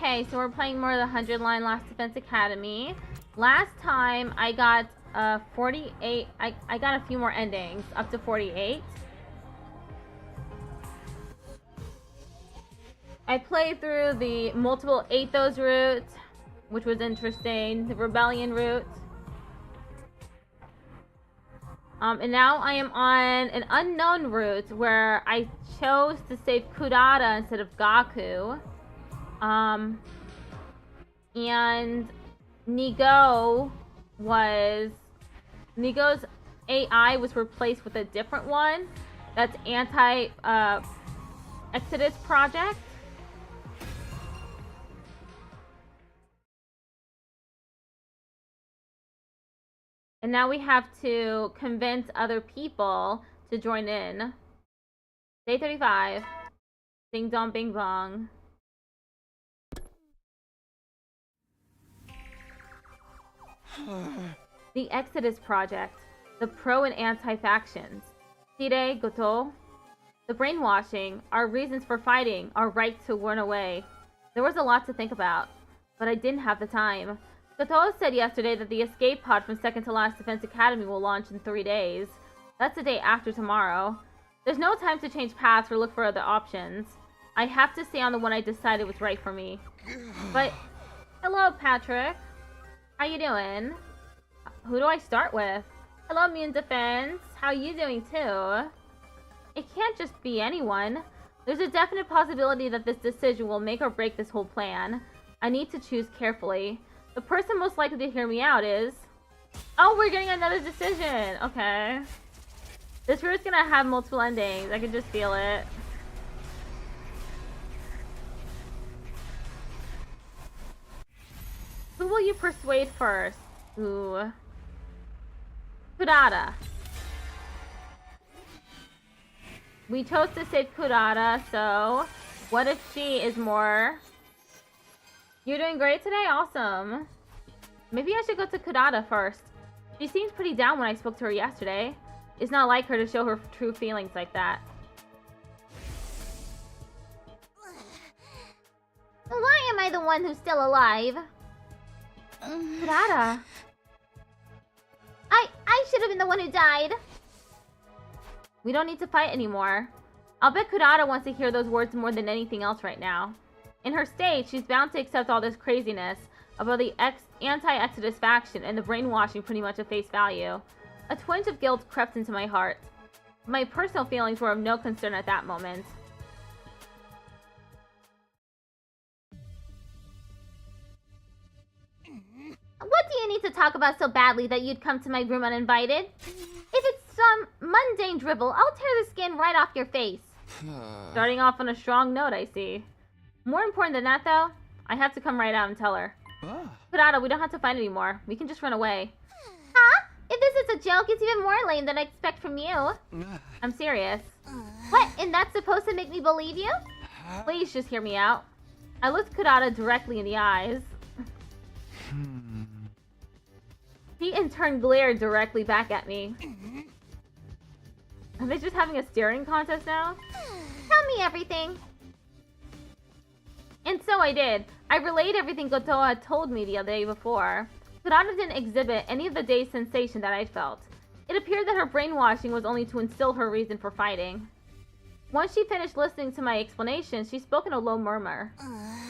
Okay, so we're playing more of the 100 line Last Defense Academy. Last time I got 48. I got a few more endings, up to 48. I played through the multiple Athos route, which was interesting, the Rebellion route. And now I am on an unknown route where I chose to save Kurara instead of Gaku. And Nigo's AI was replaced with a different one that's Exodus Project. And now we have to convince other people to join in. Day 35. Ding dong bing bong. The Exodus Project. The pro and anti factions. Sire, Goto. The brainwashing. Our reasons for fighting. Our right to run away. There was a lot to think about. But I didn't have the time. Goto said yesterday that the escape pod from Second to Last Defense Academy will launch in 3 days. That's the day after tomorrow. There's no time to change paths or look for other options. I have to stay on the one I decided was right for me. But, hello Patrick. How you doing? Who do I start with? Hello Immune Defense. How you doing too? It can't just be anyone. There's a definite possibility that this decision will make or break this whole plan. I need to choose carefully. The person most likely to hear me out is... Oh, we're getting another decision. Okay. This route's gonna have multiple endings. I can just feel it. Who will you persuade first? Ooh. Kurara. We chose to save Kurara, so... What if she is more... You're doing great today? Awesome. Maybe I should go to Kurara first. She seems pretty down when I spoke to her yesterday. It's not like her to show her true feelings like that. Why am I the one who's still alive? Kurara. I should have been the one who died. We don't need to fight anymore. I'll bet Kurara wants to hear those words more than anything else right now. In her state, she's bound to accept all this craziness about the anti-Exodus faction and the brainwashing pretty much at face value. A twinge of guilt crept into my heart. My personal feelings were of no concern at that moment. What do you need to talk about so badly that you'd come to my room uninvited? If it's some mundane dribble, I'll tear the skin right off your face. Starting off on a strong note, I see. More important than that, though, I have to come right out and tell her. Kurara, we don't have to fight anymore. We can just run away. Huh? If this is a joke, it's even more lame than I expect from you. I'm serious. What? And that's supposed to make me believe you? Please just hear me out. I looked Kurara directly in the eyes. He in turn glared directly back at me. Are they just having a staring contest now? Tell me everything. And so I did. I relayed everything Goto had told me the other day before. Kurara didn't exhibit any of the day's sensation that I'd felt. It appeared that her brainwashing was only to instill her reason for fighting. Once she finished listening to my explanation, she spoke in a low murmur.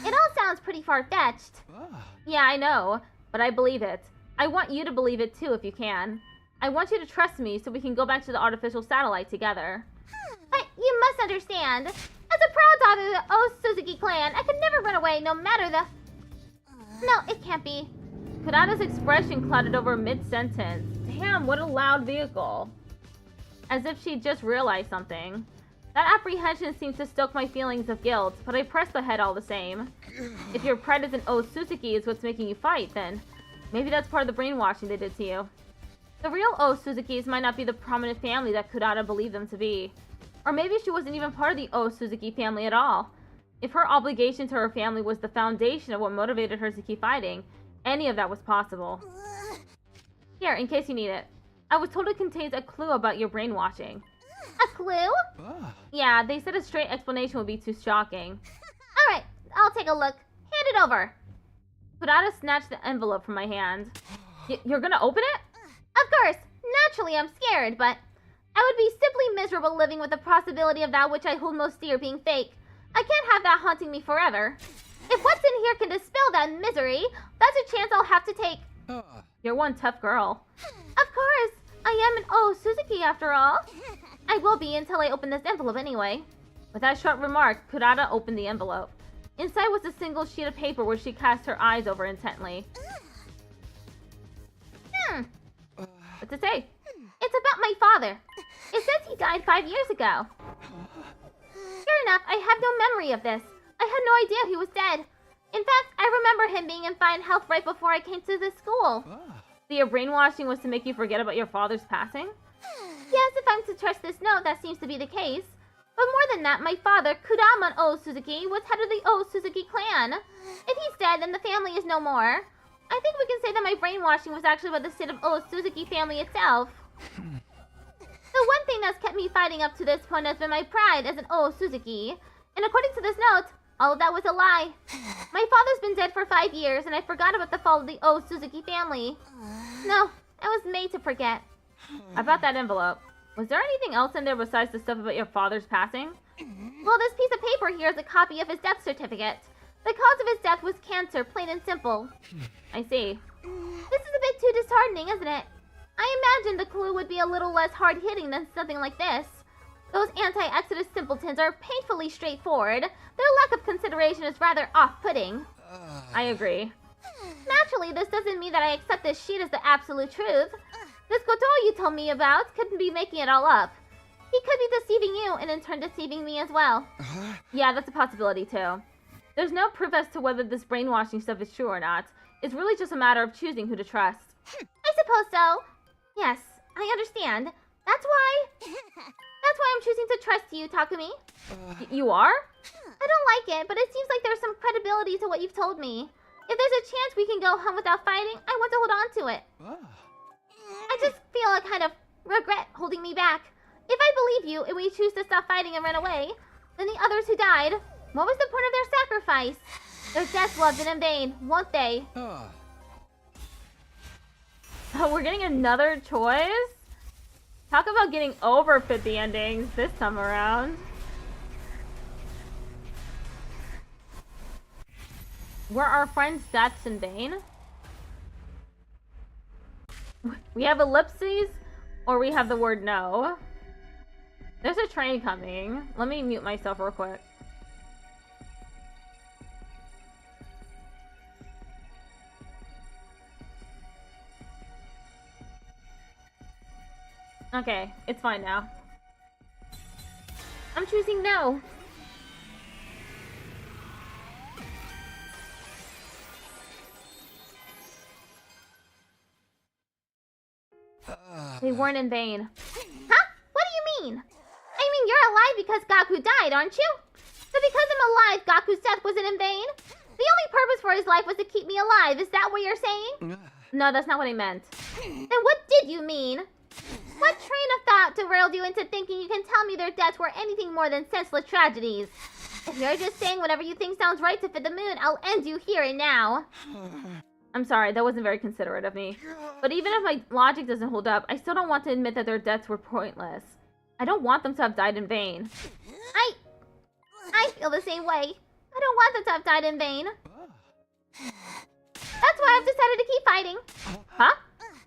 It all sounds pretty far-fetched. Yeah, I know, but I believe it. I want you to believe it too if you can. I want you to trust me so we can go back to the artificial satellite together. But you must understand. As a proud daughter of the Suzuki clan, I could never run away no matter the... No, it can't be. Kurara's expression clouded over mid-sentence. Damn, what a loud vehicle. As if she'd just realized something. That apprehension seemed to stoke my feelings of guilt, but I pressed ahead all the same. If your pride as an Suzuki is what's making you fight, then maybe that's part of the brainwashing they did to you. The real Suzukis might not be the prominent family that Kurara believed them to be. Or maybe she wasn't even part of the Suzuki family at all. If her obligation to her family was the foundation of what motivated her to keep fighting, any of that was possible. Here, in case you need it. I was told it contains a clue about your brainwashing. A clue? Yeah, they said a straight explanation would be too shocking. Alright, I'll take a look. Hand it over! Kurara snatched the envelope from my hand. You're gonna open it? Of course! Naturally, I'm scared, but I would be simply miserable living with the possibility of that which I hold most dear being fake. I can't have that haunting me forever. If what's in here can dispel that misery, that's a chance I'll have to take. You're one tough girl. Of course! I am an Suzuki after all. I will be until I open this envelope anyway. With that short remark, Kurara opened the envelope. Inside was a single sheet of paper which she cast her eyes over intently. What's it say? It's about my father. It says he died 5 years ago. Sure enough, I have no memory of this. I had no idea he was dead. In fact, I remember him being in fine health right before I came to this school. So your brainwashing was to make you forget about your father's passing? Yes, if I'm to trust this note, that seems to be the case. But more than that, my father, Kudaman Suzuki, was head of the Suzuki clan. If he's dead, then the family is no more. I think we can say that my brainwashing was actually about the state of Suzuki family itself. The one thing that's kept me fighting up to this point has been my pride as an Suzuki. And according to this note, all of that was a lie. My father's been dead for 5 years, and I forgot about the fall of the Suzuki family. No, I was made to forget. About that envelope, was there anything else in there besides the stuff about your father's passing? Well, this piece of paper here is a copy of his death certificate. The cause of his death was cancer, plain and simple. I see. This is a bit too disheartening, isn't it? I imagined the clue would be a little less hard-hitting than something like this. Those anti-Exodus simpletons are painfully straightforward. Their lack of consideration is rather off-putting. I agree. Naturally, this doesn't mean that I accept this sheet as the absolute truth. This Goto you told me about could be making it all up. He could be deceiving you and in turn deceiving me as well. Yeah, that's a possibility too. There's no proof as to whether this brainwashing stuff is true or not. It's really just a matter of choosing who to trust. I suppose so. Yes, I understand. That's why I'm choosing to trust you, Takumi. You are? I don't like it, but it seems like there's some credibility to what you've told me. If there's a chance we can go home without fighting, I want to hold on to it. I just feel a kind of regret holding me back. If I believe you and we choose to stop fighting and run away, then the others who died, what was the point of their sacrifice? Their deaths will have been in vain, won't they? Oh, we're getting another choice? Talk about getting over 50 endings this time around. Were our friends' deaths in vain? We have ellipses, or we have the word no. There's a train coming. Let me mute myself real quick. Okay, it's fine now. I'm choosing no. They weren't in vain. Huh? What do you mean? I mean, you're alive because Gaku died, aren't you? So because I'm alive, Gaku's death wasn't in vain? The only purpose for his life was to keep me alive. Is that what you're saying? No, that's not what I meant. Then what did you mean? What train of thought derailed you into thinking you can tell me their deaths were anything more than senseless tragedies? If you're just saying whatever you think sounds right to fit the mood, I'll end you here and now. I'm sorry, that wasn't very considerate of me. But even if my logic doesn't hold up, I still don't want to admit that their deaths were pointless. I don't want them to have died in vain. I feel the same way. I don't want them to have died in vain. That's why I've decided to keep fighting. Huh?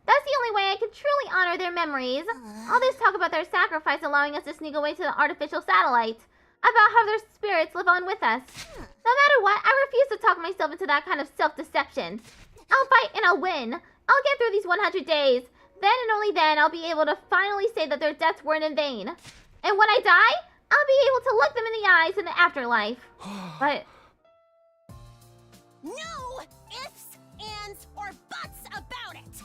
That's the only way I can truly honor their memories. All this talk about their sacrifice allowing us to sneak away to the artificial satellite. About how their spirits live on with us. No matter what, I refuse to talk myself into that kind of self-deception. I'll fight and I'll win. I'll get through these 100 days. Then and only then I'll be able to finally say that their deaths weren't in vain. And when I die, I'll be able to look them in the eyes in the afterlife. But... no ifs, ands, or buts about it.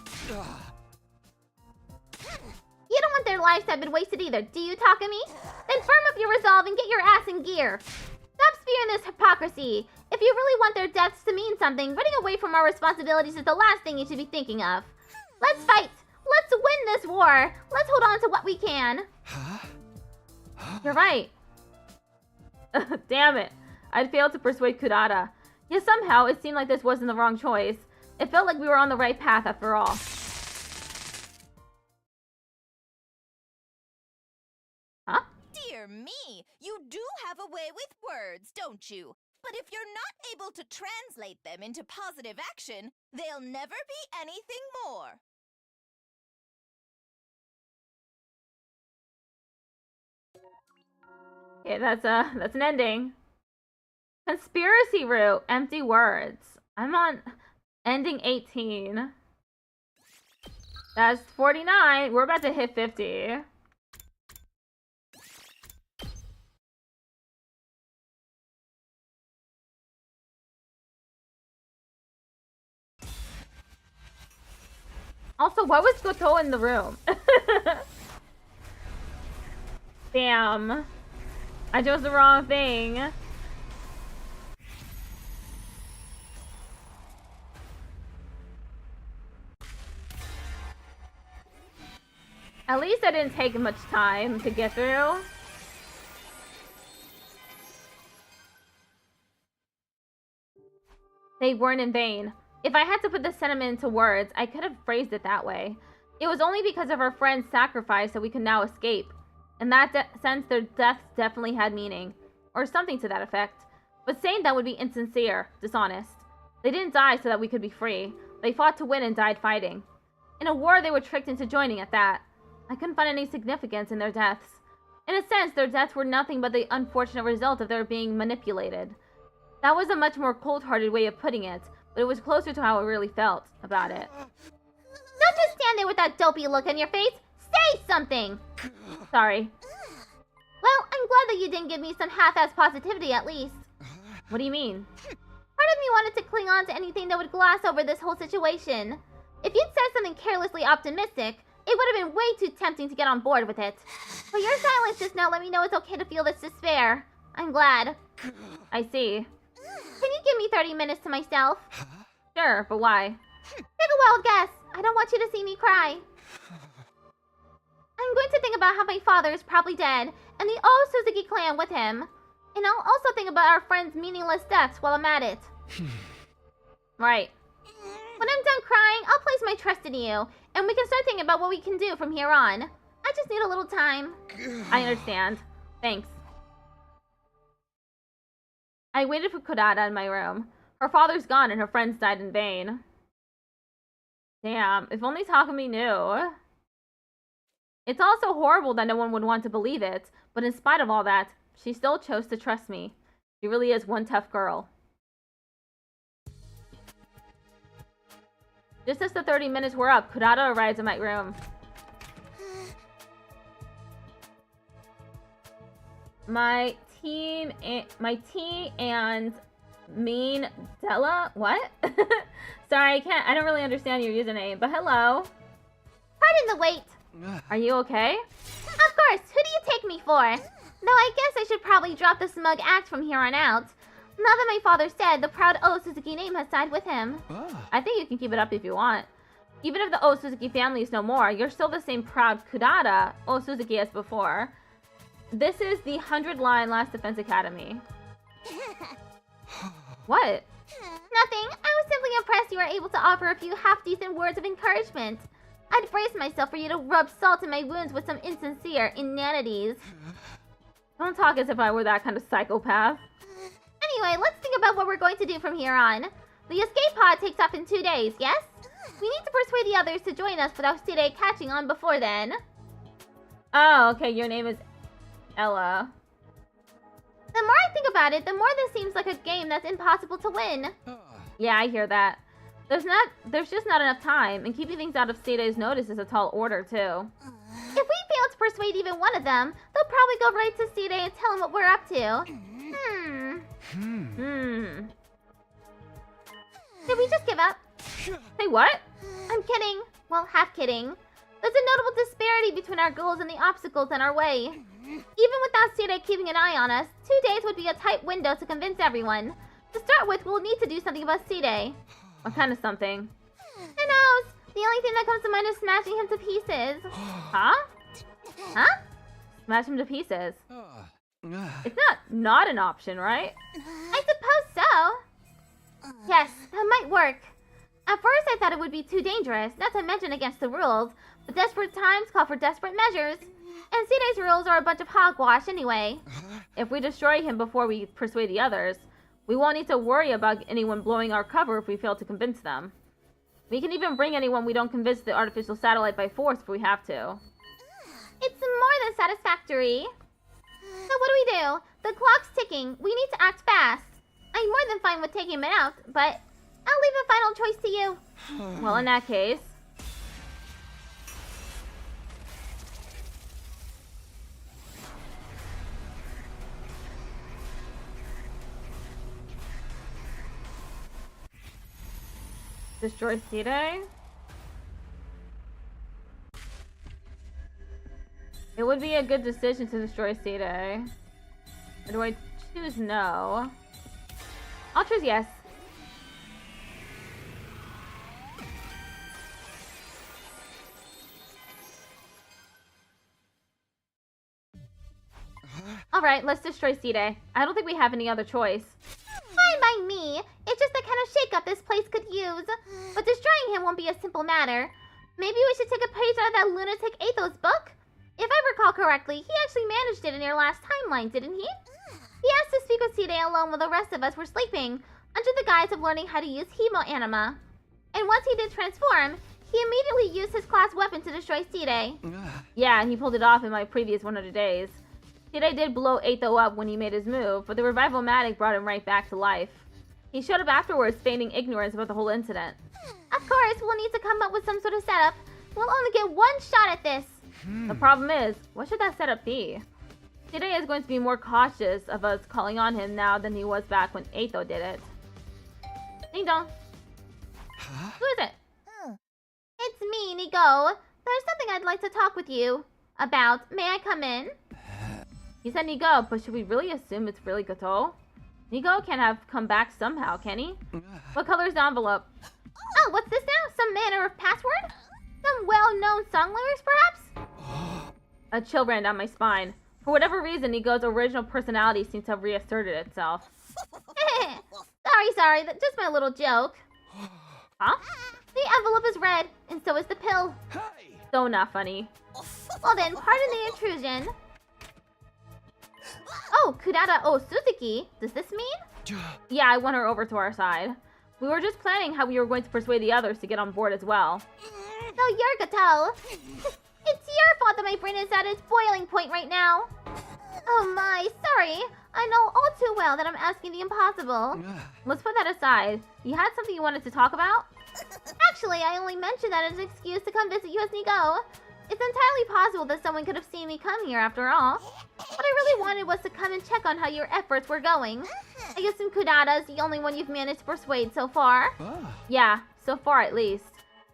You don't want their lives to have been wasted either, do you, Takumi? Then firm up your resolve and get your ass in gear. Stop spewing this hypocrisy. If you really want their deaths to mean something, running away from our responsibilities is the last thing you should be thinking of. Let's fight. Let's win this war. Let's hold on to what we can. You're right. Damn it. I'd failed to persuade Kurara. Yet somehow, it seemed like this wasn't the wrong choice. It felt like we were on the right path after all. Huh? Dear me, you do have a way with words, don't you? But if you're not able to translate them into positive action, they'll never be anything more. Okay, that's an ending. Conspiracy route, empty words. I'm on ending 18. That's 49. We're about to hit 50. Also, why was Goto in the room? Damn. I chose the wrong thing. At least I didn't take much time to get through. They weren't in vain. If I had to put the sentiment into words, I could have phrased it that way. It was only because of our friend's sacrifice that we could now escape. In that sense, their deaths definitely had meaning. Or something to that effect. But saying that would be insincere, dishonest. They didn't die so that we could be free. They fought to win and died fighting. In a war, they were tricked into joining at that. I couldn't find any significance in their deaths. In a sense, their deaths were nothing but the unfortunate result of their being manipulated. That was a much more cold-hearted way of putting it, but it was closer to how I really felt about it. Don't just stand there with that dopey look on your face. Say something! Sorry. Well, I'm glad that you didn't give me some half-ass positivity at least. What do you mean? Part of me wanted to cling on to anything that would gloss over this whole situation. If you'd said something carelessly optimistic, it would have been way too tempting to get on board with it. But your silence just now let me know it's okay to feel this despair. I'm glad. I see. Can you give me 30 minutes to myself? Sure, but why? Take a wild guess. I don't want you to see me cry. I'm going to think about how my father is probably dead, and the old Suzuki clan with him. And I'll also think about our friend's meaningless deaths while I'm at it. Right. When I'm done crying, I'll place my trust in you, and we can start thinking about what we can do from here on. I just need a little time. I understand. Thanks. I waited for Kurara in my room. Her father's gone and her friends died in vain. Damn, if only Takumi knew. It's also horrible that no one would want to believe it, but in spite of all that, she still chose to trust me. She really is one tough girl. Just as the 30 minutes were up, Kurara arrives in my room. My tea and mean Della? What? Sorry, I don't really understand your username, but hello. Pardon the wait. Are you okay? Of course, who do you take me for? Though I guess I should probably drop the smug act from here on out. Now that my father said the proud O Suzuki name has died with him. I think you can keep it up if you want. Even if the O Suzuki family is no more, you're still the same proud Kurara O Suzuki as before. This is the 100-line Last Defense Academy. What? Nothing. I was simply impressed you were able to offer a few half-decent words of encouragement. I'd brace myself for you to rub salt in my wounds with some insincere inanities. Don't talk as if I were that kind of psychopath. Anyway, let's think about what we're going to do from here on. The escape pod takes off in 2 days, yes? We need to persuade the others to join us without Sire catching on before then. Oh, okay, your name is Ella. The more I think about it, the more this seems like a game that's impossible to win. Yeah, I hear that. There's just not enough time, and keeping things out of Sire's notice is a tall order, too. If we fail to persuade even one of them, they'll probably go right to Sire and tell him what we're up to. Did we just give up? Hey, what? I'm kidding. Well, half kidding. There's a notable disparity between our goals and the obstacles in our way. Even without Sire keeping an eye on us, 2 days would be a tight window to convince everyone. To start with, we'll need to do something about Sire. What kind of something? Who knows? The only thing that comes to mind is smashing him to pieces. Huh? Huh? Smash him to pieces. It's not an option, right? I suppose so. Yes, that might work. At first, I thought it would be too dangerous, not to mention against the rules, but desperate times call for desperate measures. And Sidei's rules are a bunch of hogwash anyway. If we destroy him before we persuade the others, we won't need to worry about anyone blowing our cover if we fail to convince them. We can even bring anyone we don't convince the artificial satellite by force if we have to. It's more than satisfactory. So what do we do? The clock's ticking. We need to act fast. I'm more than fine with taking him out, but I'll leave a final choice to you. Well, in that case... Destroy Sidei? It would be a good decision to destroy Sidei. Or do I choose no? I'll choose yes. Alright, let's destroy Sidei. I don't think we have any other choice. Fine by me. It's just the kind of shakeup this place could use. But destroying him won't be a simple matter. Maybe we should take a page out of that lunatic Athos book? If I recall correctly, he actually managed it in your last timeline, didn't he? He asked to speak with Sidei alone while the rest of us were sleeping, under the guise of learning how to use hemo-anima. And once he did transform, he immediately used his class weapon to destroy Sidei. Yeah, and he pulled it off in my previous 100 days. Sidei did blow Atho up when he made his move, but the revival-matic brought him right back to life. He showed up afterwards, feigning ignorance about the whole incident. Of course, we'll need to come up with some sort of setup. We'll only get one shot at this. The problem is, what should that setup be? Sidei is going to be more cautious of us calling on him now than he was back when Atho did it. Ding dong. Who is it? It's me, Nigo. There's something I'd like to talk with you about. May I come in? He said Nigo, but should we really assume it's really Goto? Nigo can have come back somehow, can he? What color is the envelope? Oh, what's this now? Some manner of password? Some well-known song lyrics, perhaps? A chill ran down my spine. For whatever reason, Nigo's original personality seems to have reasserted itself. Sorry, that's just my little joke. Huh? The envelope is red, and so is the pill. So not funny. Well then, pardon the intrusion. Oh, Kurara Suzuki. Does this mean? Yeah, I won her over to our side. We were just planning how we were going to persuade the others to get on board as well. So you're Gatel. It's your fault that my brain is at its boiling point right now. Oh my, sorry. I know all too well that I'm asking the impossible. Let's put that aside. You had something you wanted to talk about? Actually, I only mentioned that as an excuse to come visit you as Nigo. It's entirely possible that someone could have seen me come here after all. What I really wanted was to come and check on how your efforts were going. I assume Kurara is the only one you've managed to persuade so far. Yeah, so far at least.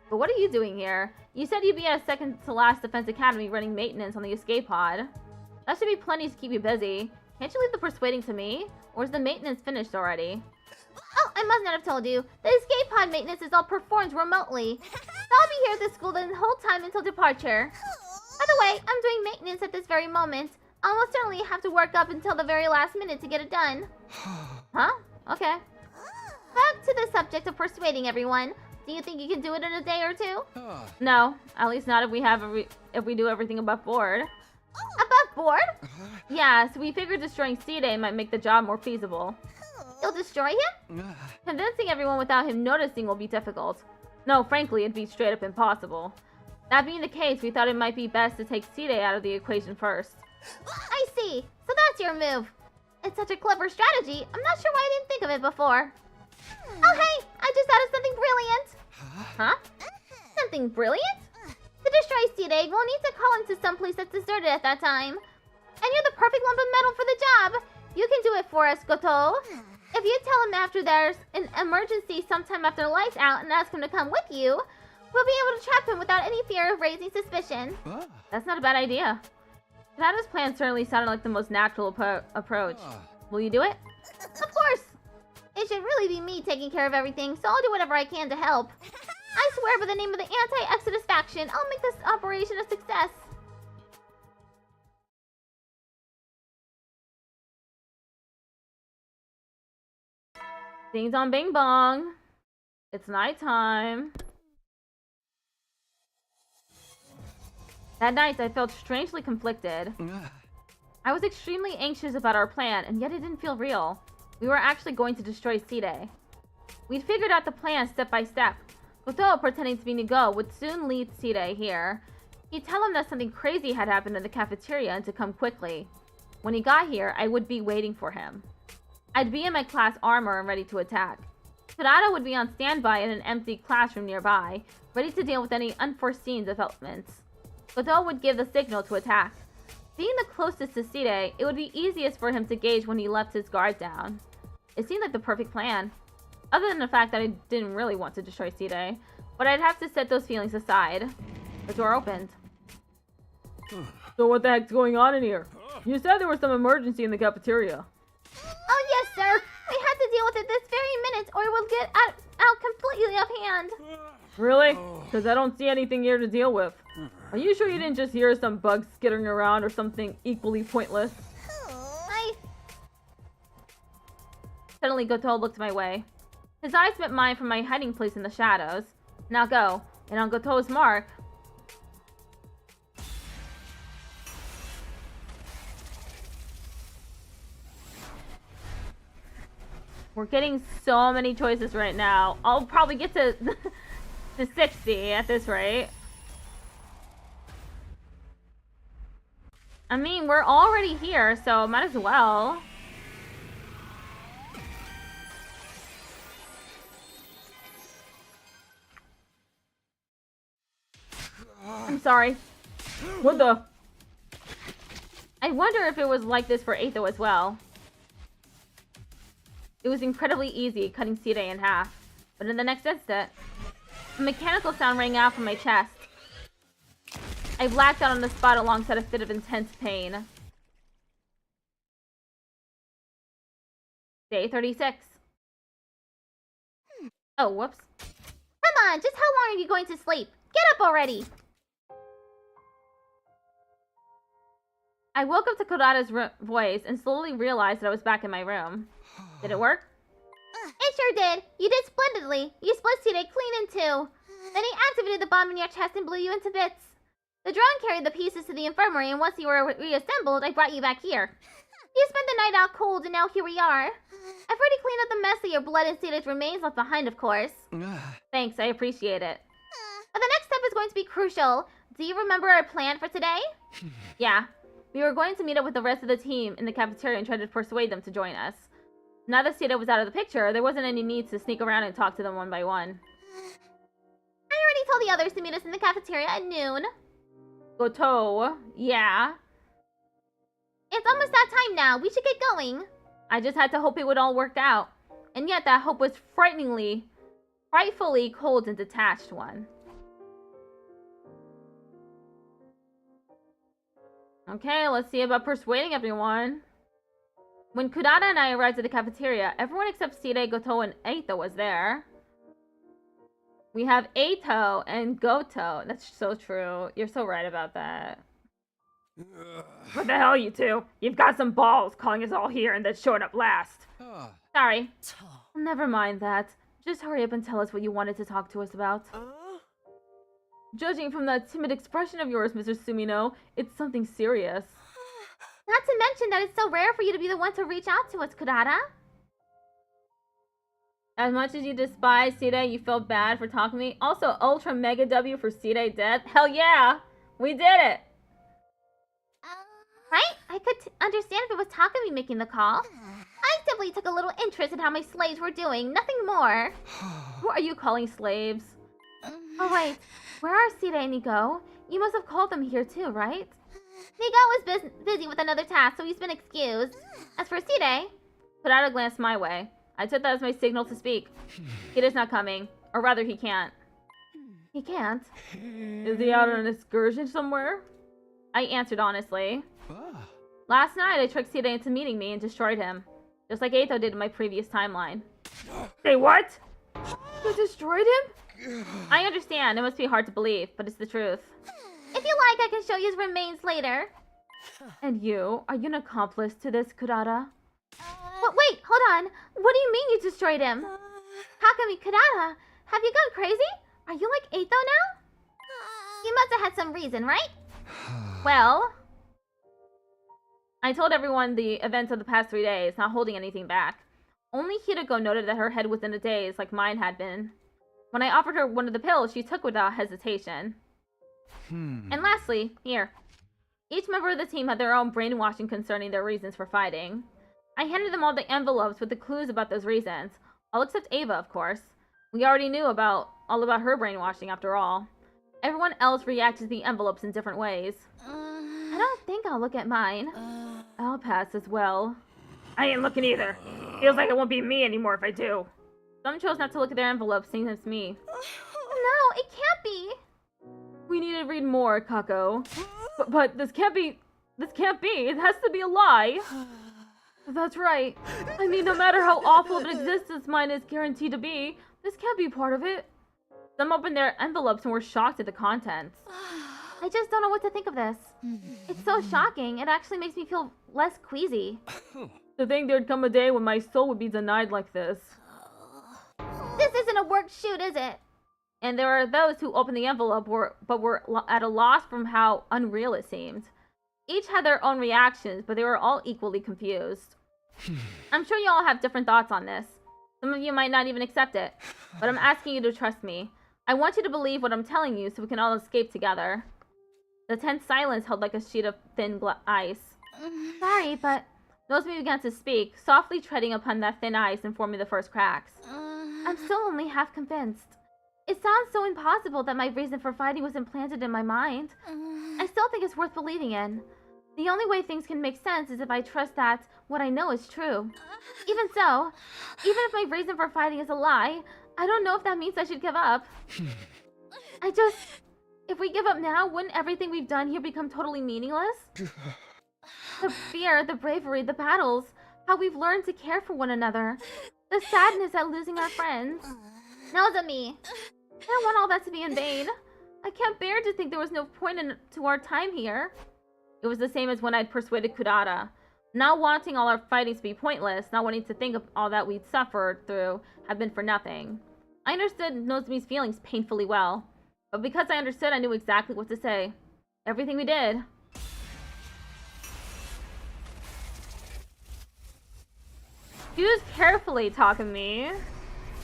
But what are you doing here? You said you'd be at a second to last defense academy running maintenance on the escape pod. That should be plenty to keep you busy. Can't you leave the persuading to me? Or is the maintenance finished already? Oh, I must not have told you. The escape pod maintenance is all performed remotely. So I'll be here at the school the whole time until departure. By the way, I'm doing maintenance at this very moment. I'll almost certainly have to work up until the very last minute to get it done. Huh? Okay. Back to the subject of persuading everyone. Do you think you can do it in a day or two? No, at least not if we do everything above board. Above board? Yeah, so we figured destroying Sidei might make the job more feasible. You'll destroy him? Convincing everyone without him noticing will be difficult. No, frankly, it'd be straight up impossible. That being the case, we thought it might be best to take Sidei out of the equation first. I see. So that's your move. It's such a clever strategy. I'm not sure why I didn't think of it before. Oh, hey! I just thought of something brilliant. Huh? Something brilliant? To destroy Sidei, we'll need to call him to some place that's deserted at that time. And you're the perfect lump of metal for the job. You can do it for us, Goto. If you tell him after there's an emergency sometime after the lights out and ask him to come with you, we'll be able to trap him without any fear of raising suspicion. That's not a bad idea. Kanata's plan certainly sounded like the most natural approach. Will you do it? Of course. It should really be me taking care of everything, so I'll do whatever I can to help. I swear by the name of the anti-Exodus faction, I'll make this operation a success. Ding dong bing bong. It's nighttime. That night, I felt strangely conflicted. I was extremely anxious about our plan, and yet it didn't feel real. We were actually going to destroy Side. We'd figured out the plan step by step. Goto, pretending to be Nigo, would soon lead Side here. He'd tell him that something crazy had happened in the cafeteria and to come quickly. When he got here, I would be waiting for him. I'd be in my class armor and ready to attack. Kurara would be on standby in an empty classroom nearby, ready to deal with any unforeseen developments. Goto would give the signal to attack. Being the closest to Side, it would be easiest for him to gauge when he left his guard down. It seemed like the perfect plan. Other than the fact that I didn't really want to destroy Side, but I'd have to set those feelings aside. The door opened. So what the heck's going on in here? You said there was some emergency in the cafeteria. Oh, yes, sir. We had to deal with it this very minute, or it will get out completely off hand. Really? Because I don't see anything here to deal with. Are you sure you didn't just hear some bugs skittering around or something equally pointless? Suddenly, Goto looked my way. His eyes met mine from my hiding place in the shadows. Now go. And on Goto's mark... We're getting so many choices right now. I'll probably get to, to 60 at this rate. I mean, we're already here, so might as well. I'm sorry. What the? I wonder if it was like this for Atho as well. It was incredibly easy cutting Side in half, but in the next instant, a mechanical sound rang out from my chest. I blacked out on the spot alongside a fit of intense pain. Day 36. Oh, whoops. Come on, just how long are you going to sleep? Get up already! I woke up to Kurara's voice and slowly realized that I was back in my room. Did it work? It sure did. You did splendidly. You split Side clean in two. Then he activated the bomb in your chest and blew you into bits. The drone carried the pieces to the infirmary, and once you were reassembled, I brought you back here. You spent the night out cold, and now here we are. I've already cleaned up the mess that your blood and Side's remains left behind, of course. Thanks, I appreciate it. But the next step is going to be crucial. Do you remember our plan for today? Yeah. We were going to meet up with the rest of the team in the cafeteria and try to persuade them to join us. Now that Sida was out of the picture, there wasn't any need to sneak around and talk to them one by one. I already told the others to meet us in the cafeteria at noon. Goto, yeah. It's almost that time now. We should get going. I just had to hope it would all work out. And yet that hope was frightfully cold and detached one. Okay, let's see about persuading everyone. When Kurara and I arrived at the cafeteria, everyone except Side, Goto, and Atho was there. We have Atho and Goto. That's so true. You're so right about that. What the hell, you two? You've got some balls calling us all here and then showing up last. Sorry. Never mind that. Just hurry up and tell us what you wanted to talk to us about. Judging from that timid expression of yours, Mr. Sumino, it's something serious. Not to mention that it's so rare for you to be the one to reach out to us, Kurara. As much as you despise Side, you felt bad for talking to me. Also, Ultra Mega W for Side death. Hell yeah! We did it! Right? I could understand if it was Takumi making the call. I simply took a little interest in how my slaves were doing, nothing more. Who are you calling slaves? Oh wait, where are Sida and Nigo? You must have called them here too, right? Nigo was busy with another task, so he's been excused. As for Sida... Kurara glanced my way. I took that as my signal to speak. Kida's not coming. Or rather, he can't. He can't? Is he out on an excursion somewhere? I answered honestly. Last night, I tricked Sida into meeting me and destroyed him. Just like Atho did in my previous timeline. Say what? You destroyed him? I understand. It must be hard to believe, but it's the truth. If you like, I can show you his remains later. And you? Are you an accomplice to this, Kurara? But wait, hold on. Where What do you mean you destroyed him? Takumi, kurara, have you gone crazy? Are you like 8 though now? You must have had some reason, right? Well, I told everyone the events of the past 3 days, not holding anything back. Only Hiroko noted that her head was in a daze like mine had been. When I offered her one of the pills, she took without hesitation. And lastly, here. Each member of the team had their own brainwashing concerning their reasons for fighting. I handed them all the envelopes with the clues about those reasons. All except Ava, of course. We already knew all about her brainwashing after all. Everyone else reacted to the envelopes in different ways. I don't think I'll look at mine. I'll pass as well. I ain't looking either. Feels like it won't be me anymore if I do. Some chose not to look at their envelopes, seeing it's me. No, it can't be. We need to read more, Kako. But this can't be. This can't be. It has to be a lie. That's right. I mean, no matter how awful of an existence mine is guaranteed to be, this can't be part of it. Some opened their envelopes and were shocked at the contents. I just don't know what to think of this. It's so shocking. It actually makes me feel less queasy. To think there'd come a day when my soul would be denied like this. This isn't a work shoot, is it? And there are those who opened the envelope but were at a loss from how unreal it seemed. Each had their own reactions, but they were all equally confused. I'm sure you all have different thoughts on this. Some of you might not even accept it, but I'm asking you to trust me. I want you to believe what I'm telling you so we can all escape together. The tense silence held like a sheet of thin ice. Sorry, but Nozomi began to speak, softly treading upon that thin ice and forming the first cracks. I'm still only half convinced. It sounds so impossible that my reason for fighting was implanted in my mind. I still think it's worth believing in. The only way things can make sense is if I trust that what I know is true. Even so, even if my reason for fighting is a lie, I don't know if that means I should give up. If we give up now, wouldn't everything we've done here become totally meaningless? The fear, the bravery, the battles, how we've learned to care for one another, the sadness at losing our friends. Nozomi, I don't want all that to be in vain. I can't bear to think there was no point to our time here. It was the same as when I'd persuaded Kurara. Not wanting all our fighting to be pointless, not wanting to think of all that we'd suffered through, had been for nothing. I understood Nozomi's feelings painfully well, but because I understood, I knew exactly what to say. Everything we did. Choose carefully, Takumi.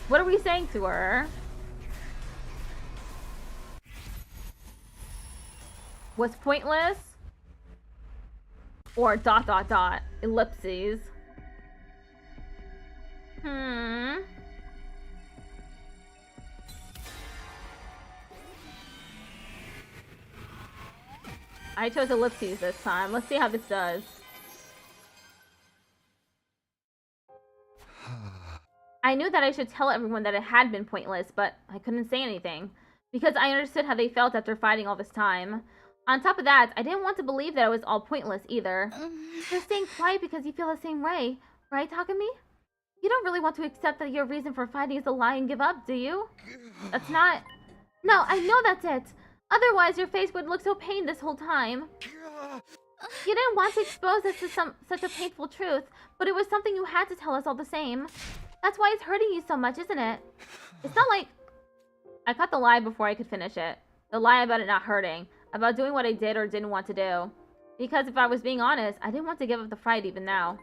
What are we saying to her? Was pointless? Or ... ellipses. I chose ellipses this time. Let's see how this does. I knew that I should tell everyone that it had been pointless, but I couldn't say anything, because I understood how they felt after fighting all this time. On top of that, I didn't want to believe that it was all pointless either. You're staying quiet because you feel the same way, right, Takumi? You don't really want to accept that your reason for fighting is a lie and give up, do you? That's not... No, I know that's it! Otherwise, your face would look so pained this whole time. You didn't want to expose us to such a painful truth, but it was something you had to tell us all the same. That's why it's hurting you so much, isn't it? It's not like... I caught the lie before I could finish it. The lie about it not hurting. About doing what I did or didn't want to do. Because if I was being honest, I didn't want to give up the fight even now.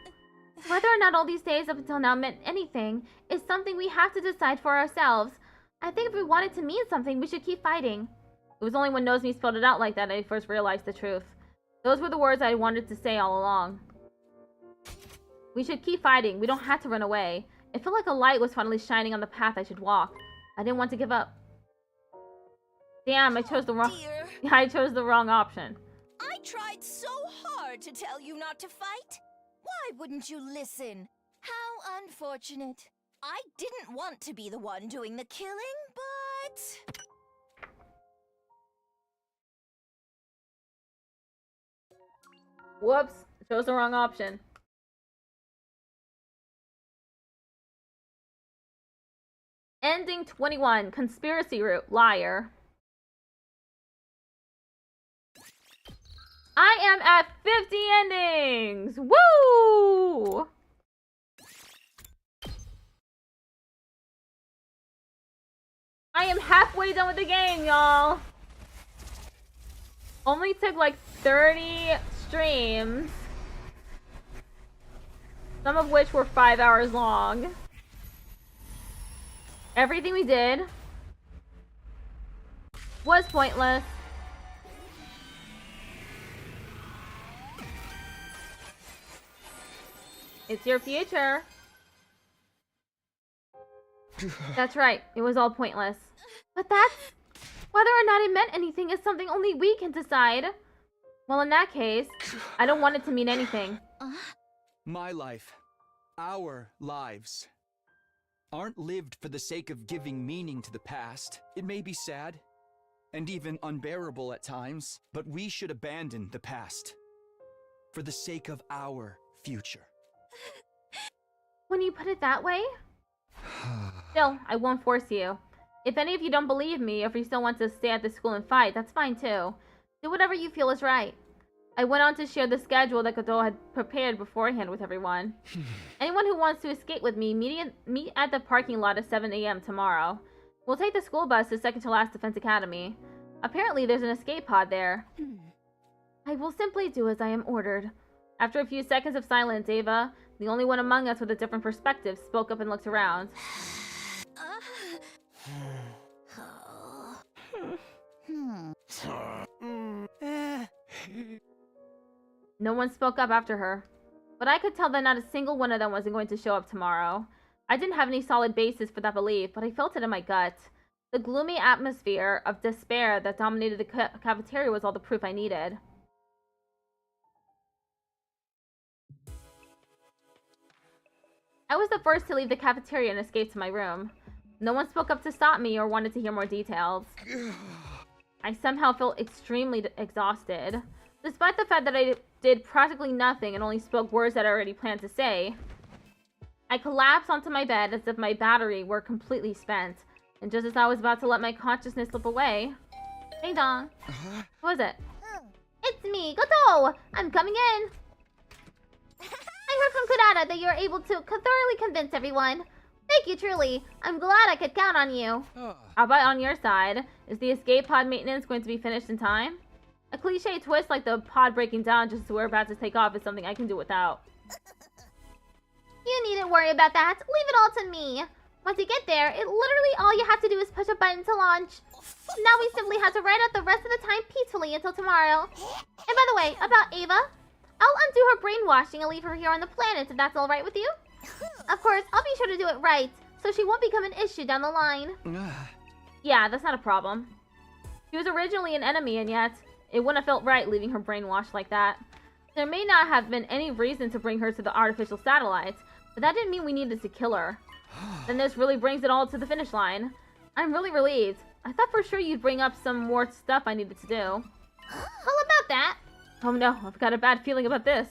Whether or not all these days up until now meant anything is something we have to decide for ourselves. I think if we want it to mean something, we should keep fighting. It was only when Nozomi spelled it out like that I first realized the truth. Those were the words I wanted to say all along. We should keep fighting. We don't have to run away. It felt like a light was finally shining on the path I should walk. I didn't want to give up. Damn, I chose the wrong... Dear, I chose the wrong option. I tried so hard to tell you not to fight. Why wouldn't you listen? How unfortunate. I didn't want to be the one doing the killing, but... Whoops, chose the wrong option. Ending 21, conspiracy route, liar. I am at 50 endings! Woo! I am halfway done with the game, y'all. Only took like 30 streams. Some of which were 5 hours long. Everything we did was pointless. It's your future. That's right. It was all pointless. But that's... Whether or not it meant anything is something only we can decide. Well, in that case, I don't want it to mean anything. My life, our lives, aren't lived for the sake of giving meaning to the past. It may be sad, and even unbearable at times, but we should abandon the past for the sake of our future. When you put it that way? Still, I won't force you. If any of you don't believe me, or if you still want to stay at the school and fight, that's fine too. Do whatever you feel is right. I went on to share the schedule that Koto had prepared beforehand with everyone. Anyone who wants to escape with me, meet at the parking lot at 7 a.m. tomorrow. We'll take the school bus to second to last Defense Academy. Apparently, there's an escape pod there. I will simply do as I am ordered. After a few seconds of silence, Ava, the only one among us with a different perspective, spoke up and looked around. No one spoke up after her, but I could tell that not a single one of them wasn't going to show up tomorrow. I didn't have any solid basis for that belief, but I felt it in my gut. The gloomy atmosphere of despair that dominated the cafeteria was all the proof I needed. I was the first to leave the cafeteria and escape to my room. No one spoke up to stop me or wanted to hear more details. I somehow felt extremely exhausted. Despite the fact that I did practically nothing and only spoke words that I already planned to say, I collapsed onto my bed as if my battery were completely spent. And just as I was about to let my consciousness slip away... Ding dong. Who is it? It's me, Koto! I'm coming in! I heard from Kurara that you're able to thoroughly convince everyone. Thank you, truly. I'm glad I could count on you. How about on your side? Is the escape pod maintenance going to be finished in time? A cliche twist like the pod breaking down just as we're about to take off is something I can do without. You needn't worry about that. Leave it all to me. Once you get there, literally all you have to do is push a button to launch. Now we simply have to ride out the rest of the time peacefully until tomorrow. And by the way, about Ava, I'll undo her brainwashing and leave her here on the planet if that's alright with you. Of course, I'll be sure to do it right, so she won't become an issue down the line. Yeah, that's not a problem. She was originally an enemy, and yet it wouldn't have felt right leaving her brainwashed like that. There may not have been any reason to bring her to the artificial satellite, but that didn't mean we needed to kill her. Then this really brings it all to the finish line. I'm really relieved. I thought for sure you'd bring up some more stuff I needed to do. All about that. Oh no, I've got a bad feeling about this.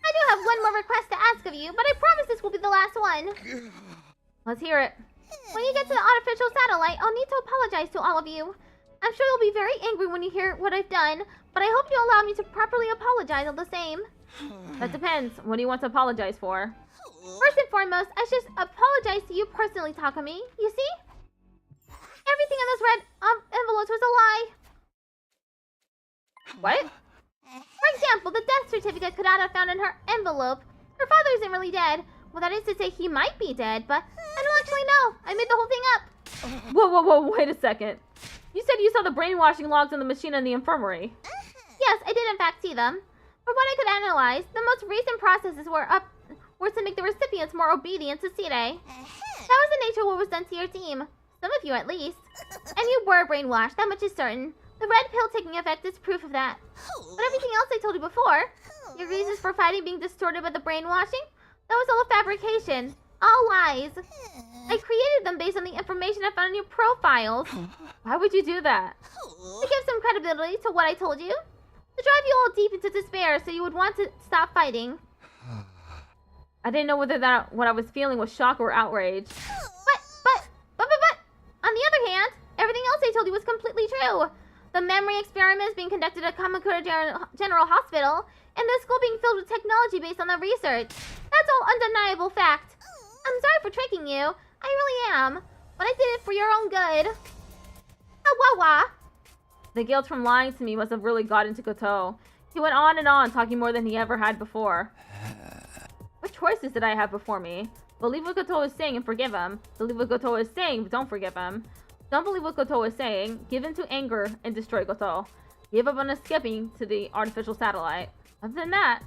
I do have one more request to ask of you, but I promise this will be the last one. Let's hear it. When you get to the artificial satellite, I'll need to apologize to all of you. I'm sure you'll be very angry when you hear what I've done, but I hope you'll allow me to properly apologize all the same. That depends. What do you want to apologize for? First and foremost, I should apologize to you personally, Takumi. You see? Everything in those red envelopes was a lie. What? For example, the death certificate Kurara found in her envelope. Her father isn't really dead. Well, that is to say he might be dead, but I don't actually know. I made the whole thing up. Whoa, wait a second. You said you saw the brainwashing logs on the machine in the infirmary. Yes, I did in fact see them. From what I could analyze, the most recent processes were to make the recipients more obedient to Sire. That was the nature of what was done to your team. Some of you at least. And you were brainwashed, that much is certain. The red pill taking effect is proof of that. But everything else I told you before, your reasons for fighting being distorted by the brainwashing, that was all a fabrication. All lies. I created them based on the information I found in your profiles. Why would you do that? To give some credibility to what I told you. To drive you all deep into despair so you would want to stop fighting. I didn't know whether what I was feeling was shock or outrage. But, on the other hand, everything else I told you was completely true. The memory experiments being conducted at Kamakura General Hospital, and the school being filled with technology based on that research. That's all undeniable fact. I'm sorry for tricking you. I really am. But I did it for your own good. Wawa. The guilt from lying to me must have really got into Goto. He went on and on, talking more than he ever had before. What choices did I have before me? Believe what Goto is saying and forgive him. Believe what Goto is saying, but don't forgive him. Don't believe what Goto is saying. Give in to anger and destroy Goto. Give up on escaping to the artificial satellite. Other than that...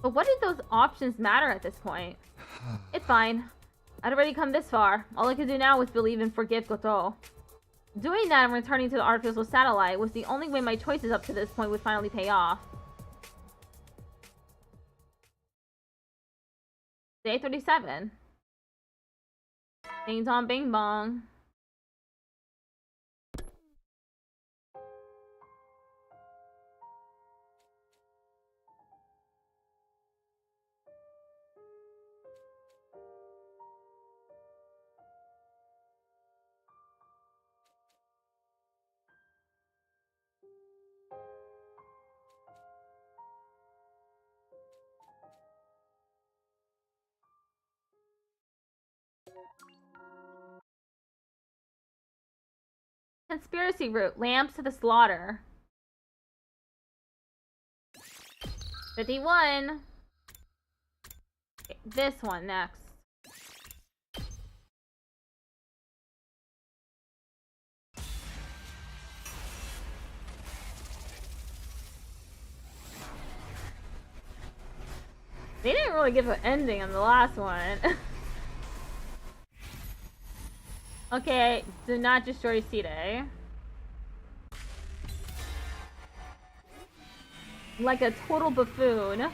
But what did those options matter at this point? It's fine. I'd already come this far. All I could do now was believe and forgive Goto. Doing that and returning to the artificial satellite was the only way my choices up to this point would finally pay off. Day 37. Ding dong bing bong. Conspiracy route. Lambs to the slaughter. 51. Okay, this one next. They didn't really give an ending on the last one. Okay, do not destroy Side. Like a total buffoon.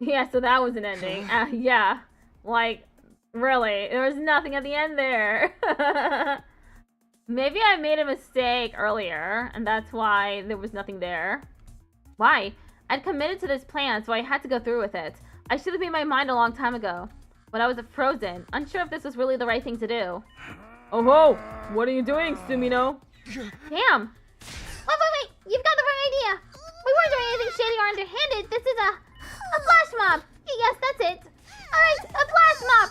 Yeah, so that was an ending. Yeah. Like, really, there was nothing at the end there. Maybe I made a mistake earlier, and that's why there was nothing there. Why? I'd committed to this plan, so I had to go through with it. I should have made my mind a long time ago. But I was frozen, unsure if this was really the right thing to do. Oh ho! What are you doing, Sumino? Damn! Wait! You've got the wrong idea! We weren't doing anything shady or underhanded. This is a flash mob! Yes, that's it! Alright, a flash mob!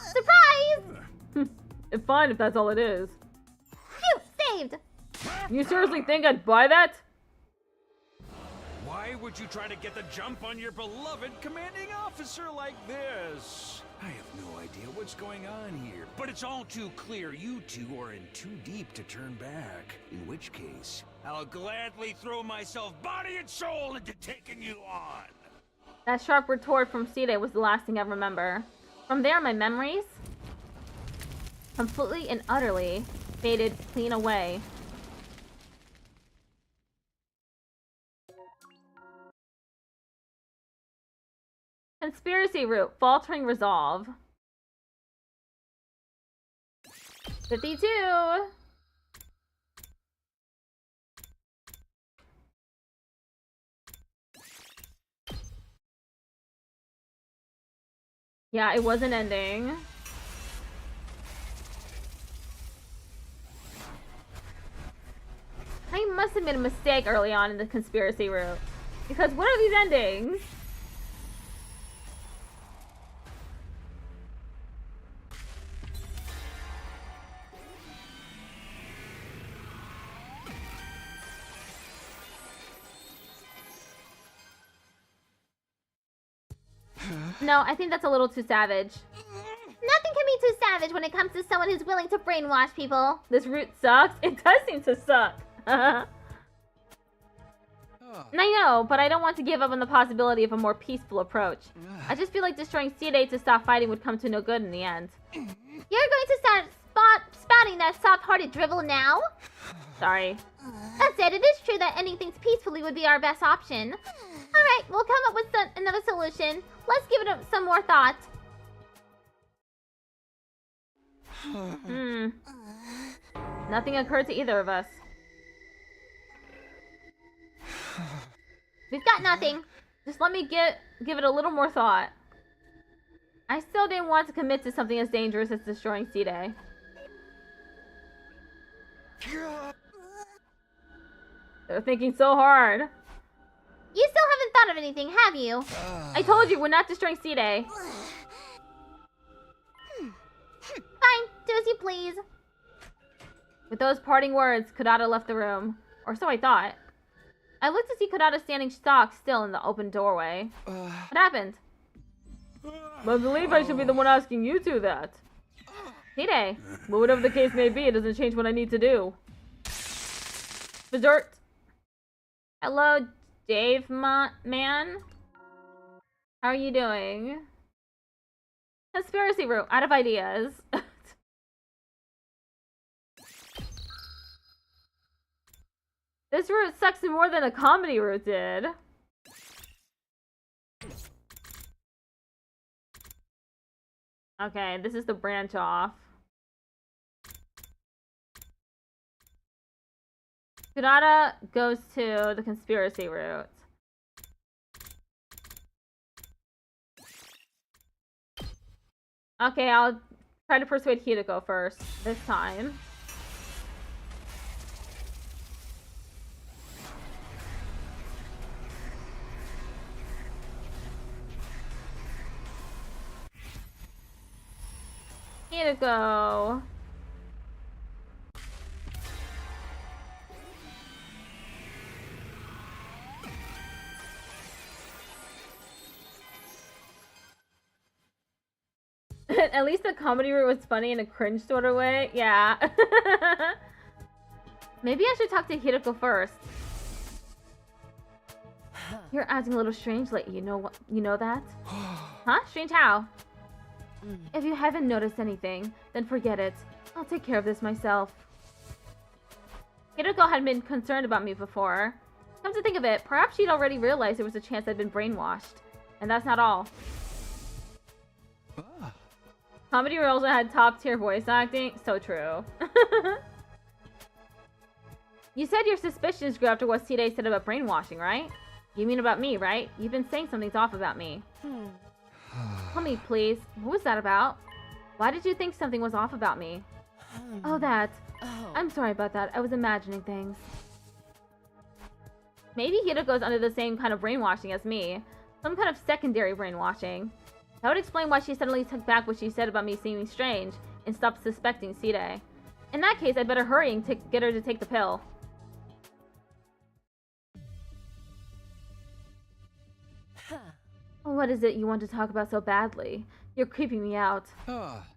Surprise! Fine if that's all it is. Phew! Saved! You seriously think I'd buy that? Why would you try to get the jump on your beloved commanding officer like this? I have no idea what's going on here, but it's all too clear you two are in too deep to turn back. In which case, I'll gladly throw myself body and soul into taking you on. That sharp retort from Side was the last thing I remember. From there, my memories completely and utterly faded clean away. Conspiracy route. Faltering resolve. 52. Yeah, it was an ending. I must have made a mistake early on in the conspiracy route. Because what are these endings? No, I think that's a little too savage. Nothing can be too savage when it comes to someone who's willing to brainwash people. This route sucks? It does seem to suck. I know, but I don't want to give up on the possibility of a more peaceful approach. I just feel like destroying Side to stop fighting would come to no good in the end. You're going to start spouting that soft-hearted drivel now? Sorry. That said, it is true that ending things peacefully would be our best option. Alright, we'll come up with another solution. Let's give it some more thought. Nothing occurred to either of us. We've got nothing. Just let me give it a little more thought. I still didn't want to commit to something as dangerous as destroying Side. They're thinking so hard. You still haven't thought of anything, have you? I told you, we're not destroying Side. as you please. With those parting words, Kurara left the room. Or so I thought. I looked to see Kurara standing stock still in the open doorway. What happened? I believe I should be the one asking you two that. Hide. But whatever the case may be, it doesn't change what I need to do. Dessert. Hello, Dave man. How are you doing? Conspiracy route. Out of ideas. This route sucks more than the comedy route did. Okay, this is the branch off. Kurara goes to the conspiracy route. Okay, I'll try to persuade Hideko first this time. Hideko. At least the comedy route was funny in a cringe sort of way. Yeah. Maybe I should talk to Hideko first. You're acting a little strange lately. You know that? Huh? Strange how? If you haven't noticed anything, then forget it. I'll take care of this myself. Hideko had been concerned about me before. Come to think of it, perhaps she'd already realized there was a chance I'd been brainwashed. And that's not all. Comedy also had top-tier voice acting. So true. You said your suspicions grew after what Side said about brainwashing, right? You mean about me, right? You've been saying something's off about me. Tell me, please. What was that about? Why did you think something was off about me? Oh, that. I'm sorry about that. I was imagining things. Maybe Hideko's under the same kind of brainwashing as me. Some kind of secondary brainwashing. That would explain why she suddenly took back what she said about me seeming strange and stopped suspecting Side. In that case, I'd better hurry and get her to take the pill. What is it you want to talk about so badly? You're creeping me out.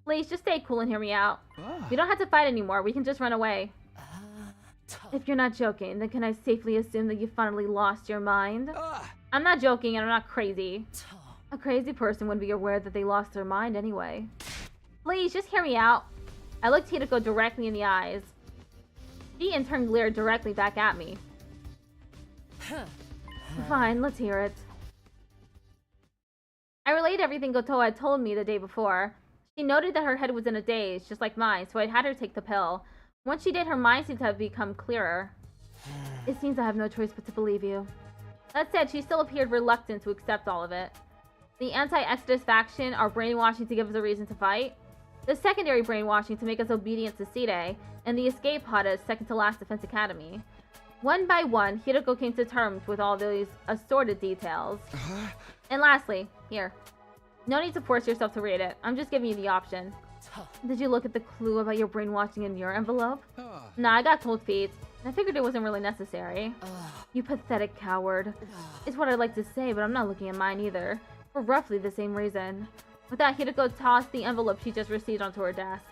Please, just stay cool and hear me out. We don't have to fight anymore. We can just run away. If you're not joking, then can I safely assume that you finally lost your mind? I'm not joking and I'm not crazy. A crazy person would be aware that they lost their mind anyway. Please, just hear me out. I looked Hideko directly in the eyes. She in turn glared directly back at me. Fine, let's hear it. I relayed everything Gotoa had told me the day before. She noted that her head was in a daze, just like mine, so I had her take the pill. Once she did, her mind seemed to have become clearer. It seems I have no choice but to believe you. That said, she still appeared reluctant to accept all of it. The anti-Exodus faction are brainwashing to give us a reason to fight. The secondary brainwashing to make us obedient to Side, and the escape pod as second to last Defense Academy. One by one, Hideko came to terms with all these assorted details. And lastly, here. No need to force yourself to read it. I'm just giving you the option. Did you look at the clue about your brainwashing in your envelope? Nah, I got cold feet. I figured it wasn't really necessary. You pathetic coward. It's what I'd like to say, but I'm not looking at mine either. For roughly the same reason. With that, Hideko tossed the envelope she just received onto her desk.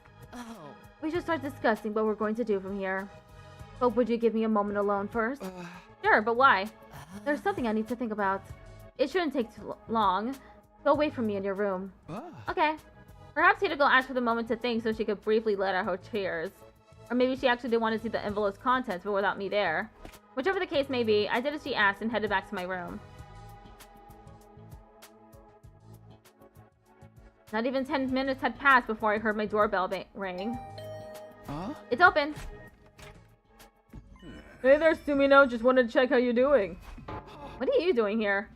We should start discussing what we're going to do from here. But would you give me a moment alone first? Sure, but why? There's something I need to think about. It shouldn't take too long. Go wait for me in your room. Okay. Perhaps Hideko asked for the moment to think so she could briefly let out her tears. Or maybe she actually did want to see the envelope's contents, but without me there. Whichever the case may be, I did as she asked and headed back to my room. Not even 10 minutes had passed before I heard my doorbell ring. It's open. Hey there, Sumino. Just wanted to check how you're doing. What are you doing here?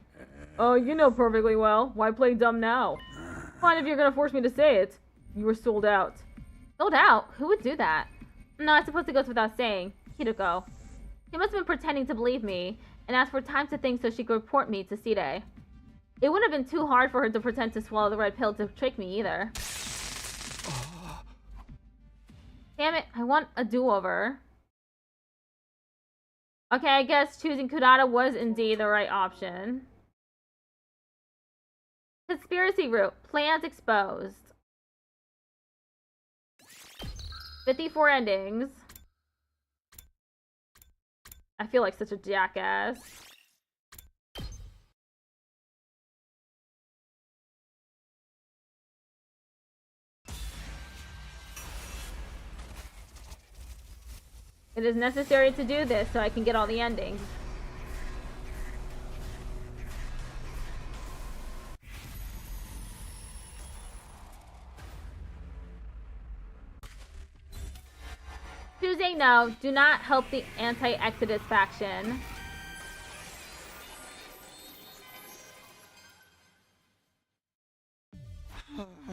Oh, you know perfectly well. Why play dumb now? Fine if you're gonna force me to say it. You were sold out. Sold out? Who would do that? No, I suppose it goes without saying. Hideko. She must have been pretending to believe me and asked for time to think so she could report me to Side. It wouldn't have been too hard for her to pretend to swallow the red pill to trick me either. Damn it, I want a do-over. Okay, I guess choosing kurara was indeed the right option. Conspiracy route. Plans exposed. 54 endings. I feel like such a jackass. It is necessary to do this so I can get all the endings. Choosing no, do not help the anti-Exodus faction.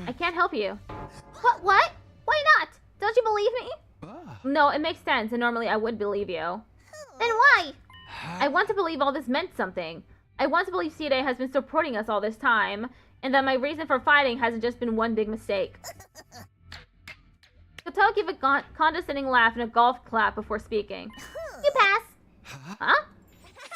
I can't help you. What? Why not? Don't you believe me? No, it makes sense, and normally I would believe you. Then why? I want to believe all this meant something. I want to believe Side has been supporting us all this time, and that my reason for fighting hasn't just been one big mistake. Koto gave a condescending laugh and a golf clap before speaking. You pass. Huh?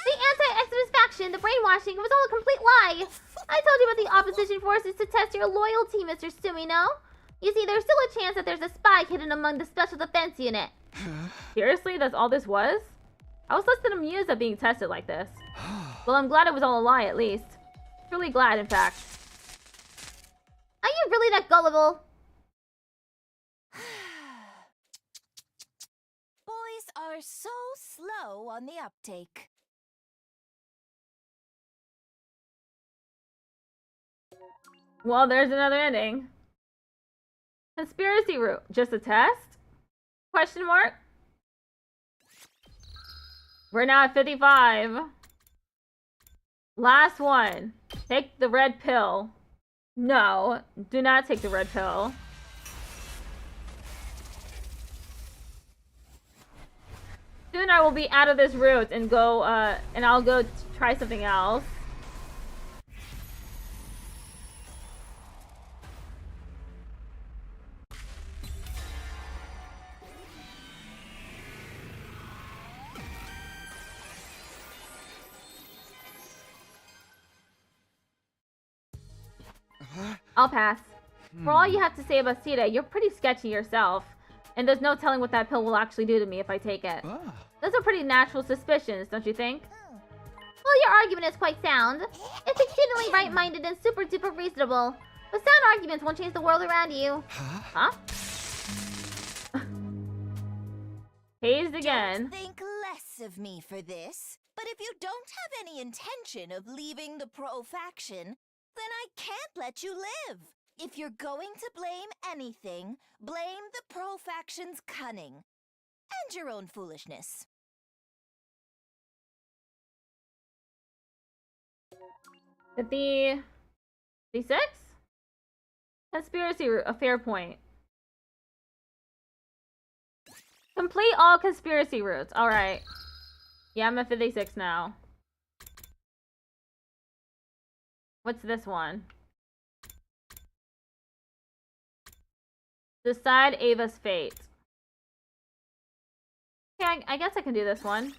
The anti-Exodus faction, the brainwashing, it was all a complete lie. I told you about the opposition forces to test your loyalty, Mr. Sumino. You see, there's still a chance that there's a spy hidden among the Special Defense Unit. Seriously? That's all this was? I was less than amused at being tested like this. Well, I'm glad it was all a lie, at least. Truly glad, in fact. Are you really that gullible? Boys are so slow on the uptake. Well, there's another ending. Conspiracy route. Just a test? Question mark? We're now at 55. Last one. Take the red pill. No, do not take the red pill. Soon I will be out of this route and go, and I'll go try something else. I'll pass. For all you have to say about Sita, you're pretty sketchy yourself. And there's no telling what that pill will actually do to me if I take it. Those are pretty natural suspicions, don't you think? Well, your argument is quite sound. It's exceedingly right-minded and super-duper reasonable. But sound arguments won't change the world around you. Huh? Hazed again. Don't think less of me for this. But if you don't have any intention of leaving the pro faction, then I can't let you live. If you're going to blame anything, blame the pro faction's cunning. And your own foolishness. 56? Conspiracy route, a fair point. Complete all conspiracy routes. Alright. Yeah, I'm at 56 now. What's this one? Decide Ava's fate. Okay, I guess I can do this one.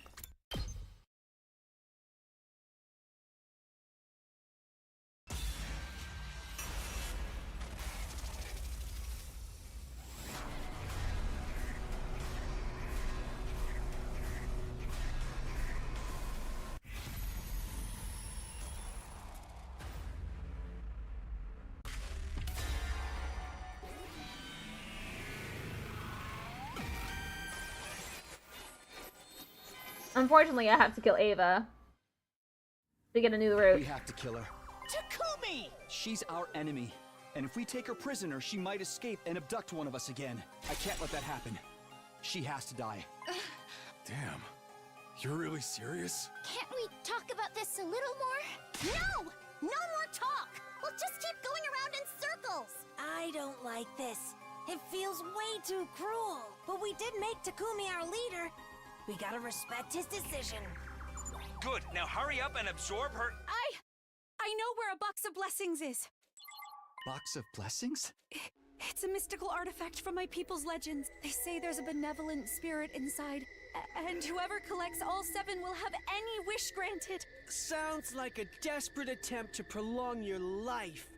Unfortunately, I have to kill Ava to get a new route. We have to kill her. Takumi! She's our enemy. And if we take her prisoner, she might escape and abduct one of us again. I can't let that happen. She has to die. Damn. You're really serious? Can't we talk about this a little more? No! No more talk! We'll just keep going around in circles! I don't like this. It feels way too cruel. But we did make Takumi our leader. We gotta respect his decision. Good, now hurry up and absorb her. I know where a box of blessings is. Box of blessings? It's a mystical artifact from my people's legends. They say there's a benevolent spirit inside, and whoever collects all 7 will have any wish granted. Sounds like a desperate attempt to prolong your life.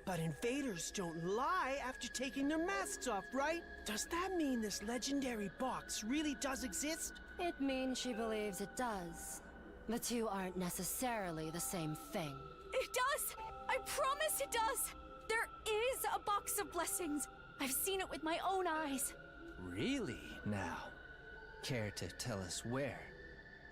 But invaders don't lie after taking their masks off, right? Does that mean this legendary box really does exist? It means she believes it does. The two aren't necessarily the same thing. It does! I promise it does! There is a box of blessings. I've seen it with my own eyes. Really? Now, care to tell us where?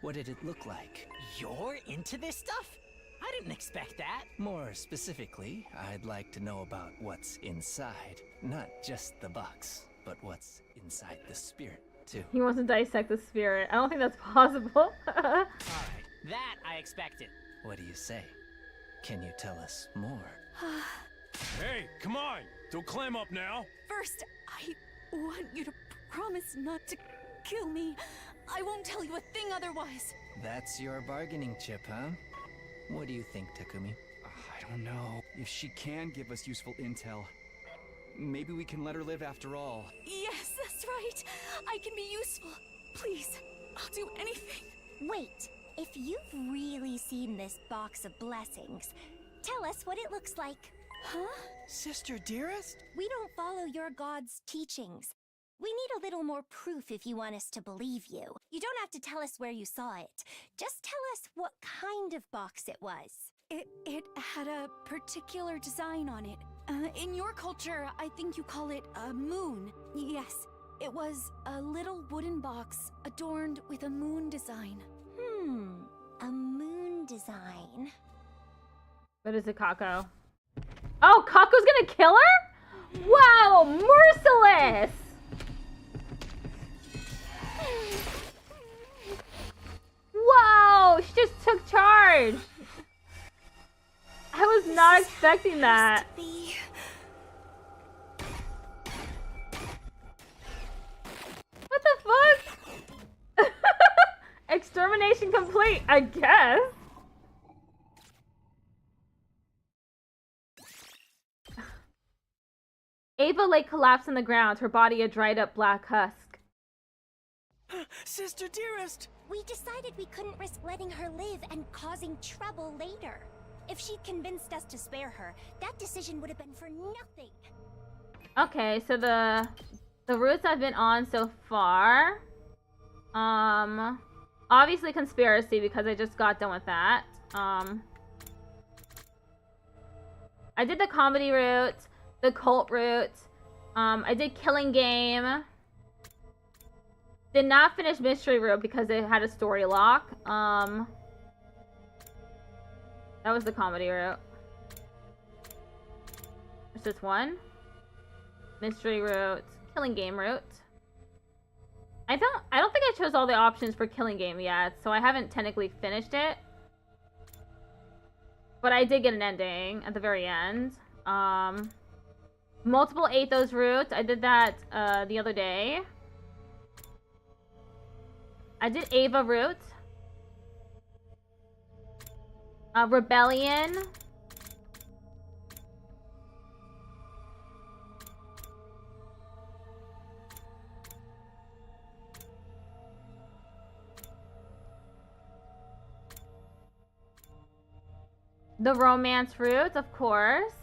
What did it look like? You're into this stuff? I didn't expect that. More specifically, I'd like to know about what's inside. Not just the box, but what's inside the spirit, too. He wants to dissect the spirit. I don't think that's possible. Alright, that I expected. What do you say? Can you tell us more? Hey, come on! Don't climb up now! First, I want you to promise not to kill me. I won't tell you a thing otherwise. That's your bargaining chip, huh? What do you think, Takumi? I don't know. If she can give us useful intel, maybe we can let her live after all. Yes, that's right. I can be useful. Please, I'll do anything. Wait, if you've really seen this box of blessings, tell us what it looks like. Huh? Sister dearest? We don't follow your god's teachings. We need a little more proof if you want us to believe you. You don't have to tell us where you saw it. Just tell us what kind of box it was. It had a particular design on it. In your culture, I think you call it a moon. Yes, it was a little wooden box adorned with a moon design. A moon design. What is it, Kako? Oh, Kako's gonna kill her? Wow, merciless! Wow, she just took charge. I was not expecting that. What the fuck? Extermination complete, I guess. Ava lay collapsed on the ground, her body a dried up black husk. Sister dearest! We decided we couldn't risk letting her live and causing trouble later. If she'd convinced us to spare her, that decision would have been for nothing. Okay, so the routes I've been on so far, obviously conspiracy because I just got done with that. I did the comedy route, the cult route, I did killing game. Did not finish mystery route because it had a story lock. That was the comedy route. There's just one. Mystery route, killing game route. I don't think I chose all the options for killing game yet, so I haven't technically finished it. But I did get an ending at the very end. Multiple Athos routes. I did that the other day. I did Ava route. Rebellion. The romance route, of course.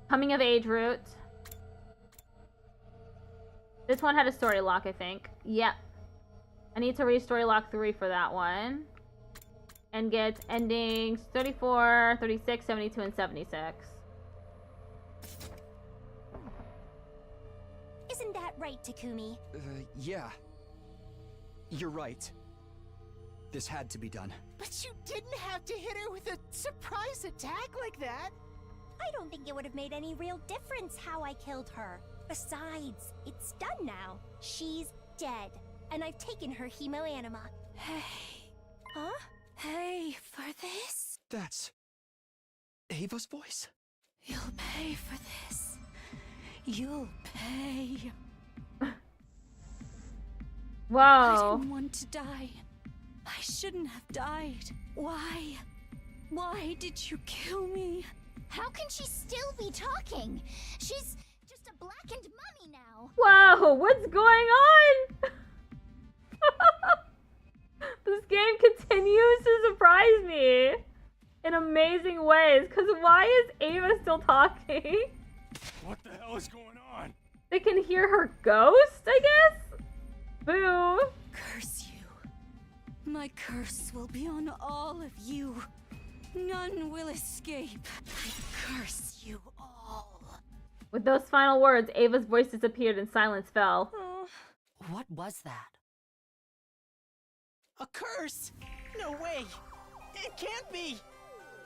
Coming of age route. This one had a story lock, I think. Yep. I need to read story lock 3 for that one. And get endings 34, 36, 72, and 76. Isn't that right, Takumi? Yeah. You're right. This had to be done. But you didn't have to hit her with a surprise attack like that! I don't think it would have made any real difference how I killed her. Besides, it's done now. She's dead. And I've taken her hemoanima. Hey. Huh? Hey, for this? That's Ava's voice? You'll pay for this. You'll pay. I Whoa. didn't want to die. I shouldn't have died. Why? Why did you kill me? How can she still be talking? She's just a blackened mummy now. Whoa, what's going on? This game continues to surprise me in amazing ways. Because why is Ava still talking? What the hell is going on? They can hear her ghost, I guess? Boo. Curse you. My curse will be on all of you. None will escape. I curse you all. With those final words, Ava's voice disappeared and silence fell. What was that? A curse? No way. It can't be.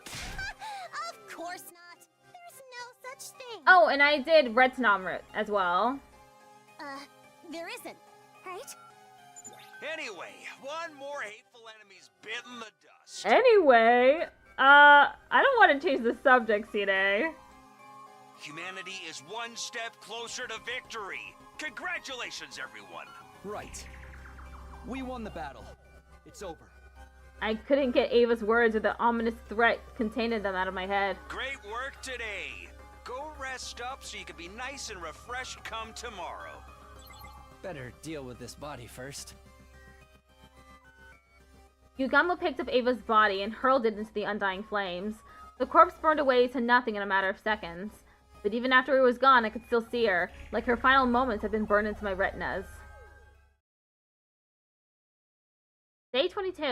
Of course not. There's no such thing. Oh, and I did Retnom as well. There isn't, right? Anyway, one more hateful enemy's bitten the dust. Anyway, I don't want to change the subject, C-Day. Humanity is one step closer to victory. Congratulations, everyone. Right. We won the battle. It's over. I couldn't get Ava's words or the ominous threat contained in them out of my head. Great work today. Go rest up so you can be nice and refreshed come tomorrow. Better deal with this body first. Yugamo picked up Ava's body and hurled it into the undying flames. The corpse burned away to nothing in a matter of seconds. But even after it was gone, I could still see her, like her final moments had been burned into my retinas. Day 22.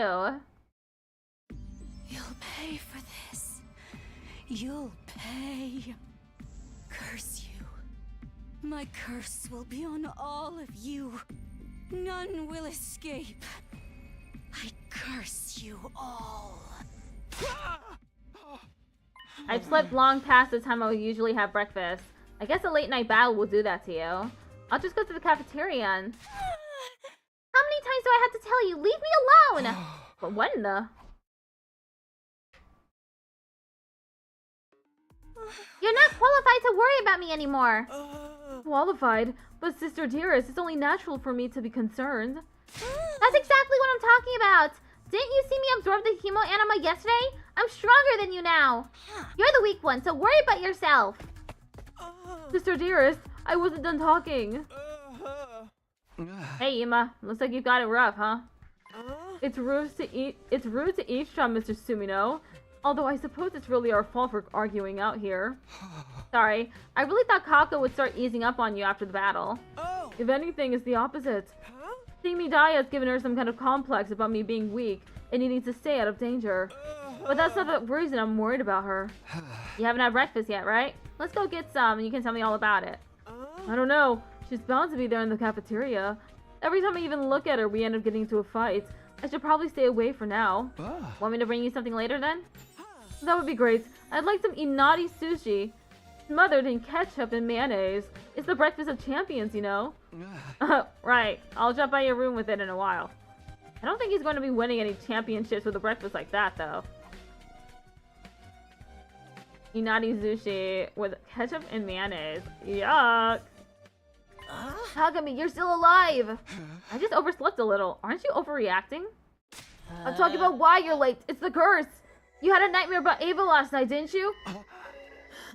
You'll pay for this. You'll pay. Curse you. My curse will be on all of you. None will escape. I curse you all. I've slept long past the time I would usually have breakfast. I guess a late night battle will do that to you. I'll just go to the cafeteria and... How many times do I have to tell you? Leave me alone! But what in the... You're not qualified to worry about me anymore. Qualified? But Sister Dearest, it's only natural for me to be concerned. That's exactly what I'm talking about. Didn't you see me absorb the hemo anima yesterday? I'm stronger than you now. You're the weak one, so worry about yourself. Sister Dearest, I wasn't done talking. Hey, Ima. Looks like you've got it rough, huh? It's rude to eavesdrop, Mr. Sumino. Although I suppose it's really our fault for arguing out here. Sorry, I really thought Kako would start easing up on you after the battle. If anything, it's the opposite. Seeing me die has given her some kind of complex about me being weak and needing to stay out of danger. But that's not the reason I'm worried about her. You haven't had breakfast yet, right? Let's go get some and you can tell me all about it. I don't know. She's bound to be there in the cafeteria. Every time I even look at her, we end up getting into a fight. I should probably stay away for now. Want me to bring you something later then? That would be great. I'd like some inari sushi. Smothered in ketchup and mayonnaise. It's the breakfast of champions, you know? Right. I'll drop by your room with it in a while. I don't think he's going to be winning any championships with a breakfast like that, though. Inari sushi with ketchup and mayonnaise. Yuck. Kagami, you're still alive. I just overslept a little. Aren't you overreacting? I'm talking about why you're late. It's the curse. You had a nightmare about Ava last night, didn't you?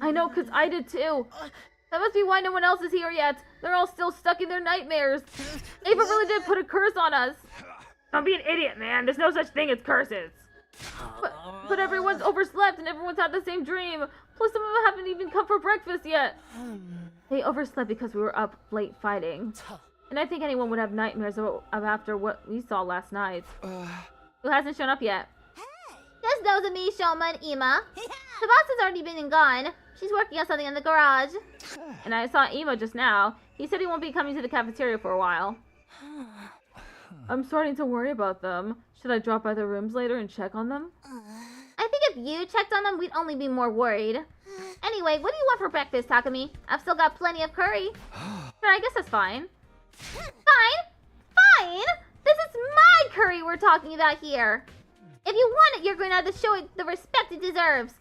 I know, because I did too. That must be why no one else is here yet. They're all still stuck in their nightmares. Ava really did put a curse on us. Don't be an idiot, man. There's no such thing as curses. But everyone's overslept and everyone's had the same dream. Plus some of them haven't even come for breakfast yet. They overslept because we were up late fighting. And I think anyone would have nightmares of after what we saw last night. Who hasn't shown up yet? Just those of me, Shoma and Ima. Tabasa's already been and gone. She's working on something in the garage. And I saw Emo just now. He said he won't be coming to the cafeteria for a while. I'm starting to worry about them. Should I drop by their rooms later and check on them? I think if you checked on them, we'd only be more worried. Anyway, what do you want for breakfast, Takumi? I've still got plenty of curry. Sure, I guess that's fine. Fine? This is my curry we're talking about here. If you want it, you're going to have to show it the respect it deserves.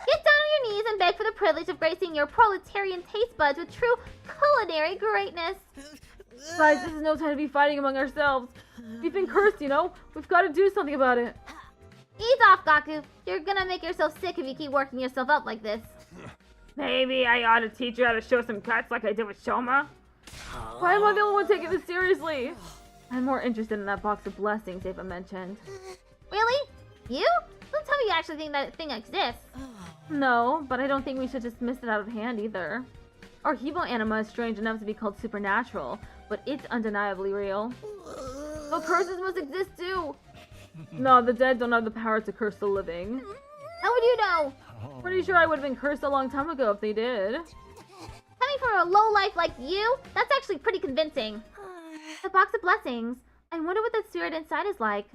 Get down on your knees and beg for the privilege of gracing your proletarian taste buds with true culinary greatness. Guys, this is no time to be fighting among ourselves. We've been cursed, you know? We've got to do something about it. Ease off, Gaku. You're gonna make yourself sick if you keep working yourself up like this. Maybe I ought to teach you how to show some guts like I did with Shoma. Why am I the only one taking this seriously? I'm more interested in that box of blessings Ava mentioned. Really? You? Don't tell me you actually think that thing exists. No, but I don't think we should dismiss it out of hand either. Our Hebo anima is strange enough to be called supernatural, but it's undeniably real. So curses must exist too! No, the dead don't have the power to curse the living. How would you know? Pretty sure I would have been cursed a long time ago if they did. Coming from a lowlife like you, that's actually pretty convincing. The box of blessings. I wonder what the spirit inside is like.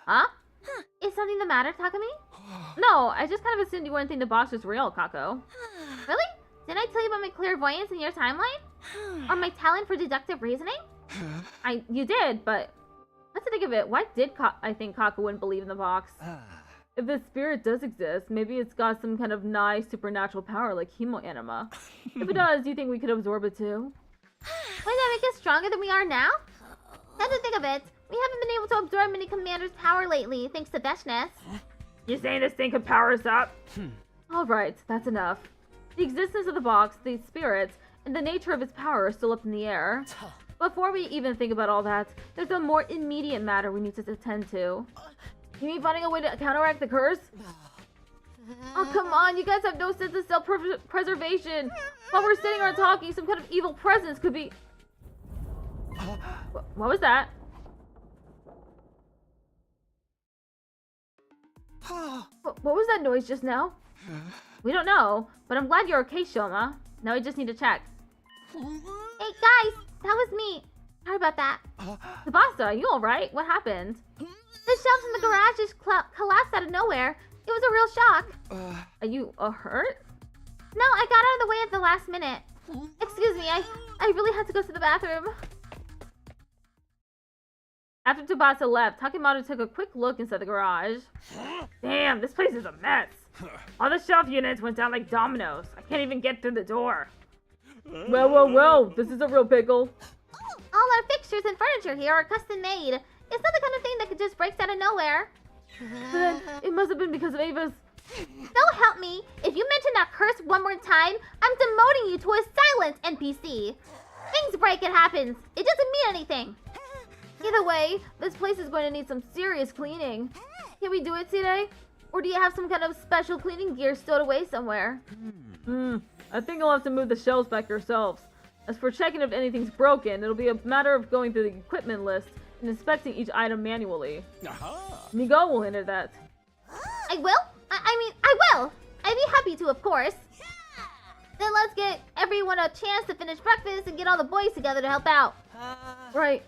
Huh? Is something the matter, Takumi? No, I just kind of assumed you wouldn't think the box was real, Kako. Really? Didn't I tell you about my clairvoyance in your timeline? Or my talent for deductive reasoning? You did, but let's think of it. Why did I think Kako wouldn't believe in the box? If the spirit does exist, maybe it's got some kind of nice supernatural power like Hemo anima. If it does, do you think we could absorb it too? Wouldn't that make us stronger than we are now? Come to think of it, we haven't been able to absorb many commanders' power lately, thanks to Veshness. You saying this thing could power us up? Alright, that's enough. The existence of the box, the spirits, and the nature of its power are still up in the air. Before we even think about all that, there's a more immediate matter we need to attend to. You mean finding a way to counteract the curse? Oh, come on, you guys have no sense of self-preservation. While we're sitting around talking, some kind of evil presence could be... What was that? What was that noise just now? We don't know, but I'm glad you're okay, Shoma. Now we just need to check. Hey, guys, that was me. Sorry about that. Tsubasa, are you alright? What happened? The shelves in the garage just collapsed out of nowhere. It was a real shock. Are you hurt? No, I got out of the way at the last minute. Excuse me, I really had to go to the bathroom. After Tsubasa left, Takemoto took a quick look inside the garage. Damn, this place is a mess. All the shelf units went down like dominoes. I can't even get through the door. Well, this is a real pickle. All our fixtures and furniture here are custom made. It's not the kind of thing that could just break out of nowhere. Then it must have been because of Ava's... Don't help me. If you mention that curse one more time, I'm demoting you to a silent NPC. Things break, it happens. It doesn't mean anything. Either way, this place is going to need some serious cleaning. Can we do it today? Or do you have some kind of special cleaning gear stowed away somewhere? I think you'll have to move the shelves back yourselves. As for checking if anything's broken, it'll be a matter of going through the equipment list and inspecting each item manually. Migo will handle that. I will? I will. I'd be happy to, of course. Then let's get everyone a chance to finish breakfast and get all the boys together to help out. Right.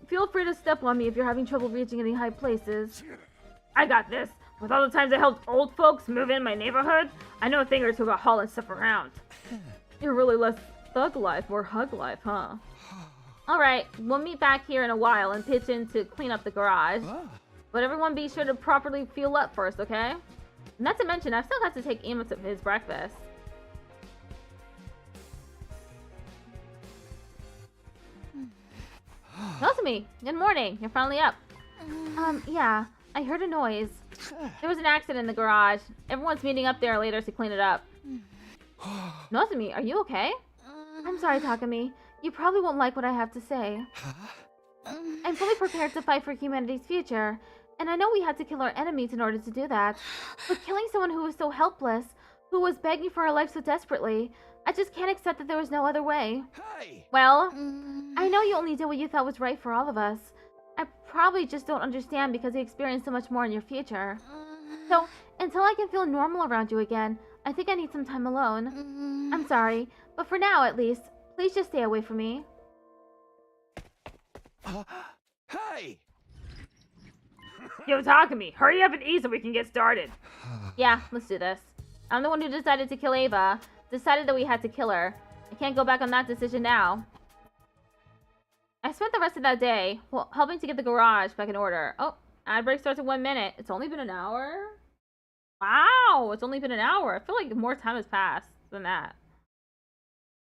Feel free to step on me if you're having trouble reaching any high places. I got this. With all the times I helped old folks move in my neighborhood, I know a thing or two about hauling stuff around. You're really less thug life, more hug life, huh? Alright, we'll meet back here in a while and pitch in to clean up the garage. But everyone be sure to properly fuel up first, okay? Not to mention, I've still got to take Amos to his breakfast. Nozomi, good morning. You're finally up. Yeah, I heard a noise. There was an accident in the garage. Everyone's meeting up there later to clean it up. Nozomi, are you okay? I'm sorry, Takumi. You probably won't like what I have to say. I'm fully prepared to fight for humanity's future, and I know we had to kill our enemies in order to do that. But killing someone who was so helpless, who was begging for her life so desperately, I just can't accept that there was no other way. Hey! Well, I know you only did what you thought was right for all of us. I probably just don't understand because you experienced so much more in your future. So, until I can feel normal around you again, I think I need some time alone. I'm sorry, but for now at least, please just stay away from me. Hey! Yo, Takumi, hurry up and eat so we can get started. Yeah, let's do this. I'm the one who decided to kill Ava. Decided that we had to kill her. I can't go back on that decision now. I spent the rest of that day helping to get the garage back in order. Oh, ad break starts in 1 minute. It's only been an hour? Wow, it's only been an hour. I feel like more time has passed than that.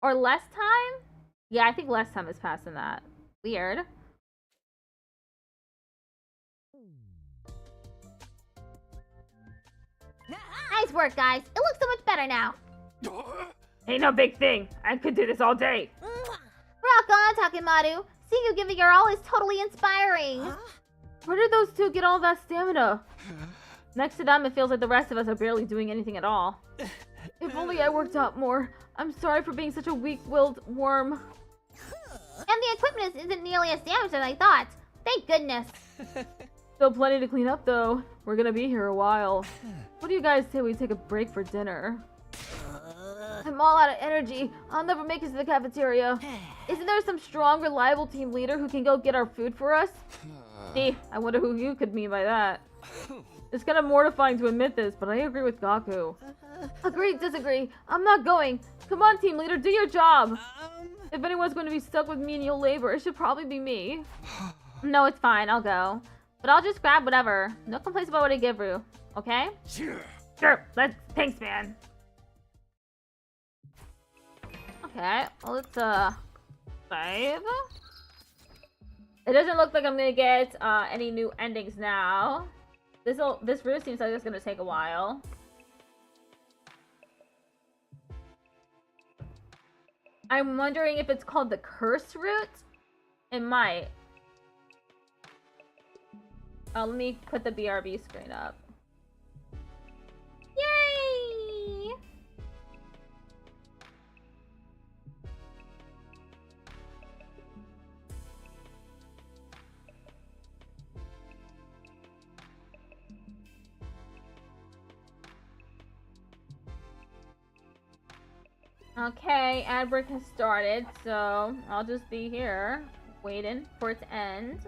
Or less time? Yeah, I think less time has passed than that. Weird. Nice work, guys. It looks so much better now. Ain't no big thing. I could do this all day. Rock on, Takemaru. Seeing you give it your all is totally inspiring. Where did those two get all that stamina? Next to them, it feels like the rest of us are barely doing anything at all. If only I worked out more. I'm sorry for being such a weak-willed worm. And the equipment isn't nearly as damaged as I thought. Thank goodness. Still plenty to clean up, though. We're gonna be here a while. What do you guys say we take a break for dinner? I'm all out of energy. I'll never make it to the cafeteria. Isn't there some strong, reliable team leader who can go get our food for us? See, I wonder who you could mean by that. It's kind of mortifying to admit this, but I agree with Gaku. Agree, disagree. I'm not going. Come on, team leader, do your job. If anyone's going to be stuck with menial labor, it should probably be me. No, it's fine. I'll go. But I'll just grab whatever. No complaints about what I give you. Okay? Sure. Thanks, man. Okay, well, let's, save. It doesn't look like I'm gonna get, any new endings now. This route seems like it's gonna take a while. I'm wondering if it's called the curse route? It might. Let me put the BRB screen up. Yay! Okay, ad break has started, so I'll just be here waiting for it to end.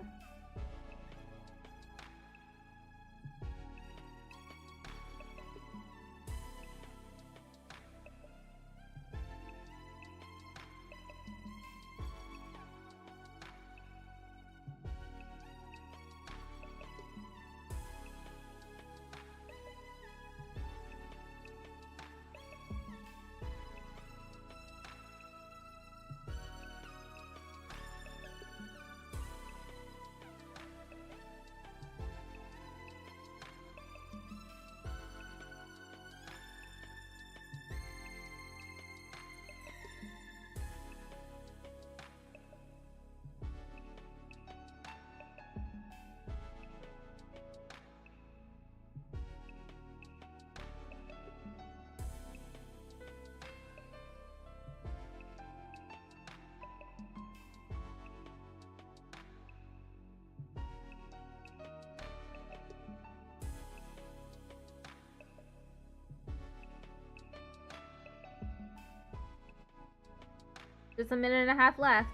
Just a minute and a half left.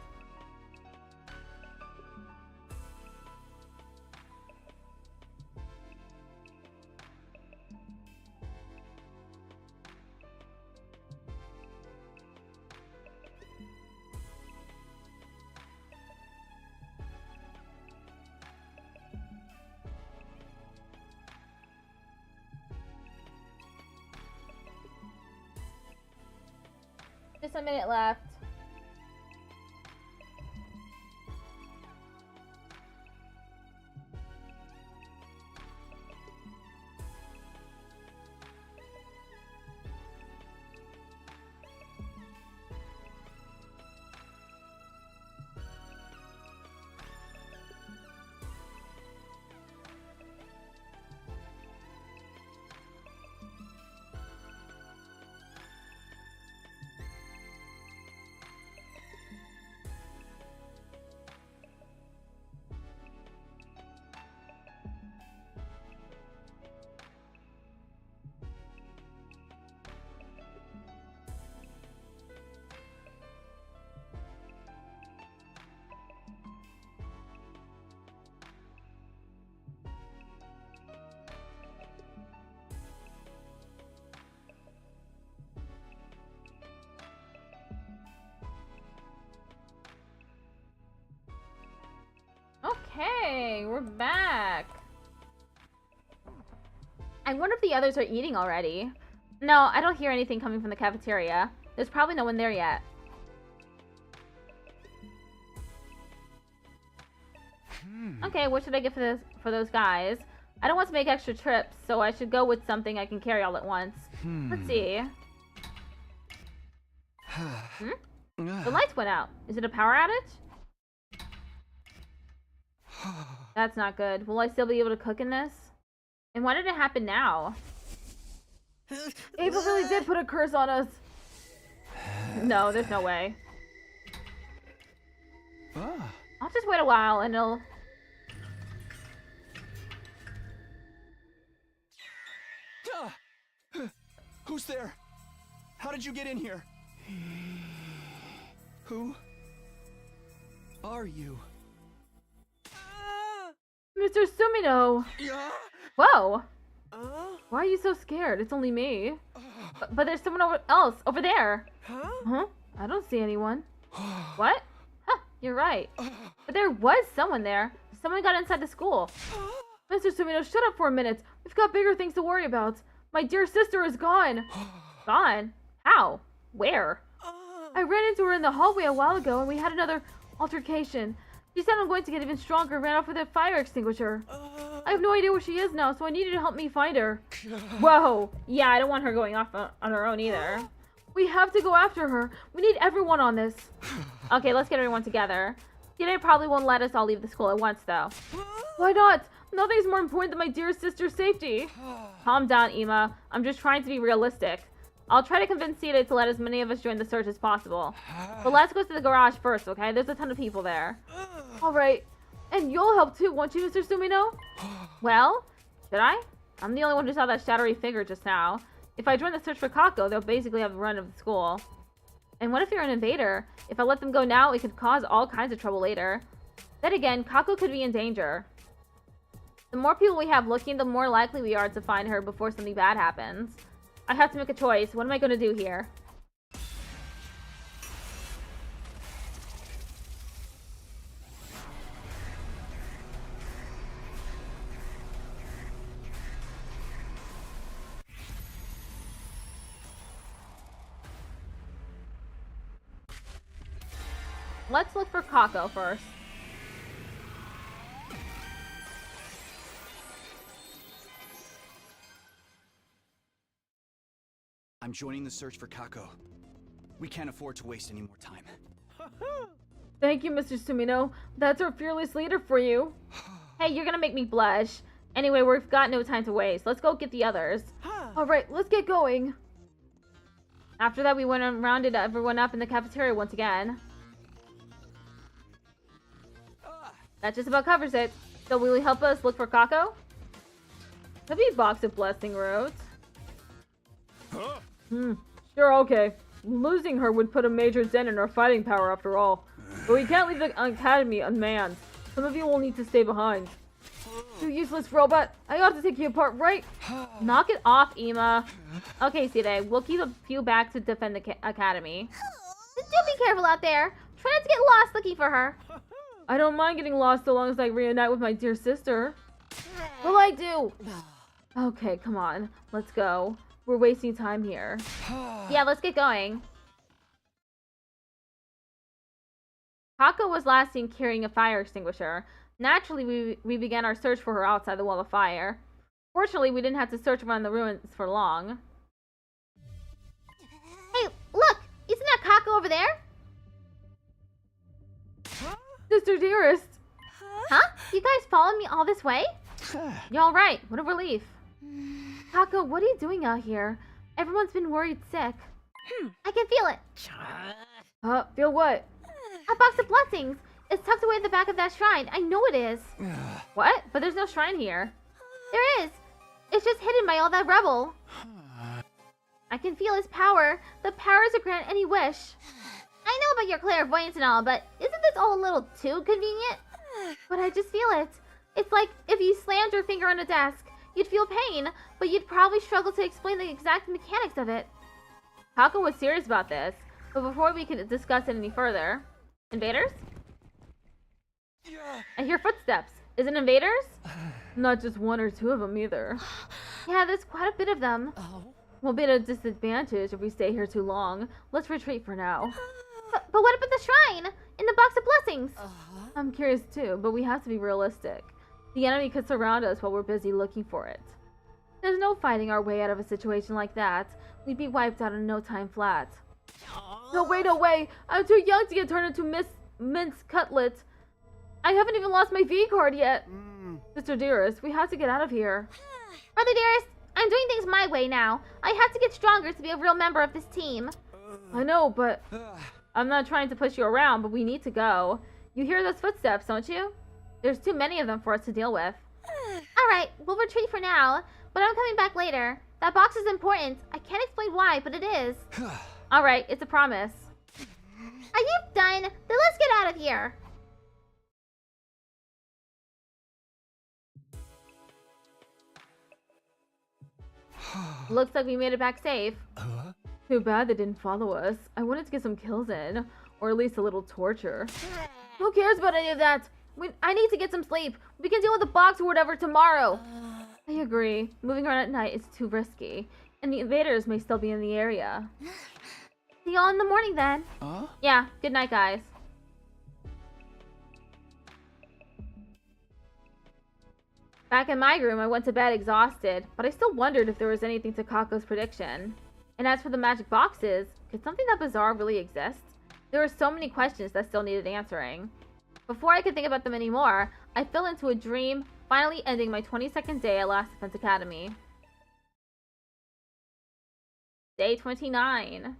Just a minute left. Okay, we're back. I wonder if the others are eating already. No, I don't hear anything coming from the cafeteria. There's probably no one there yet. Okay, what should I get for those guys? I don't want to make extra trips, so I should go with something I can carry all at once. Let's see. The lights went out. Is it a power outage? That's not good. Will I still be able to cook in this? And why did it happen now? Ava really did put a curse on us. No, there's no way. I'll just wait a while and it'll... Who's there? How did you get in here? Who are you? Mr. Sumino! Whoa! Why are you so scared? It's only me. But there's someone else over there. Huh? I don't see anyone. What? Huh, you're right. But there was someone there. Someone got inside the school. Mr. Sumino, shut up for a minute. We've got bigger things to worry about. My dear sister is gone. Gone? How? Where? I ran into her in the hallway a while ago and we had another altercation. She said I'm going to get even stronger and ran off with a fire extinguisher. I have no idea where she is now, so I need you to help me find her. Whoa. Yeah, I don't want her going off on her own either. We have to go after her. We need everyone on this. Okay, let's get everyone together. They probably won't let us all leave the school at once, though. Why not? Nothing's more important than my dear sister's safety. Calm down, Ima. I'm just trying to be realistic. I'll try to convince Sita to let as many of us join the search as possible. But let's go to the garage first, okay? There's a ton of people there. Alright. And you'll help too, won't you, Mr. Sumino? Well, should I? I'm the only one who saw that shadowy figure just now. If I join the search for Kako, they'll basically have the run of the school. And what if you're an invader? If I let them go now, it could cause all kinds of trouble later. Then again, Kako could be in danger. The more people we have looking, the more likely we are to find her before something bad happens. I have to make a choice. What am I going to do here? Let's look for Kako first. I'm joining the search for Kako. We can't afford to waste any more time. Thank you, Mr. Sumino. That's our fearless leader for you. Hey, you're gonna make me blush. Anyway, we've got no time to waste. Let's go get the others. Alright, let's get going. After that, we went and rounded everyone up in the cafeteria once again. That just about covers it. So will you help us look for Kako? Could be a box of blessing roots. Sure, okay. Losing her would put a major dent in our fighting power after all. But we can't leave the academy unmanned. Some of you will need to stay behind. You useless robot! I ought to take you apart, right? Knock it off, Ima. Okay, Sita, we'll keep a few back to defend the academy. Do be careful out there. Try not to get lost looking for her. I don't mind getting lost so long as I reunite with my dear sister. Well, I do. Okay, come on. Let's go. We're wasting time here. Yeah, let's get going. Kako was last seen carrying a fire extinguisher. Naturally, we began our search for her outside the wall of fire. Fortunately, we didn't have to search around the ruins for long. Hey, look! Isn't that Kako over there? Sister dearest! Huh? You guys followed me all this way? You're alright. What a relief. Kako, what are you doing out here? Everyone's been worried sick. I can feel it. Feel what? A box of blessings. It's tucked away at the back of that shrine. I know it is. What? But there's no shrine here. There is. It's just hidden by all that rubble. I can feel his power. The power to grant any wish. I know about your clairvoyance and all, but isn't this all a little too convenient? But I just feel it. It's like if you slammed your finger on a desk, you'd feel pain, but you'd probably struggle to explain the exact mechanics of it. Kako was serious about this, but before we could discuss it any further... Invaders? I hear footsteps. Is it invaders? Not just one or two of them either. Yeah, there's quite a bit of them. We'll be at a disadvantage if we stay here too long. Let's retreat for now. But what about the shrine? in the box of blessings? I'm curious too, but we have to be realistic. The enemy could surround us while we're busy looking for it. There's no fighting our way out of a situation like that. We'd be wiped out in no time flat. No way! I'm too young to get turned into minced cutlet. I haven't even lost my V card yet. Sister Dearest, we have to get out of here. Brother Dearest, I'm doing things my way now. I have to get stronger to be a real member of this team. I know, but I'm not trying to push you around, but we need to go. You hear those footsteps, don't you? There's too many of them for us to deal with. Alright, we'll retreat for now, but I'm coming back later. That box is important. I can't explain why, but it is. Alright, it's a promise. Are you done? Then let's get out of here. Looks like we made it back safe. Too bad they didn't follow us. I wanted to get some kills in, or at least a little torture. Who cares about any of that? I need to get some sleep. We can deal with the box or whatever tomorrow. I agree. Moving around at night is too risky, and the invaders may still be in the area. See y'all in the morning then. Yeah, good night, guys. Back in my room, I went to bed exhausted, but I still wondered if there was anything to Kako's prediction. And as for the magic boxes, could something that bizarre really exist? There were so many questions that still needed answering. Before I could think about them anymore, I fell into a dream, finally ending my 22nd day at Last Defense Academy. Day 29.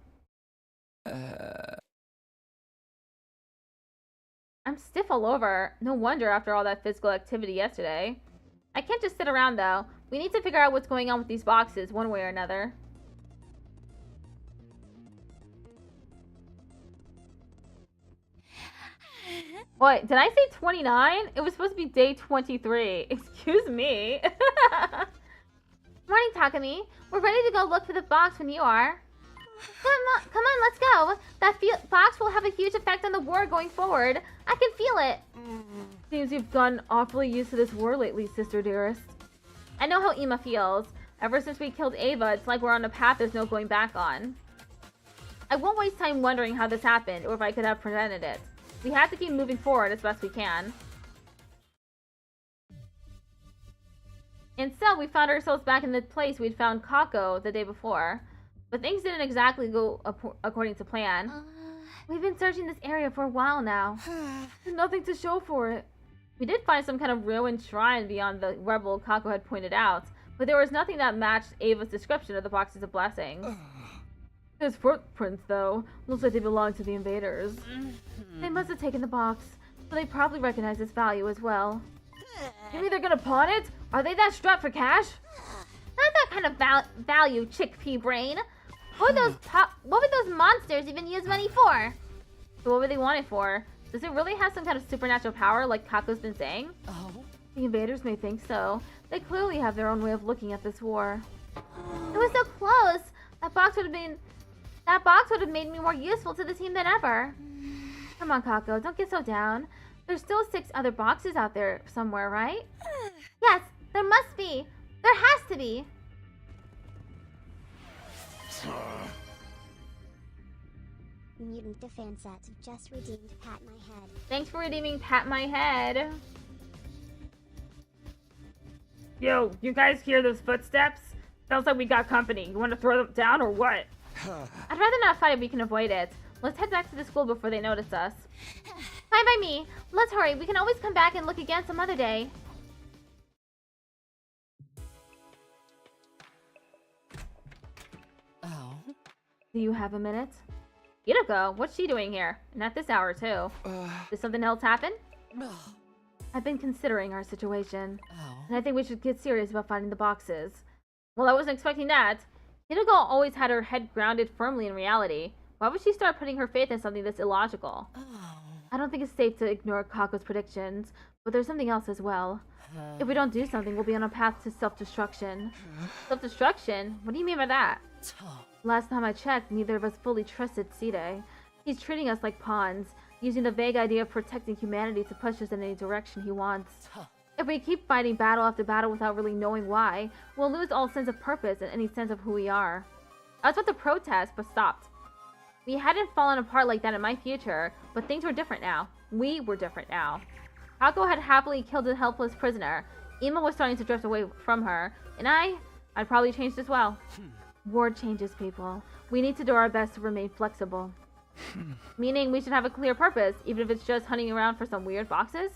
I'm stiff all over. No wonder after all that physical activity yesterday. I can't just sit around though. We need to figure out what's going on with these boxes one way or another. Wait, did I say 29? It was supposed to be day 23. Excuse me. Morning, Takumi. We're ready to go look for the box when you are. Come on, let's go. That box will have a huge effect on the war going forward. I can feel it. Seems you've gotten awfully used to this war lately, Sister Dearest. I know how Ima feels. Ever since we killed Ava, it's like we're on a path there's no going back on. I won't waste time wondering how this happened or if I could have prevented it. We have to keep moving forward as best we can. And so we found ourselves back in the place we'd found Kako the day before. But things didn't exactly go according to plan. We've been searching this area for a while now. There's nothing to show for it. We did find some kind of ruined shrine beyond the rebel Kako had pointed out, but there was nothing that matched Ava's description of the boxes of blessings. There's footprints, though. Looks like they belong to the invaders. They must have taken the box, but they probably recognize its value as well. You mean they're gonna pawn it? Are they that strapped for cash? Not that kind of value, chickpea brain. What would those monsters even use money for? So what would they want it for? Does it really have some kind of supernatural power like Kako's been saying? The invaders may think so. They clearly have their own way of looking at this war. It was so close. That box would have made me more useful to the team than ever. Come on, Kako, don't get so down. There's still 6 other boxes out there somewhere, right? Yes, there must be. There has to be. Mutant Defense Sets have just redeemed Pat My Head. Thanks for redeeming Pat My Head. Yo, you guys hear those footsteps? Sounds like we got company. You want to throw them down or what? I'd rather not fight if we can avoid it. Let's head back to the school before they notice us. Fine by me. Let's hurry. We can always come back and look again some other day. Do you have a minute? Hideko, what's she doing here? And at this hour, too. Did something else happen? I've been considering our situation. And I think we should get serious about finding the boxes. Well, I wasn't expecting that. Hideko always had her head grounded firmly in reality. Why would she start putting her faith in something that's illogical? I don't think it's safe to ignore Kako's predictions, but there's something else as well. If we don't do something, we'll be on a path to self-destruction. Self-destruction? What do you mean by that? Last time I checked, neither of us fully trusted Side. He's treating us like pawns, using the vague idea of protecting humanity to push us in any direction he wants. If we keep fighting battle after battle without really knowing why, we'll lose all sense of purpose and any sense of who we are. I was about to protest, but stopped. We hadn't fallen apart like that in my future, but things were different now. We were different now. Hako had happily killed a helpless prisoner. Ima was starting to drift away from her, and I'd probably changed as well. War changes people. We need to do our best to remain flexible. Meaning we should have a clear purpose, even if it's just hunting around for some weird boxes?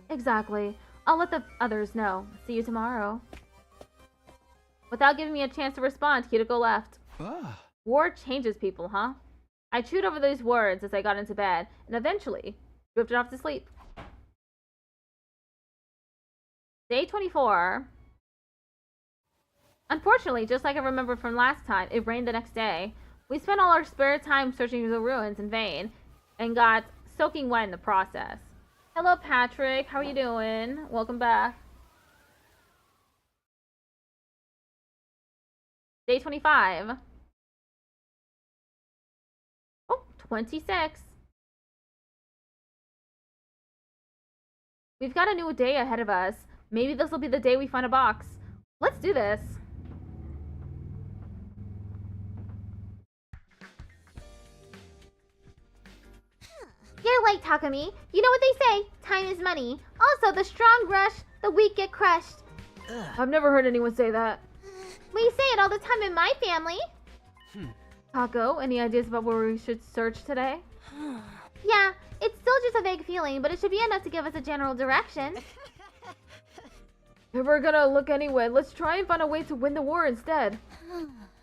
Exactly. I'll let the others know. See you tomorrow. Without giving me a chance to respond, Kiriko left. War changes people, huh? I chewed over these words as I got into bed, and eventually drifted off to sleep. Day 24. Unfortunately, just like I remembered from last time, it rained the next day. We spent all our spare time searching through the ruins in vain, and got soaking wet in the process. Hello, Patrick. How are you doing? Welcome back. Day 25. Oh, 26. We've got a new day ahead of us. Maybe this will be the day we find a box. Let's do this. You're late, Takumi. You know what they say, time is money. Also, the strong rush, the weak get crushed. I've never heard anyone say that. We say it all the time in my family. Taco, any ideas about where we should search today? Yeah, it's still just a vague feeling, but it should be enough to give us a general direction. If we're gonna look anyway, let's try and find a way to win the war instead.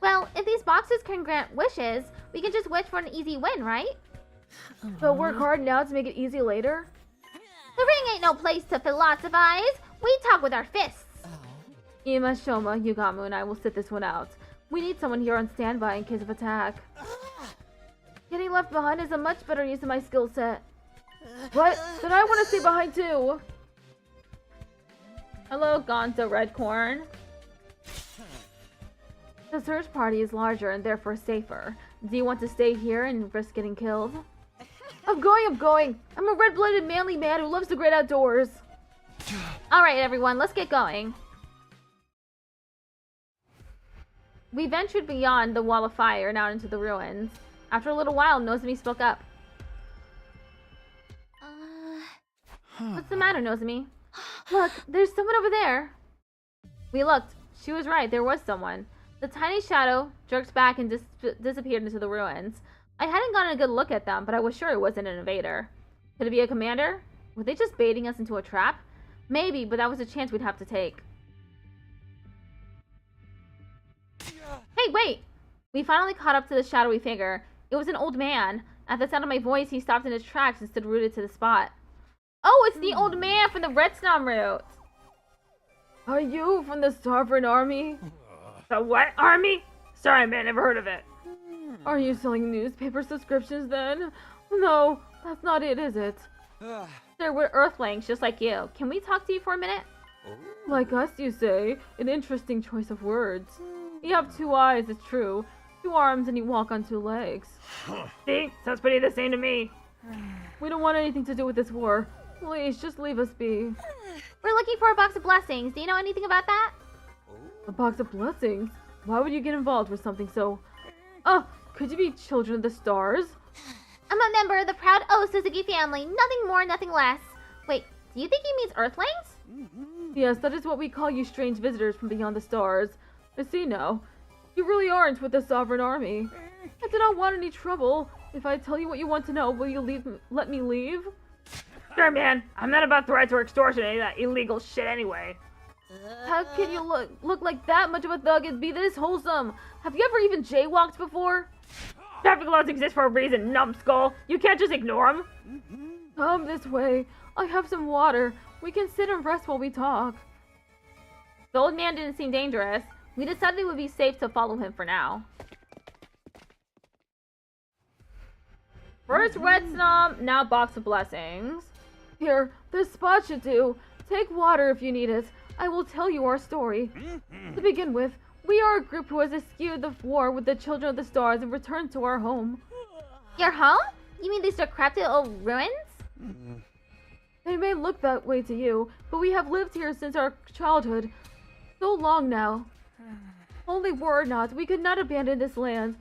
Well, if these boxes can grant wishes, we can just wish for an easy win, right? So work hard now to make it easy later? The ring ain't no place to philosophize. We talk with our fists. Ima, Shoma, Yugamu, and I will sit this one out. We need someone here on standby in case of attack. Getting left behind is a much better use of my skill set. What? Then I want to stay behind too. Hello, Gonzo Redcorn. The search party is larger and therefore safer. Do you want to stay here and risk getting killed? I'm going! I'm a red-blooded manly man who loves the great outdoors. Alright, everyone, let's get going. We ventured beyond the wall of fire and out into the ruins. After a little while, Nozomi spoke up. What's the matter, Nozomi? Look, there's someone over there. We looked. She was right, there was someone. The tiny shadow jerked back and disappeared into the ruins. I hadn't gotten a good look at them, but I was sure it wasn't an invader. Could it be a commander? Were they just baiting us into a trap? Maybe, but that was a chance we'd have to take. Hey, wait! We finally caught up to the shadowy figure. It was an old man. At the sound of my voice, he stopped in his tracks and stood rooted to the spot. Oh, it's the old man from the Redsnom route! Are you from the Sovereign Army? The what army? Sorry, man, never heard of it. Are you selling newspaper subscriptions then? No, that's not it, is it? Sir, we're Earthlings, just like you. Can we talk to you for a minute? Like us, you say? An interesting choice of words. You have 2 eyes, it's true. 2 arms, and you walk on 2 legs. See? Sounds pretty the same to me. We don't want anything to do with this war. Please, just leave us be. We're looking for a box of blessings. Do you know anything about that? A box of blessings? Why would you get involved with something so... Oh, could you be children of the stars? I'm a member of the proud O Suzuki family. Nothing more, nothing less. Wait, do you think he means Earthlings? Yes, that is what we call you strange visitors from beyond the stars. I see now. You really aren't with the Sovereign Army. I do not want any trouble. If I tell you what you want to know, will you let me leave? Sure, man. I'm not about threats or extortion or any of that illegal shit anyway. How can you look like that much of a thug and be this wholesome? Have you ever even jaywalked before? Traffic laws exist for a reason, numbskull. You can't just ignore them. Come this way. I have some water. We can sit and rest while we talk. The old man didn't seem dangerous. We decided it would be safe to follow him for now. First Redsnom, now box of blessings. Here, this spot should do. Take water if you need it. I will tell you our story. To begin with, we are a group who has eschewed the war with the children of the stars and returned to our home. Your home? You mean these decrepit old ruins? They may look that way to you, but we have lived here since our childhood. So long now. Holy war or not, we could not abandon this land.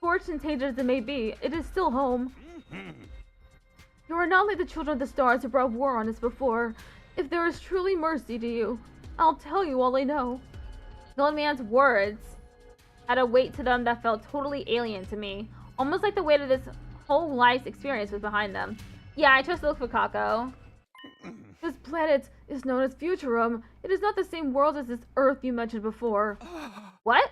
Scorched and tainted as it may be, it is still home. You are not like the children of the stars who brought war on us before. If there is truly mercy to you, I'll tell you all I know. The old man's words had a weight to them that felt totally alien to me. Almost like the weight of this whole life's experience was behind them. Yeah, I chose to look for Kako. This planet is known as Futurum. It is not the same world as this Earth you mentioned before. What?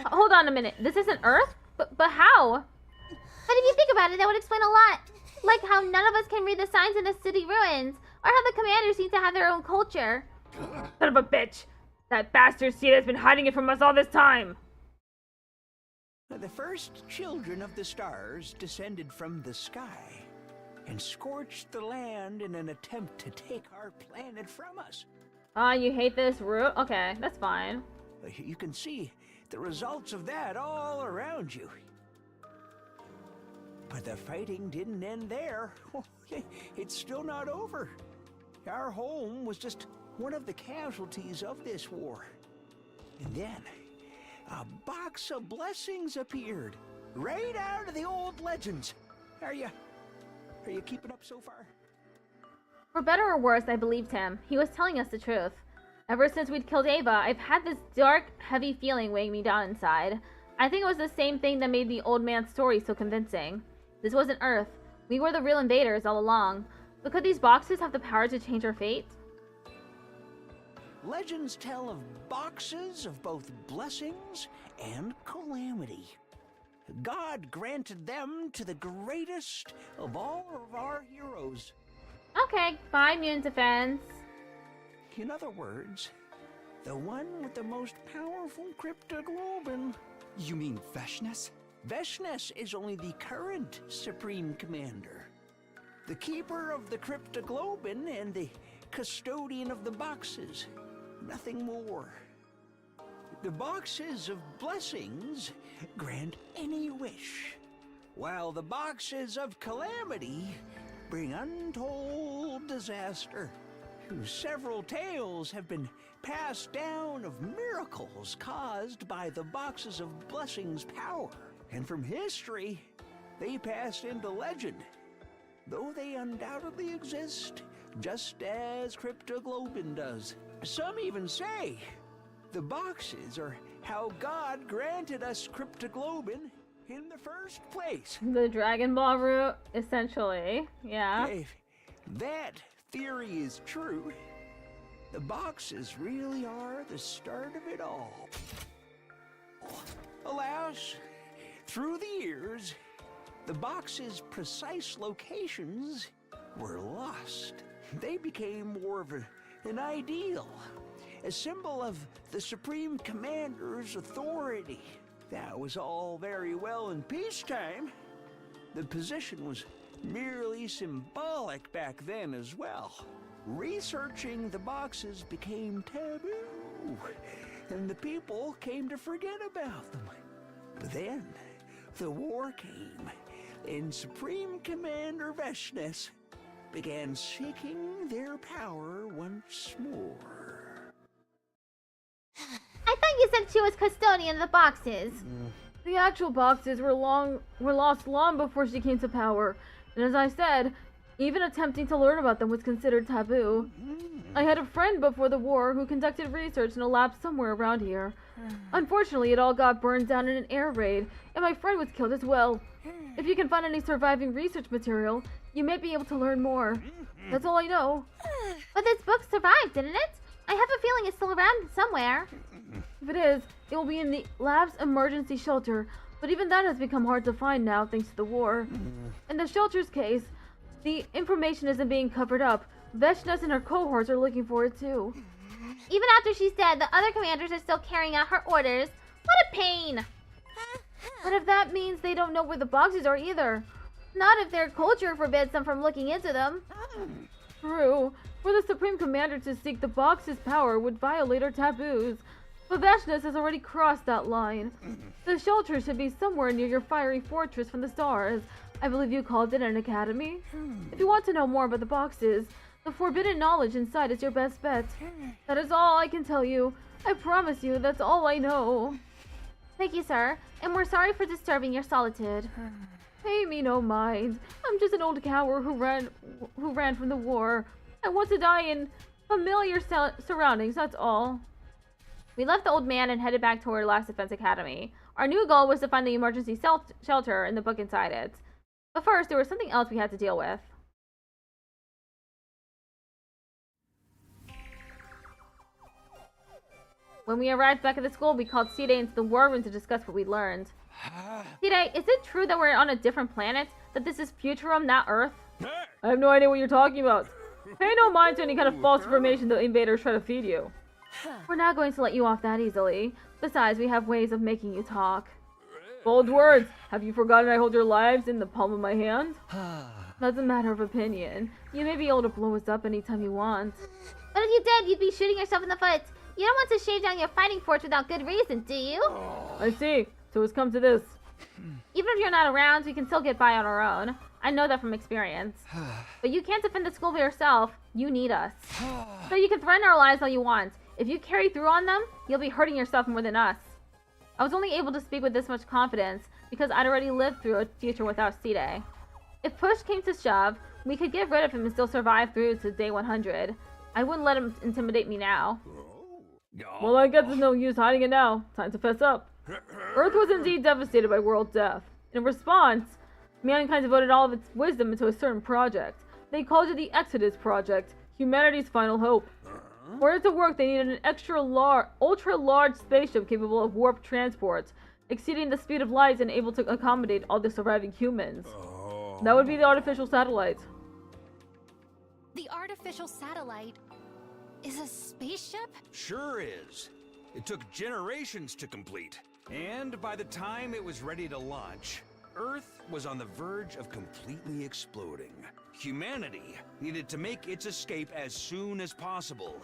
Hold on a minute. This isn't Earth? But how? But if you think about it, that would explain a lot. Like how none of us can read the signs in the city ruins, or how the commanders seem to have their own culture. Son of a bitch! That bastard Sita has been hiding it from us all this time! The first children of the stars descended from the sky and scorched the land in an attempt to take our planet from us. Ah, you hate this route? Okay, that's fine. You can see the results of that all around you. But the fighting didn't end there. It's still not over. Our home was just one of the casualties of this war. And then, a box of blessings appeared, right out of the old legends. Are you keeping up so far? For better or worse, I believed him. He was telling us the truth. Ever since we'd killed Ava, I've had this dark, heavy feeling weighing me down inside. I think it was the same thing that made the old man's story so convincing. This wasn't Earth. We were the real invaders all along. But could these boxes have the power to change our fate? Legends tell of boxes of both blessings and calamity. God granted them to the greatest of all of our heroes. Okay, fine, immune defense. In other words, the one with the most powerful cryptoglobin. You mean Veshnes? Veshnes is only the current Supreme Commander. The keeper of the cryptoglobin and the custodian of the boxes. Nothing more. The boxes of blessings grant any wish, while the boxes of calamity bring untold disaster. Several tales have been passed down of miracles caused by the boxes of blessings' power. And from history, they passed into legend, though they undoubtedly exist, just as cryptoglobin does. Some even say the boxes are how God granted us cryptoglobin in the first place. The Dragon Ball route, essentially. Yeah. If that theory is true, the boxes really are the start of it all. Alas, through the years, the boxes' precise locations were lost. They became more of an ideal, a symbol of the Supreme Commander's authority. That was all very well in peacetime. The position was merely symbolic back then as well. Researching the boxes became taboo, and the people came to forget about them. But then, the war came, and Supreme Commander Veshnes began seeking their power once more. I thought you said she was custodian of the boxes. The actual boxes were lost long before she came to power, and as I said, even attempting to learn about them was considered taboo. I had a friend before the war who conducted research in a lab somewhere around here. Unfortunately, it all got burned down in an air raid, and my friend was killed as well. If you can find any surviving research material, you may be able to learn more. That's all I know. But this book survived, didn't it? I have a feeling it's still around somewhere. If it is, it will be in the lab's emergency shelter, but even that has become hard to find now thanks to the war. In the shelter's case, the information isn't being covered up. Veshnes and her cohorts are looking for it too. Even after she's dead, the other commanders are still carrying out her orders. What a pain! But if that means they don't know where the boxes are either. Not if their culture forbids them from looking into them. True. For the Supreme Commander to seek the box's power would violate her taboos. But Veshnes has already crossed that line. The shelter should be somewhere near your fiery fortress from the stars. I believe you called it an academy. If you want to know more about the boxes, the forbidden knowledge inside is your best bet. That is all I can tell you. I promise you, that's all I know. Thank you, sir, and we're sorry for disturbing your solitude. Pay me no mind. I'm just an old coward who ran from the war. I want to die in familiar surroundings, that's all. We left the old man and headed back toward Last Defense Academy. Our new goal was to find the emergency shelter and the book inside it. But first, there was something else we had to deal with. When we arrived back at the school, we called Side into the war room to discuss what we learned. Side, is it true that we're on a different planet? That this is Futurum, not Earth? I have no idea what you're talking about. Pay no mind to any kind of false information the invaders try to feed you. We're not going to let you off that easily. Besides, we have ways of making you talk. Bold words! Have you forgotten I hold your lives in the palm of my hand? That's a matter of opinion. You may be able to blow us up anytime you want. But if you did, you'd be shooting yourself in the foot. You don't want to shave down your fighting force without good reason, do you? I see. So it's come to this. Even if you're not around, we can still get by on our own. I know that from experience. But you can't defend the school by yourself. You need us. So you can threaten our lives all you want. If you carry through on them, you'll be hurting yourself more than us. I was only able to speak with this much confidence because I'd already lived through a future without Side. If push came to shove, we could get rid of him and still survive through to day 100. I wouldn't let him intimidate me now. Well, I guess there's no use hiding it now. Time to fess up. Earth was indeed devastated by world death. In response, mankind devoted all of its wisdom into a certain project. They called it the Exodus Project, humanity's final hope. For it to work, they needed an ultra-large spaceship capable of warp transport, exceeding the speed of light and able to accommodate all the surviving humans. That would be the artificial satellite. The artificial satellite is a spaceship? Sure is. It took generations to complete. And by the time it was ready to launch, Earth was on the verge of completely exploding. Humanity needed to make its escape as soon as possible.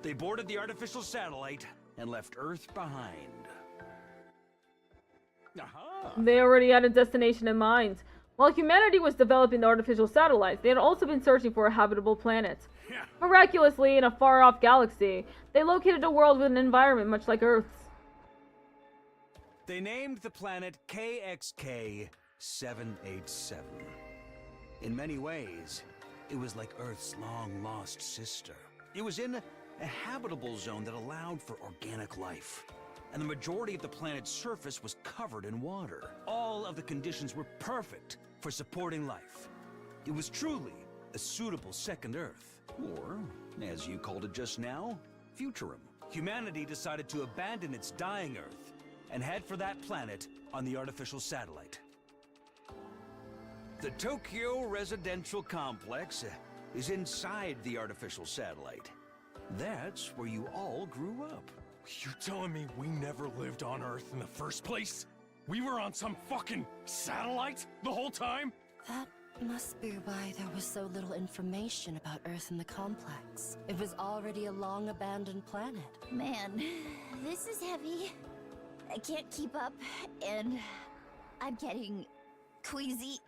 They boarded the artificial satellite and left Earth behind. Aha! They already had a destination in mind. While humanity was developing the artificial satellites, they had also been searching for a habitable planet. Miraculously, in a far-off galaxy, they located a world with an environment much like Earth's. They named the planet KXK 787. In many ways, it was like Earth's long-lost sister. It was in a habitable zone that allowed for organic life, and the majority of the planet's surface was covered in water. All of the conditions were perfect for supporting life. It was truly a suitable second Earth, or, as you called it just now, Futurum. Humanity decided to abandon its dying Earth and head for that planet on the artificial satellite. The Tokyo residential complex is inside the artificial satellite. That's where you all grew up. You telling me we never lived on Earth in the first place? We were on some fucking satellite the whole time? That must be why there was so little information about Earth in the complex. It was already a long-abandoned planet. Man, this is heavy. I can't keep up, and I'm getting queasy.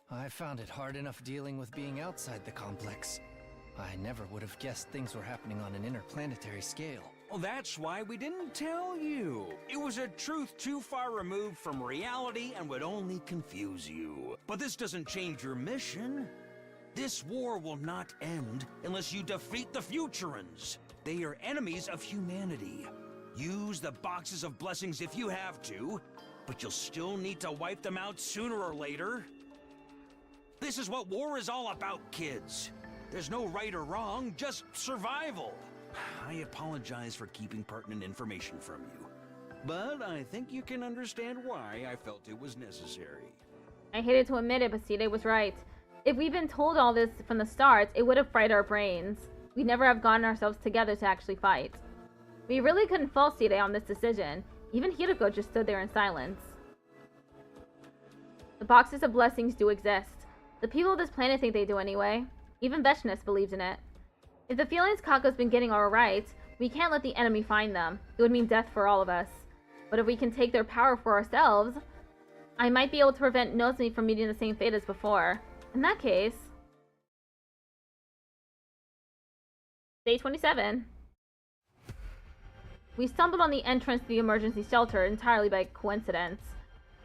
I found it hard enough dealing with being outside the complex. I never would have guessed things were happening on an interplanetary scale. Well, that's why we didn't tell you. It was a truth too far removed from reality and would only confuse you. But this doesn't change your mission. This war will not end unless you defeat the Futurans. They are enemies of humanity. Use the boxes of blessings if you have to, but you'll still need to wipe them out sooner or later. This is what war is all about, kids. There's no right or wrong, just survival. I apologize for keeping pertinent information from you, but I think you can understand why I felt it was necessary. I hated to admit it, but Side was right. If we'd been told all this from the start, it would have fried our brains. We'd never have gotten ourselves together to actually fight. We really couldn't fault Side on this decision. Even Hiroko just stood there in silence. The boxes of blessings do exist. The people of this planet think they do anyway. Even Veshness believes in it. If the feelings Kako's been getting are right, we can't let the enemy find them. It would mean death for all of us. But if we can take their power for ourselves, I might be able to prevent Nozomi from meeting the same fate as before. In that case... Day 27. We stumbled on the entrance to the emergency shelter entirely by coincidence.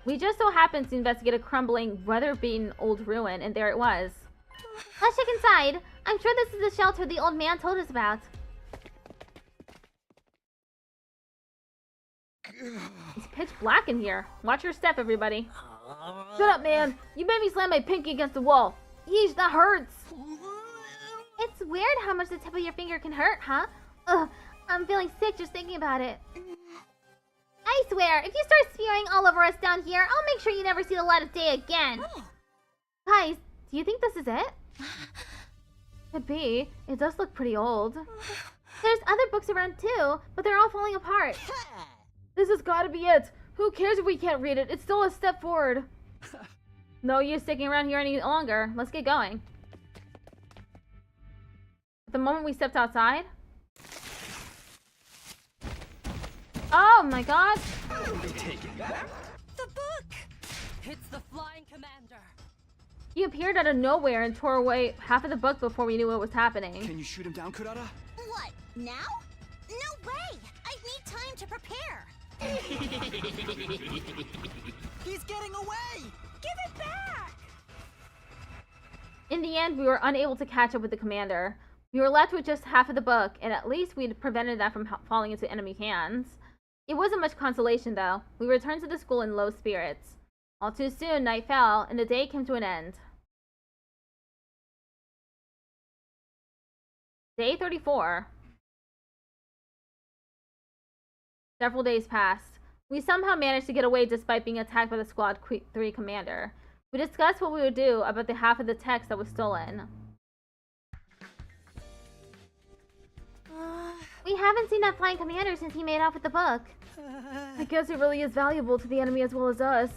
We just so happened to investigate a crumbling, weather-beaten old ruin, and there it was. Let's check inside. I'm sure this is the shelter the old man told us about. It's pitch black in here. Watch your step, everybody. Shut up, man. You made me slam my pinky against the wall. Yeesh, that hurts. It's weird how much the tip of your finger can hurt, huh? Ugh, I'm feeling sick just thinking about it. I swear, if you start spewing all over us down here, I'll make sure you never see the light of day again. Guys, do you think this is it? Could be. It does look pretty old. There's other books around too, but they're all falling apart. This has gotta be it. Who cares if we can't read it? It's still a step forward. No use sticking around here any longer. Let's get going. At the moment we stepped outside... Oh my god! The book! It's the Flying Commander. He appeared out of nowhere and tore away half of the book before we knew what was happening. Can you shoot him down, Kurara? What, now? No way! I need time to prepare. He's getting away! Give it back! In the end, we were unable to catch up with the commander. We were left with just half of the book, and at least we'd prevented that from falling into enemy hands. It wasn't much consolation, though. We returned to the school in low spirits. All too soon, night fell, and the day came to an end. Day 34. Several days passed. We somehow managed to get away despite being attacked by the Squad 3 commander. We discussed what we would do about the half of the text that was stolen. We haven't seen that flying commander since he made off with the book. I guess it really is valuable to the enemy as well as us.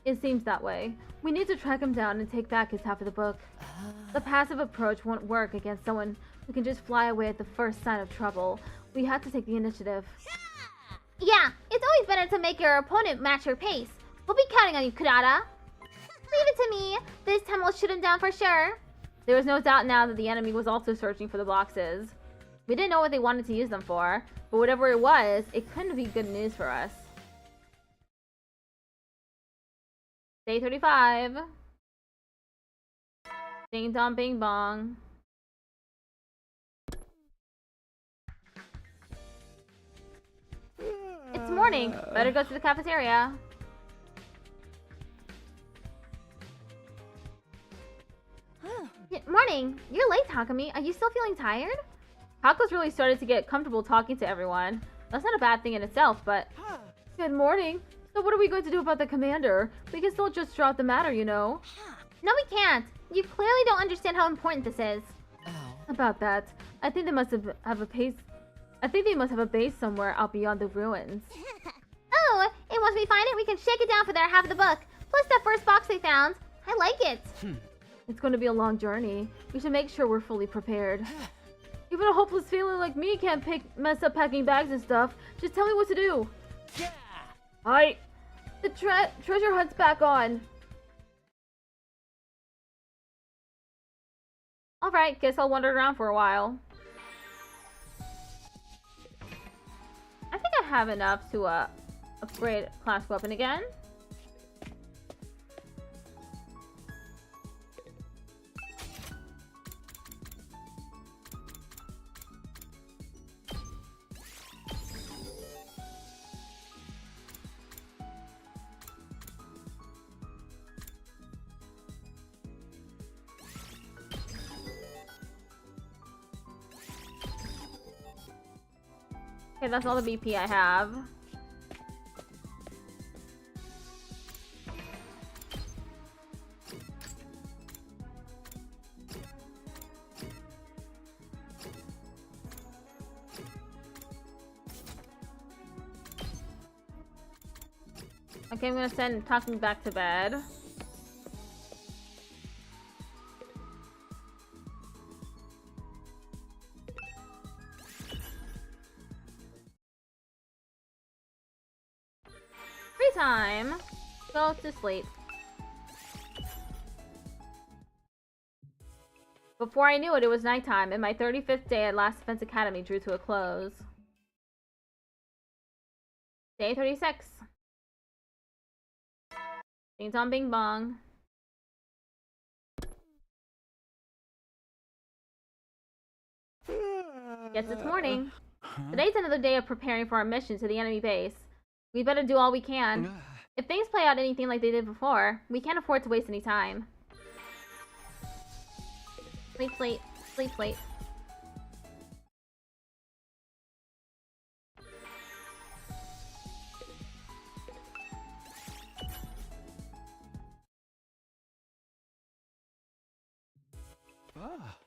It seems that way. We need to track him down and take back his half of the book. The passive approach won't work against someone who can just fly away at the first sign of trouble. We have to take the initiative. Yeah, it's always better to make your opponent match your pace. We'll be counting on you, Kurara. Leave it to me. This time we'll shoot him down for sure. There was no doubt now that the enemy was also searching for the boxes. We didn't know what they wanted to use them for, but whatever it was, it couldn't be good news for us. Day 35. Ding dong bing bong. It's morning. Better go to the cafeteria. Morning. You're late, Takumi. Are you still feeling tired? Hako's really started to get comfortable talking to everyone. That's not a bad thing in itself, but... Good morning. So what are we going to do about the commander? We can still just drop the matter, you know. No, we can't. You clearly don't understand how important this is. About that, I think they must have a base. I think they must have a base somewhere out beyond the ruins. Oh, and once we find it, we can shake it down for their half of the book. Plus that first box they found. I like it. It's going to be a long journey. We should make sure we're fully prepared. Even a hopeless feeling like me can't mess up packing bags and stuff. Just tell me what to do. Yeah. Alright. The treasure hunt's back on. Alright, guess I'll wander around for a while. I think I have enough to upgrade class weapon again. Okay, that's all the BP I have. Okay, I'm gonna send Takumi back to bed. Free time. Go to sleep. Before I knew it, it was nighttime, and my 35th day at Last Defense Academy drew to a close. Day 36. Ding dong bing bong. Yes, it's morning. Today's another day of preparing for our mission to the enemy base. We better do all we can. If things play out anything like they did before, we can't afford to waste any time. Sleep, sleep, sleep, sleep.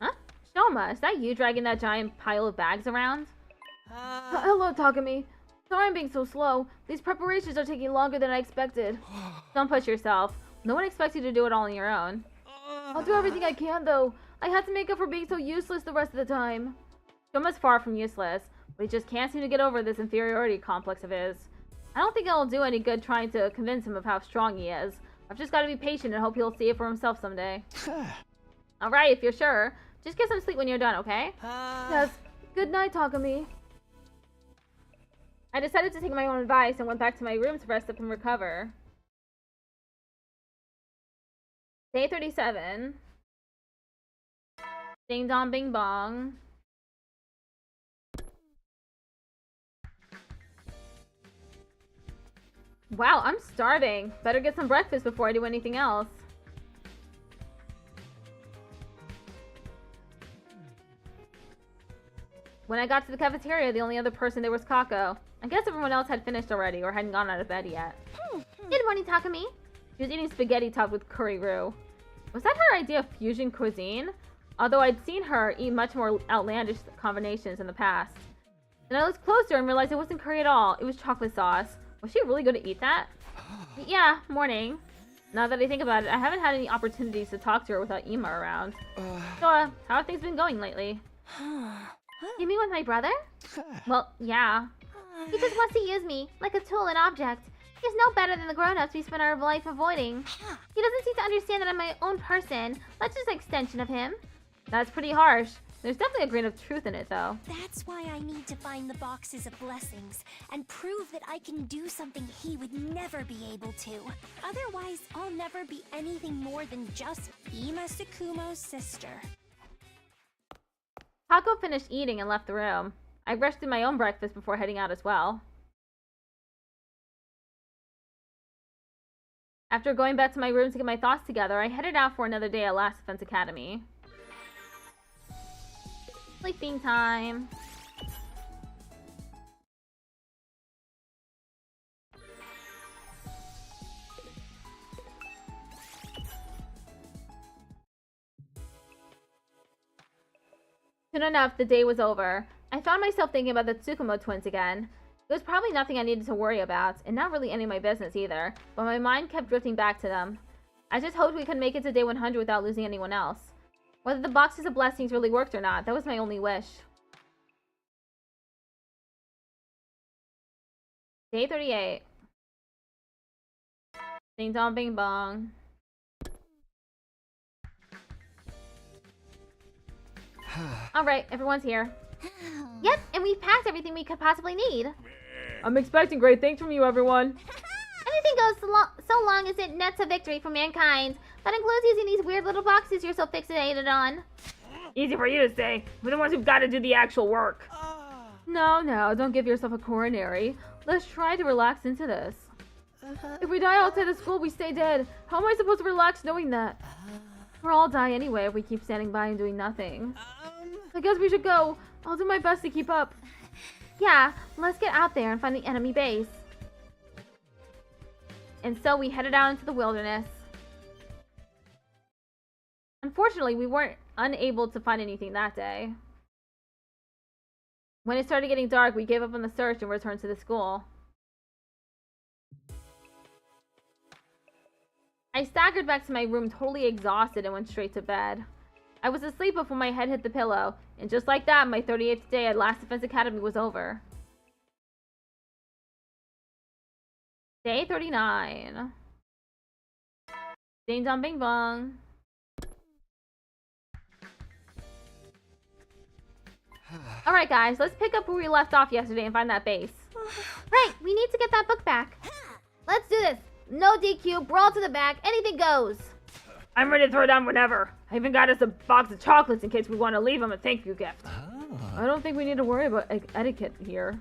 Huh? Shoma, is that you dragging that giant pile of bags around? Hello, Takumi. Sorry I'm being so slow. These preparations are taking longer than I expected. Don't push yourself. No one expects you to do it all on your own. I'll do everything I can, though. I had to make up for being so useless the rest of the time. Shoma's far from useless, but he just can't seem to get over this inferiority complex of his. I don't think it'll do any good trying to convince him of how strong he is. I've just got to be patient and hope he'll see it for himself someday. Alright, if you're sure. Just get some sleep when you're done, okay? Yes. Good night, Takumi. I decided to take my own advice and went back to my room to rest up and recover. Day 37. Ding dong bing bong. Wow, I'm starving. Better get some breakfast before I do anything else. When I got to the cafeteria, the only other person there was Kako. I guess everyone else had finished already or hadn't gone out of bed yet. Good morning, Takumi. She was eating spaghetti topped with curry roux. Was that her idea of fusion cuisine? Although I'd seen her eat much more outlandish combinations in the past. Then I looked closer and realized it wasn't curry at all. It was chocolate sauce. Was she really going to eat that? Yeah, morning. Now that I think about it, I haven't had any opportunities to talk to her without Ima around. So, how have things been going lately? You mean with my brother? Well, yeah. He just wants to use me, like a tool and object. He's no better than the grown-ups we spend our life avoiding. He doesn't seem to understand that I'm my own person. That's just an extension of him. That's pretty harsh. There's definitely a grain of truth in it, though. That's why I need to find the boxes of blessings and prove that I can do something he would never be able to. Otherwise, I'll never be anything more than just Ima Tsukumo's sister. Kako finished eating and left the room. I rushed through my own breakfast before heading out as well. After going back to my room to get my thoughts together, I headed out for another day at Last Defense Academy. Sleeping time. Soon enough, the day was over. I found myself thinking about the Tsukumo twins again. It was probably nothing I needed to worry about, and not really any of my business either, but my mind kept drifting back to them. I just hoped we could make it to day 100 without losing anyone else. Whether the boxes of blessings really worked or not, that was my only wish. Day 38. Ding dong bing bong. Alright, everyone's here. Yep, and we've packed everything we could possibly need. I'm expecting great things from you, everyone. Anything goes so long as it nets a victory for mankind. That includes using these weird little boxes you're so fixated on. Easy for you to say. We're the ones who've got to do the actual work. No, don't give yourself a coronary. Let's try to relax into this. If we die outside the school, we stay dead. How am I supposed to relax knowing that? We'll all die anyway if we keep standing by and doing nothing. I guess we should go. I'll do my best to keep up. Yeah, let's get out there and find the enemy base. And so we headed out into the wilderness. Unfortunately, we weren't unable to find anything that day. When it started getting dark, we gave up on the search and returned to the school. I staggered back to my room totally exhausted and went straight to bed. I was asleep before my head hit the pillow, and just like that, my 38th day at Last Defense Academy was over. Day 39. Ding dong bing bong. Alright guys, let's pick up where we left off yesterday and find that base. Right, we need to get that book back. Let's do this. No DQ, brawl to the back, anything goes. I'm ready to throw down whenever. I even got us a box of chocolates in case we want to leave them a thank you gift. I don't think we need to worry about etiquette here.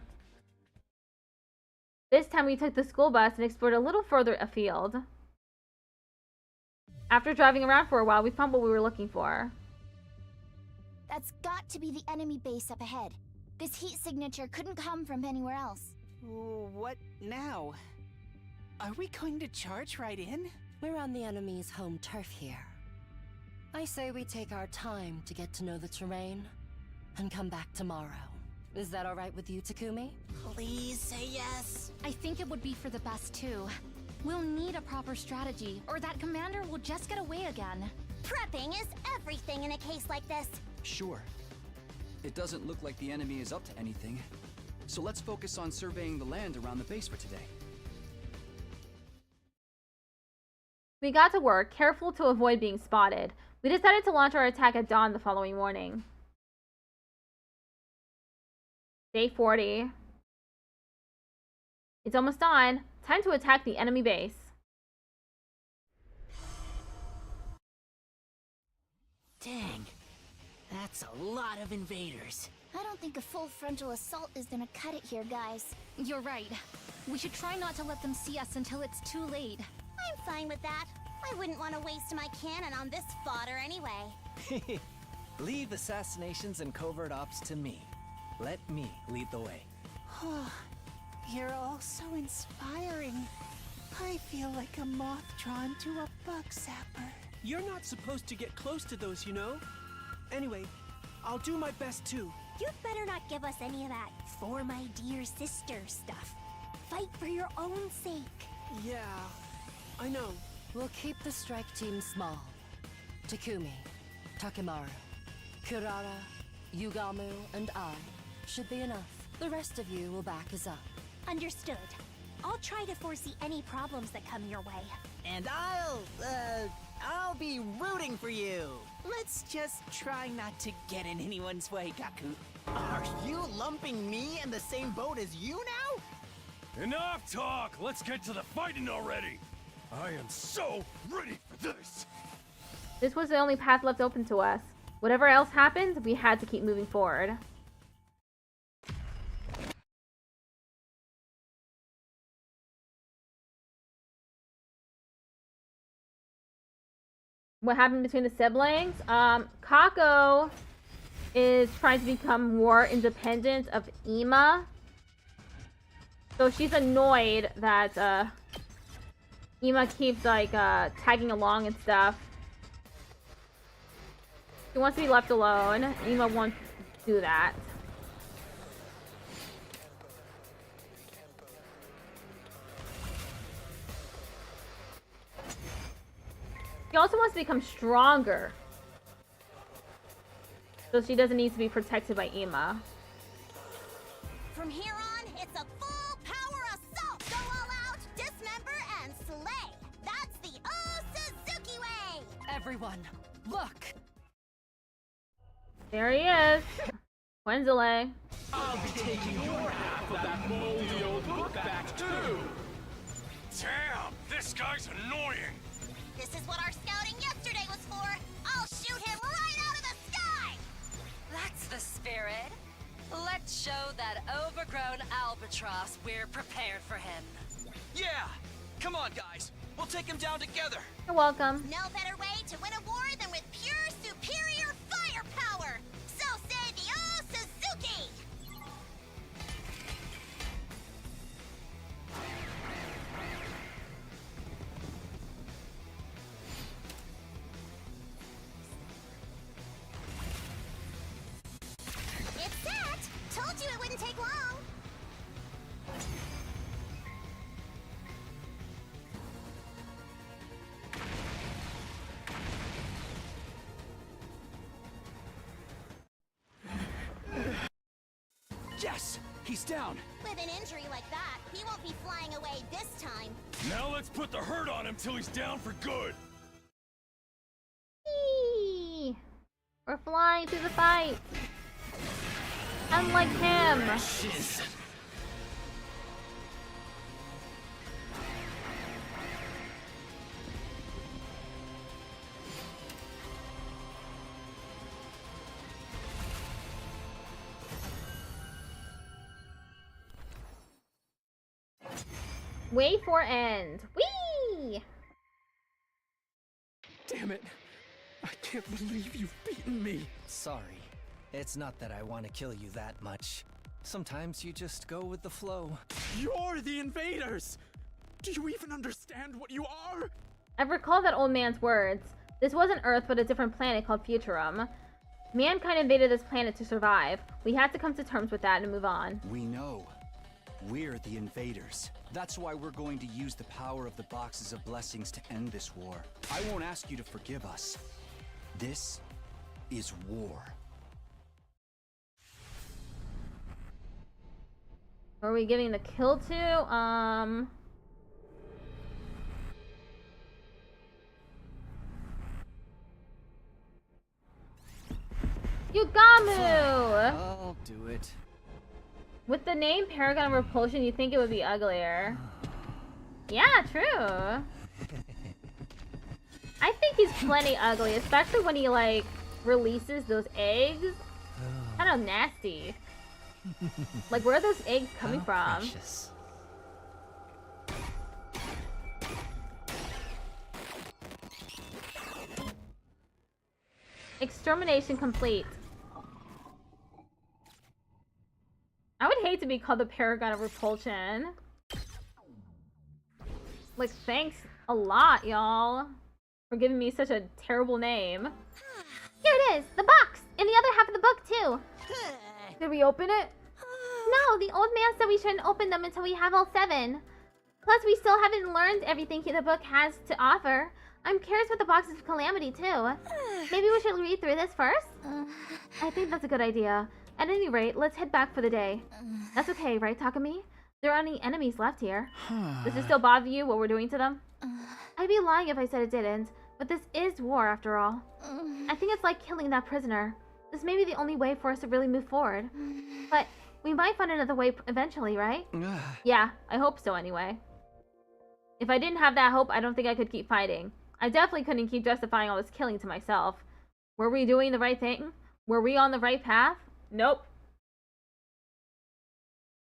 This time we took the school bus and explored a little further afield. After driving around for a while, we found what we were looking for. That's got to be the enemy base up ahead. This heat signature couldn't come from anywhere else. What now? Are we going to charge right in? We're on the enemy's home turf here. I say we take our time to get to know the terrain and come back tomorrow. Is that all right with you, Takumi? Please say yes. I think it would be for the best too. We'll need a proper strategy, or that commander will just get away again. Prepping is everything in a case like this. Sure. It doesn't look like the enemy is up to anything. So let's focus on surveying the land around the base for today. We got to work, careful to avoid being spotted. We decided to launch our attack at dawn the following morning. Day 40. It's almost dawn. Time to attack the enemy base. Dang. That's a lot of invaders. I don't think a full frontal assault is gonna cut it here, guys. You're right. We should try not to let them see us until it's too late. I'm fine with that. I wouldn't want to waste my cannon on this fodder anyway. Leave assassinations and covert ops to me. Let me lead the way. You're all so inspiring. I feel like a moth drawn to a bug zapper. You're not supposed to get close to those, you know? Anyway, I'll do my best too. You'd better not give us any of that "for my dear sister" stuff. Fight for your own sake. Yeah, I know. We'll keep the strike team small. Takumi, Takemaru, Kurara, Yugamu, and I should be enough. The rest of you will back us up. Understood. I'll try to foresee any problems that come your way. And I'll be rooting for you. Let's just try not to get in anyone's way, Gaku. Are you lumping me in the same boat as you now? Enough talk! Let's get to the fighting already! I am so ready for this! This was the only path left open to us. Whatever else happened, we had to keep moving forward. What happened between the siblings? Kako is trying to become more independent of Ima. So she's annoyed that Ima keeps like tagging along and stuff. She wants to be left alone. Ima won't do that. She also wants to become stronger. So she doesn't need to be protected by Ima. From here on, it's a full power assault! Go all out, dismember, and slay! That's the Suzuki way! Everyone, look! There he is. Wenzele. I'll be taking your half of that moldy old book back too! Damn, this guy's annoying! This is what our scouting yesterday was for! I'll shoot him right out of the sky! That's the spirit. Let's show that overgrown albatross we're prepared for him. Yeah! Come on, guys. We'll take him down together. You're welcome. No better way to win a war than with pure superior firepower! So say the Suzuki! It's set! Told you it wouldn't take long! Yes! He's down! With an injury like that, he won't be flying away this time. Now let's put the hurt on him till he's down for good! Whee! We're flying through the fight. Unlike him. Shiz. Way for end. Whee! Damn it! I can't believe you've beaten me! Sorry. It's not that I want to kill you that much. Sometimes you just go with the flow. You're the invaders! Do you even understand what you are? I recall that old man's words. This wasn't Earth, but a different planet called Futurum. Mankind invaded this planet to survive. We had to come to terms with that and move on. We know. We're the invaders. That's why we're going to use the power of the boxes of blessings to end this war. I won't ask you to forgive us. This is war. Who are we giving the kill to? Yugamu! I'll do it. With the name Paragon of Repulsion, you'd think it would be uglier. Yeah, true. I think he's plenty ugly, especially when he, like, releases those eggs. Kind of nasty. Like, where are those eggs coming from? Precious. Extermination complete. I would hate to be called the Paragon of Repulsion. Like, thanks a lot, y'all, for giving me such a terrible name. Here it is, the box, and the other half of the book too. Did we open it? No, the old man said we shouldn't open them until we have all 7. Plus, we still haven't learned everything the book has to offer. I'm curious with the boxes of calamity too. Maybe we should read through this first? I think that's a good idea. At any rate, let's head back for the day. That's okay, right, Takumi? There aren't any enemies left here. Does it still bother you what we're doing to them? I'd be lying if I said it didn't, but this is war after all. I think it's like killing that prisoner. This may be the only way for us to really move forward. But we might find another way eventually, right? Yeah, I hope so anyway. If I didn't have that hope, I don't think I could keep fighting. I definitely couldn't keep justifying all this killing to myself. Were we doing the right thing? Were we on the right path? Nope.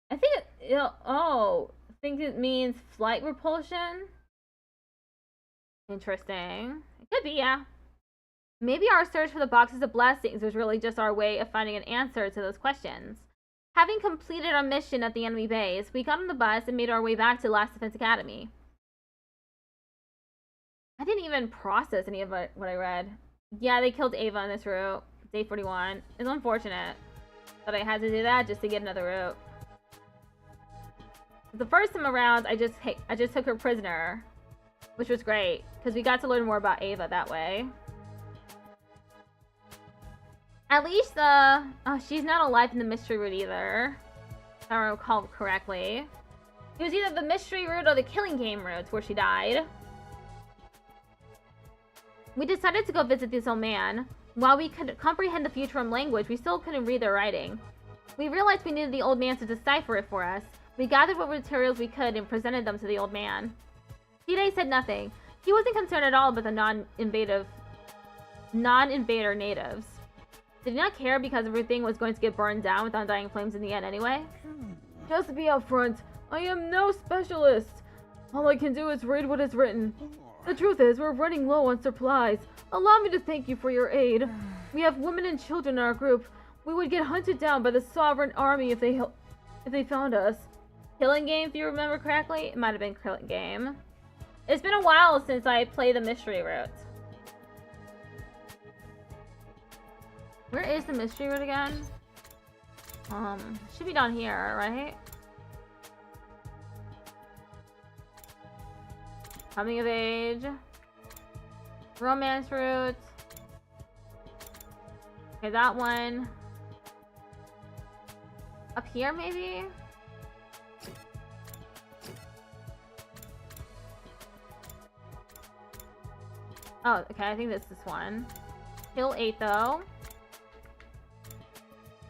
I think I think it means flight repulsion. Interesting. It could be, yeah. Maybe our search for the boxes of blessings was really just our way of finding an answer to those questions. Having completed our mission at the enemy base, we got on the bus and made our way back to Last Defense Academy. I didn't even process any of what I read. Yeah, they killed Ava on this route. Day 41. It's unfortunate that I had to do that just to get another route. The first time around, I just took her prisoner, which was great because we got to learn more about Ava that way. At least, she's not alive in the mystery route either, if I recall correctly. It was either the mystery route or the killing game route where she died. We decided to go visit this old man. While we could comprehend the Futurum language, we still couldn't read their writing. We realized we needed the old man to decipher it for us. We gathered what materials we could and presented them to the old man. Hide said nothing. He wasn't concerned at all about the non-invader natives. Did he not care because everything was going to get burned down with undying flames in the end anyway? Just to be upfront, I am no specialist. All I can do is read what is written. The truth is, we're running low on supplies. Allow me to thank you for your aid. We have women and children in our group. We would get hunted down by the sovereign army if they found us. Killing game, if you remember correctly? It might have been Killing game. It's been a while since I played the mystery route. Where is the mystery route again? Should be down here, right? Coming of age. Romance route. Okay, that one. Up here, maybe? Oh, okay, I think this is one. Kill 8, though.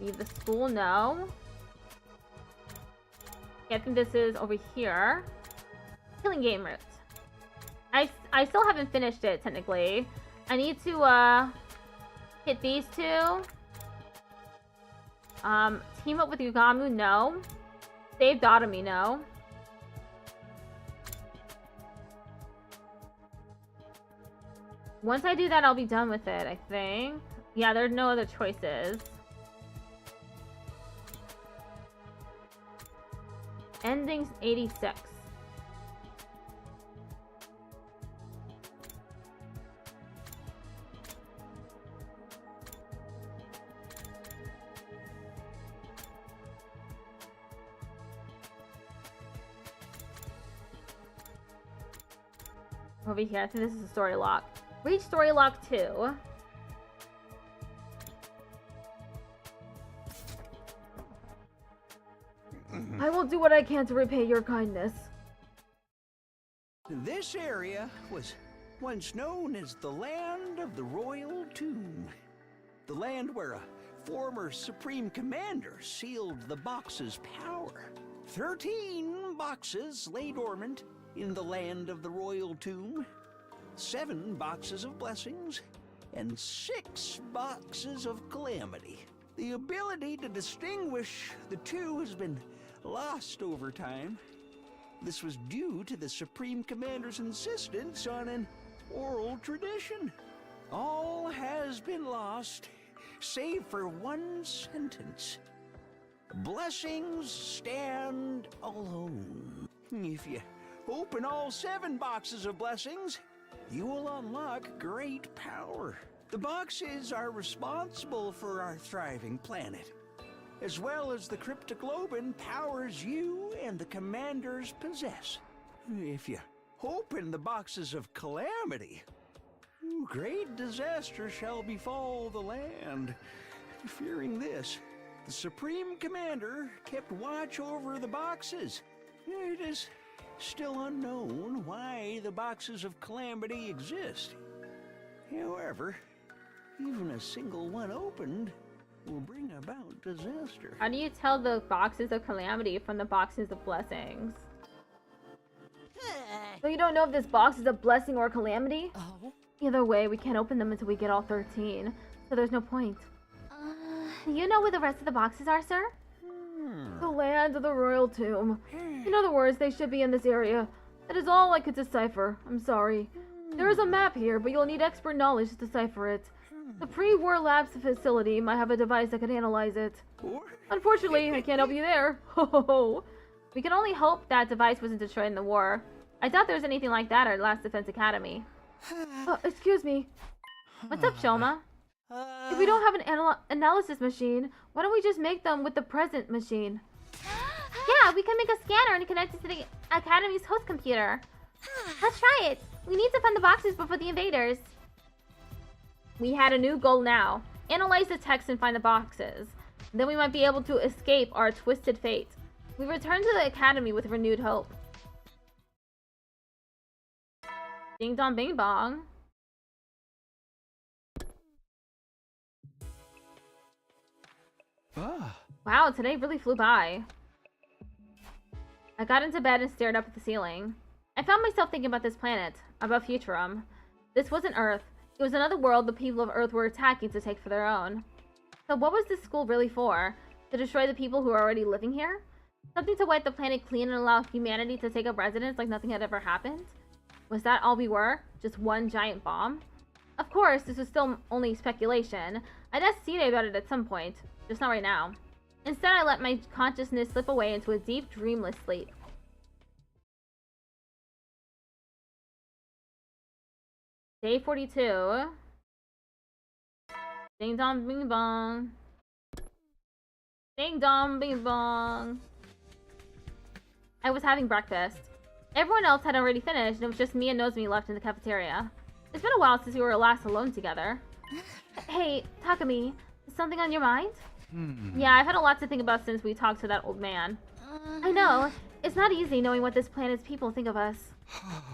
Leave the school, no. I think this is over here. Killing game route. I still haven't finished it, technically. I need to, hit these two. Team up with Yugamu, no. Save Dotomi, no. Once I do that, I'll be done with it, I think. Yeah, there's no other choices. Ending 86. Over here, I think this is a story lock. Reach story lock 2. I will do what I can to repay your kindness. This area was once known as the land of the royal tomb. The land where a former supreme commander sealed the box's power. 13 boxes lay dormant in the land of the royal tomb. 7 boxes of blessings and 6 boxes of calamity. The ability to distinguish the two has been lost over time. This was due to the Supreme Commander's insistence on an oral tradition. All has been lost, save for one sentence. Blessings stand alone. If you open all 7 boxes of blessings, you will unlock great power. The boxes are responsible for our thriving planet, as well as the cryptoglobin powers you and the commanders possess. If you open the boxes of calamity, great disaster shall befall the land. Fearing this, the Supreme Commander kept watch over the boxes. It is still unknown why the boxes of calamity exist. However, even a single one opened will bring about disaster. How do you tell the boxes of calamity from the boxes of blessings? So you don't know if this box is a blessing or a calamity? Oh? Either way, we can't open them until we get all 13, so there's no point. Do you know where the rest of the boxes are, sir? The land of the royal tomb. In other words, they should be in this area. That is all I could decipher. I'm sorry. There is a map here, but you'll need expert knowledge to decipher it. The pre-war labs facility might have a device that can analyze it. Unfortunately, I can't help you there. Ho ho ho. We can only hope that device wasn't destroyed in the war. I doubt there was anything like that at our last Defense Academy. Excuse me. What's up, Shoma? If we don't have an analysis machine, why don't we just make them with the present machine? Yeah, we can make a scanner and connect it to the Academy's host computer. Let's try it. We need to find the boxes before the invaders. We had a new goal now. Analyze the text and find the boxes. Then we might be able to escape our twisted fate. We return to the Academy with renewed hope. Ding dong bing bong. Wow, today really flew by. I got into bed and stared up at the ceiling. I found myself thinking about this planet, about Futurum. This wasn't Earth. It was another world the people of Earth were attacking to take for their own. So what was this school really for? To destroy the people who are already living here? Something to wipe the planet clean and allow humanity to take up residence like nothing had ever happened? Was that all we were? Just one giant bomb? Of course, this was still only speculation. I'd ask Sine about it at some point, just not right now. Instead, I let my consciousness slip away into a deep, dreamless sleep. Day 42. Ding dong bing bong. Ding dong bing bong. I was having breakfast. Everyone else had already finished, and it was just me and Nozomi left in the cafeteria. It's been a while since we were last alone together. Hey, Takumi, is something on your mind? Yeah, I've had a lot to think about since we talked to that old man. I know. It's not easy knowing what this planet's people think of us.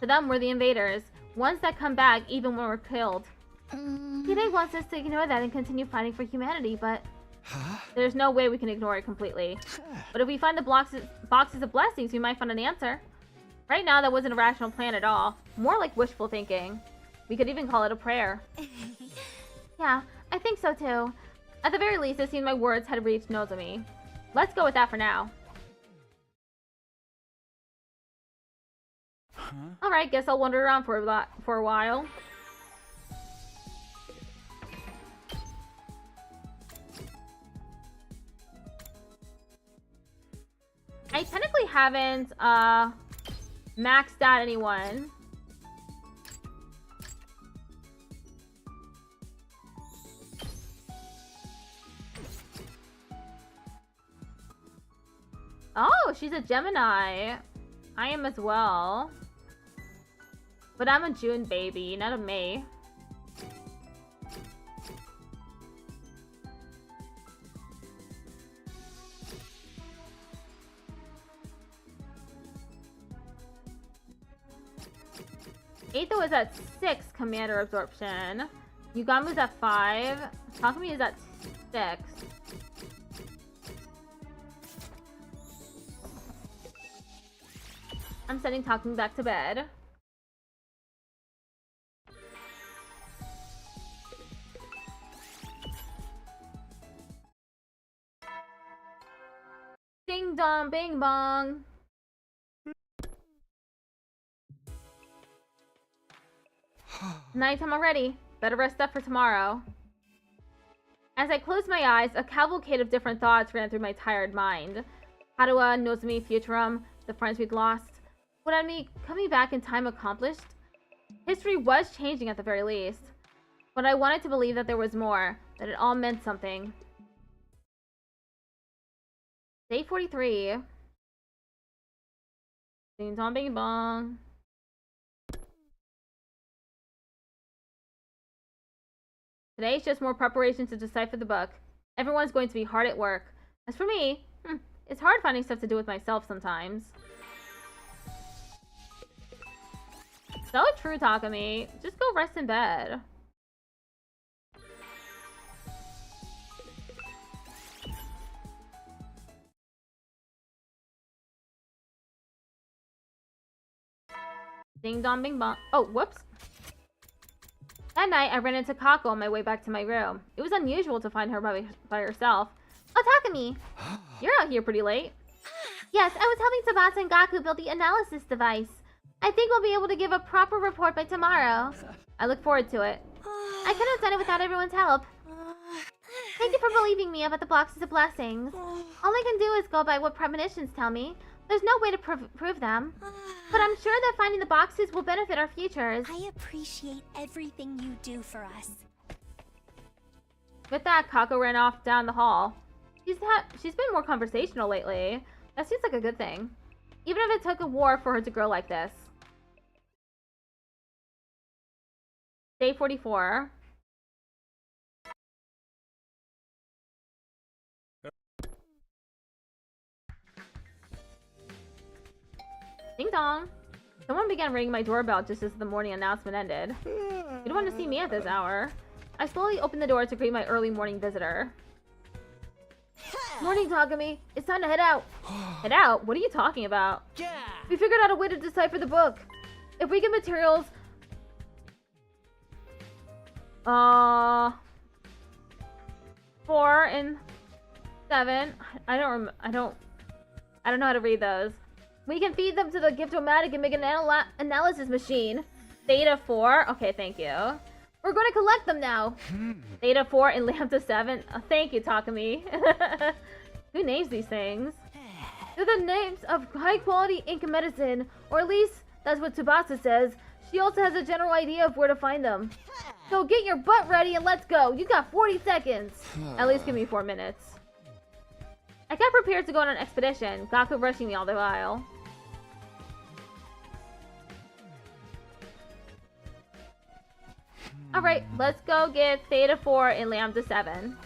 To them, we're the invaders. Ones that come back even when we're killed. Hide wants us to ignore that and continue fighting for humanity, but There's no way we can ignore it completely. But if we find the boxes of blessings, we might find an answer. Right now, that wasn't a rational plan at all. More like wishful thinking. We could even call it a prayer. Yeah, I think so too. At the very least, it seemed my words had reached Nozomi. Let's go with that for now. Alright, guess I'll wander around for a while. I technically haven't maxed out anyone. Oh, she's a Gemini. I am as well. But I'm a June baby, not a May. Eito is at 6 commander absorption. Yugamu's at 5. Takumi is at 6. I'm sending Takumi back to bed. Ding dong, bing bong. Nighttime already. Better rest up for tomorrow. As I closed my eyes, a cavalcade of different thoughts ran through my tired mind. Hadouha, Nozomi, Futurum, the friends we'd lost. Would I be coming back in time accomplished? History was changing at the very least. But I wanted to believe that there was more, that it all meant something. Day 43. Ding dong, bing bong. Today's just more preparation to decipher the book. Everyone's going to be hard at work. As for me, it's hard finding stuff to do with myself sometimes. So true, Takumi. Just go rest in bed. Ding dong bing bong. Oh, whoops. That night, I ran into Kako on my way back to my room. It was unusual to find her by herself. Oh, Takumi! You're out here pretty late. Yes, I was helping Tabata and Gaku build the analysis device. I think we'll be able to give a proper report by tomorrow. I look forward to it. I couldn't have done it without everyone's help. Thank you for believing me about the boxes of blessings. All I can do is go by what premonitions tell me. There's no way to prove them. But I'm sure that finding the boxes will benefit our futures. I appreciate everything you do for us. With that, Kako ran off down the hall. She's been more conversational lately. That seems like a good thing. Even if it took a war for her to grow like this. Day 44. Ding dong. Someone began ringing my doorbell just as the morning announcement ended. You don't want to see me at this hour. I slowly opened the door to greet my early morning visitor. Morning, Takumi. It's time to head out. Head out? What are you talking about? Yeah. We figured out a way to decipher the book. If we get materials... 4 and 7. I don't know how to read those. We can feed them to the Giftomatic and make an analysis machine. Theta 4. Okay, thank you. We're going to collect them now. Theta 4 and Lambda 7. Thank you, Takumi. Who names these things? They're the names of high-quality ink medicine. Or at least, that's what Tsubasa says. She also has a general idea of where to find them. So get your butt ready and let's go. You got 40 seconds. At least give me 4 minutes. I got prepared to go on an expedition. Gaku rushing me all the while. Alright, let's go get Theta 4 and Lambda 7.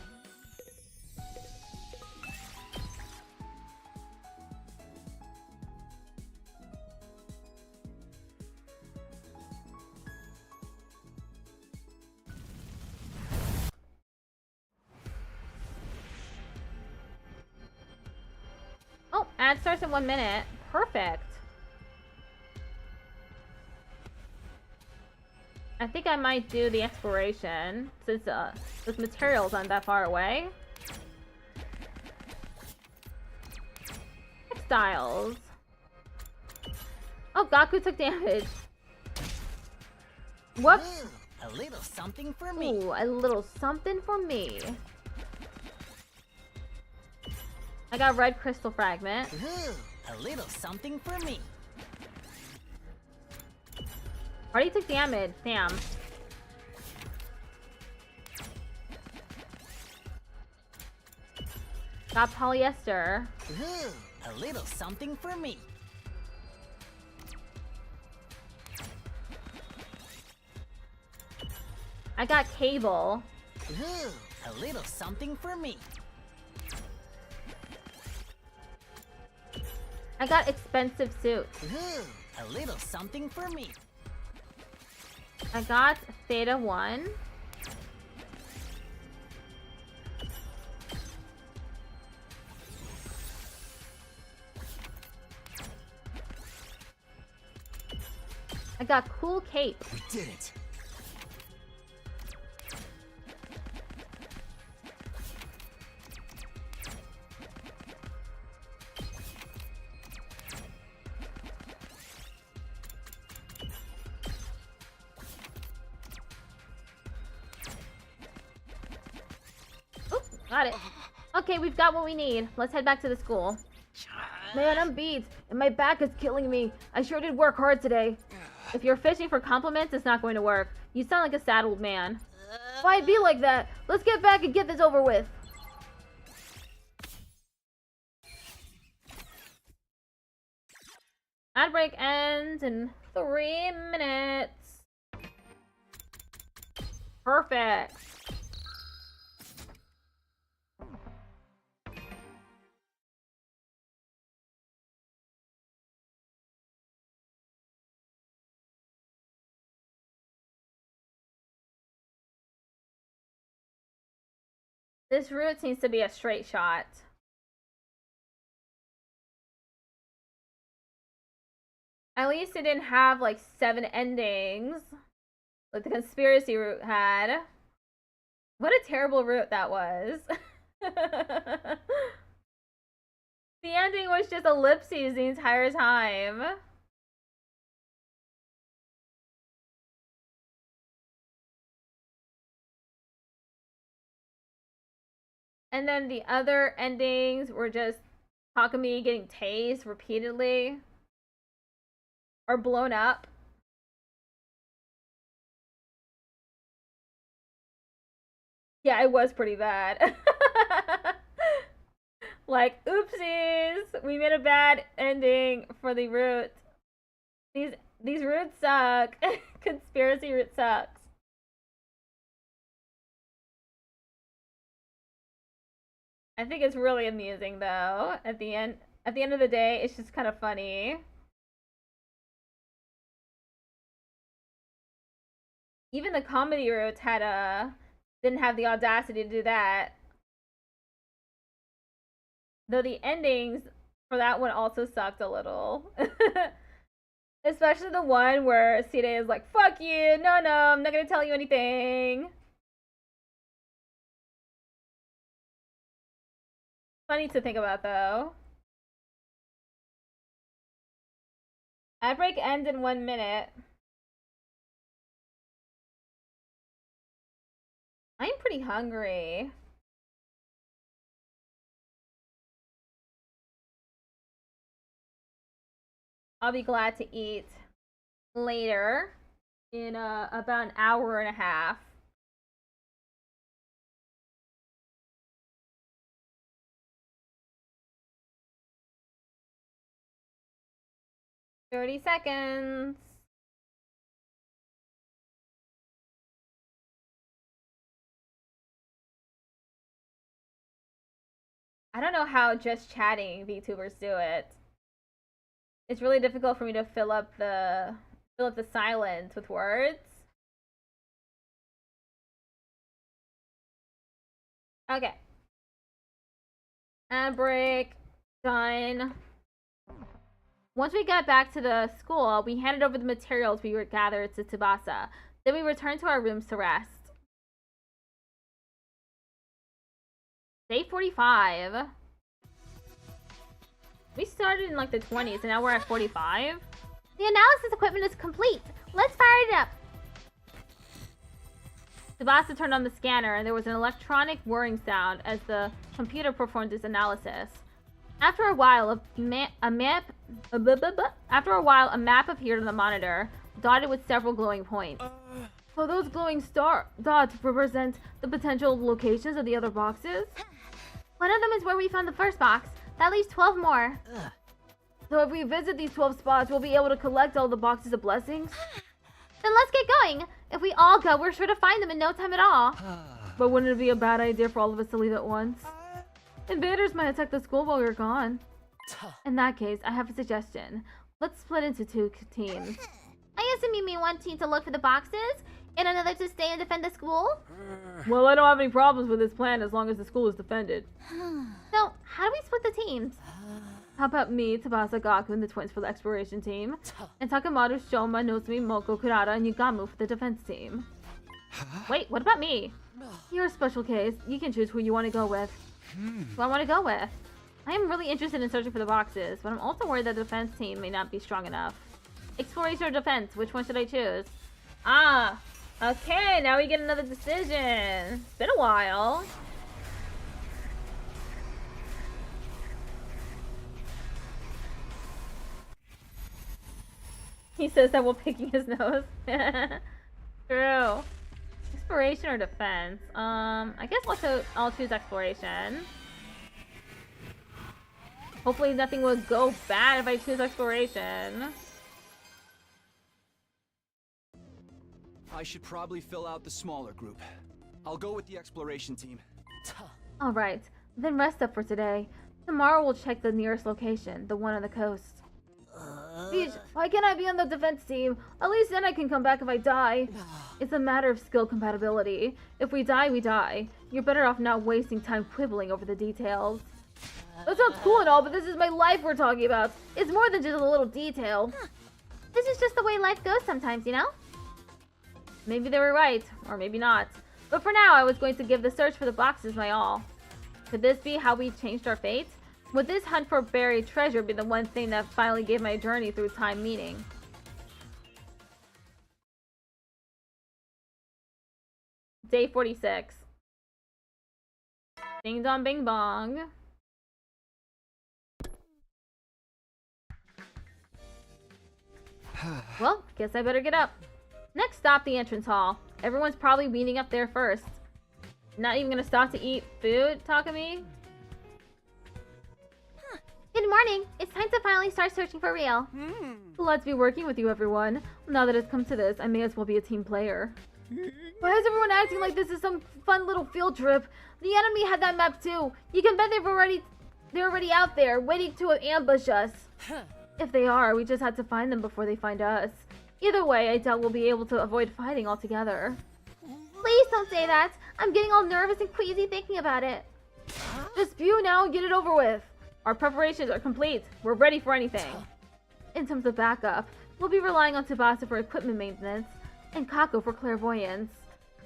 Ad starts in 1 minute. Perfect. I think I might do the exploration since this material's not that far away. Textiles. Oh, Gaku took damage. Whoops. Ooh, a little something for me. Ooh, a little something for me. I got red crystal fragment. Ooh, a little something for me. Already took damage. Damn. Got polyester. Ooh, a little something for me. I got cable. Ooh, a little something for me. I got expensive suit. Ooh, a little something for me. I got Theta 1. I got cool cape. We did it. Got it. Okay, we've got what we need. Let's head back to the school. Man, I'm beat, and my back is killing me. I sure did work hard today. If you're fishing for compliments, it's not going to work. You sound like a sad old man. Why be like that? Let's get back and get this over with. Ad break ends in 3 minutes. Perfect. This route seems to be a straight shot. At least it didn't have like 7 endings like the conspiracy route had. What a terrible route that was. The ending was just ellipses the entire time. And then the other endings were just Takumi getting tased repeatedly. Or blown up. Yeah, it was pretty bad. Like, oopsies! We made a bad ending for the route. These routes suck. Conspiracy route sucks. I think it's really amusing though. At the end of the day, it's just kind of funny. Even the comedy routes didn't have the audacity to do that. Though the endings for that one also sucked a little. Especially the one where Side is like, fuck you, no, I'm not gonna tell you anything. Funny to think about though. Ad break ends in 1 minute. I'm pretty hungry. I'll be glad to eat later in about an hour and a half. "30 seconds. I don't know how just chatting VTubers do it. It's really difficult for me to fill up the silence with words. Okay. Ad break. Done. Once we got back to the school, we handed over the materials we were gathered to Tsubasa. Then we returned to our rooms to rest. Day 45. We started in like the 20s and now we're at 45. The analysis equipment is complete. Let's fire it up. Tsubasa turned on the scanner and there was an electronic whirring sound as the computer performed its analysis. After a while, a map appeared on the monitor, dotted with several glowing points. So those glowing dots represent the potential locations of the other boxes? One of them is where we found the first box. That leaves 12 more. So if we visit these 12 spots, we'll be able to collect all the boxes of blessings? Then let's get going. If we all go, we're sure to find them in no time at all. But wouldn't it be a bad idea for all of us to leave at once? Invaders might attack the school while we're gone. In that case, I have a suggestion. Let's split into 2 teams. I assume you mean one team to look for the boxes, and another to stay and defend the school? Well, I don't have any problems with this plan as long as the school is defended. So, how do we split the teams? How about me, Tsubasa, Gaku, and the twins for the exploration team? And Takemaru, Shoma, Nozomi, Moko, Kurara, and Yugamu for the defense team. Wait, what about me? You're a special case. You can choose who you want to go with. Who I want to go with. I am really interested in searching for the boxes, but I'm also worried that the defense team may not be strong enough. Exploration or defense? Which one should I choose? Ah, okay, now we get another decision. It's been a while. He says that while picking his nose. True. Exploration or defense? I guess I'll choose exploration. Hopefully nothing will go bad if I choose exploration. I should probably fill out the smaller group. I'll go with the exploration team. Alright, then rest up for today. Tomorrow we'll check the nearest location, the one on the coast. Peach, why can't I be on the defense team? At least then I can come back if I die. It's a matter of skill compatibility. If we die, we die. You're better off not wasting time quibbling over the details. That sounds cool and all, but this is my life we're talking about. It's more than just a little detail. This is just the way life goes sometimes, you know? Maybe they were right, or maybe not. But for now, I was going to give the search for the boxes my all. Could this be how we changed our fate? Would this hunt for buried treasure be the one thing that finally gave my journey through time meaning? Day 46. Ding dong bing bong. Well, guess I better get up. Next stop, the entrance hall. Everyone's probably meeting up there first. Not even gonna stop to eat food, Takumi? Good morning. It's time to finally start searching for real. Let's be working with you, everyone. Now that it's come to this, I may as well be a team player. Why is everyone acting like this is some fun little field trip? The enemy had that map too. You can bet they're already out there, waiting to ambush us. If they are, we just had to find them before they find us. Either way, I doubt we'll be able to avoid fighting altogether. Please don't say that. I'm getting all nervous and queasy thinking about it. Just spew now and get it over with. Our preparations are complete. We're ready for anything. In terms of backup, we'll be relying on Tsubasa for equipment maintenance and Kako for clairvoyance.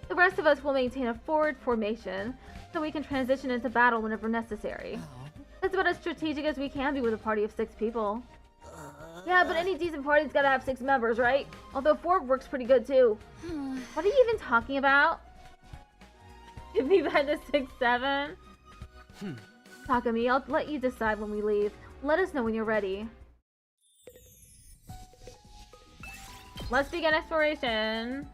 The rest of us will maintain a forward formation so we can transition into battle whenever necessary. That's about as strategic as we can be with a party of 6 people. Yeah, but any decent party's gotta have 6 members, right? Although 4 works pretty good too. What are you even talking about? Give me back to 6, 7? Takumi, I'll let you decide when we leave. Let us know when you're ready. Let's begin exploration.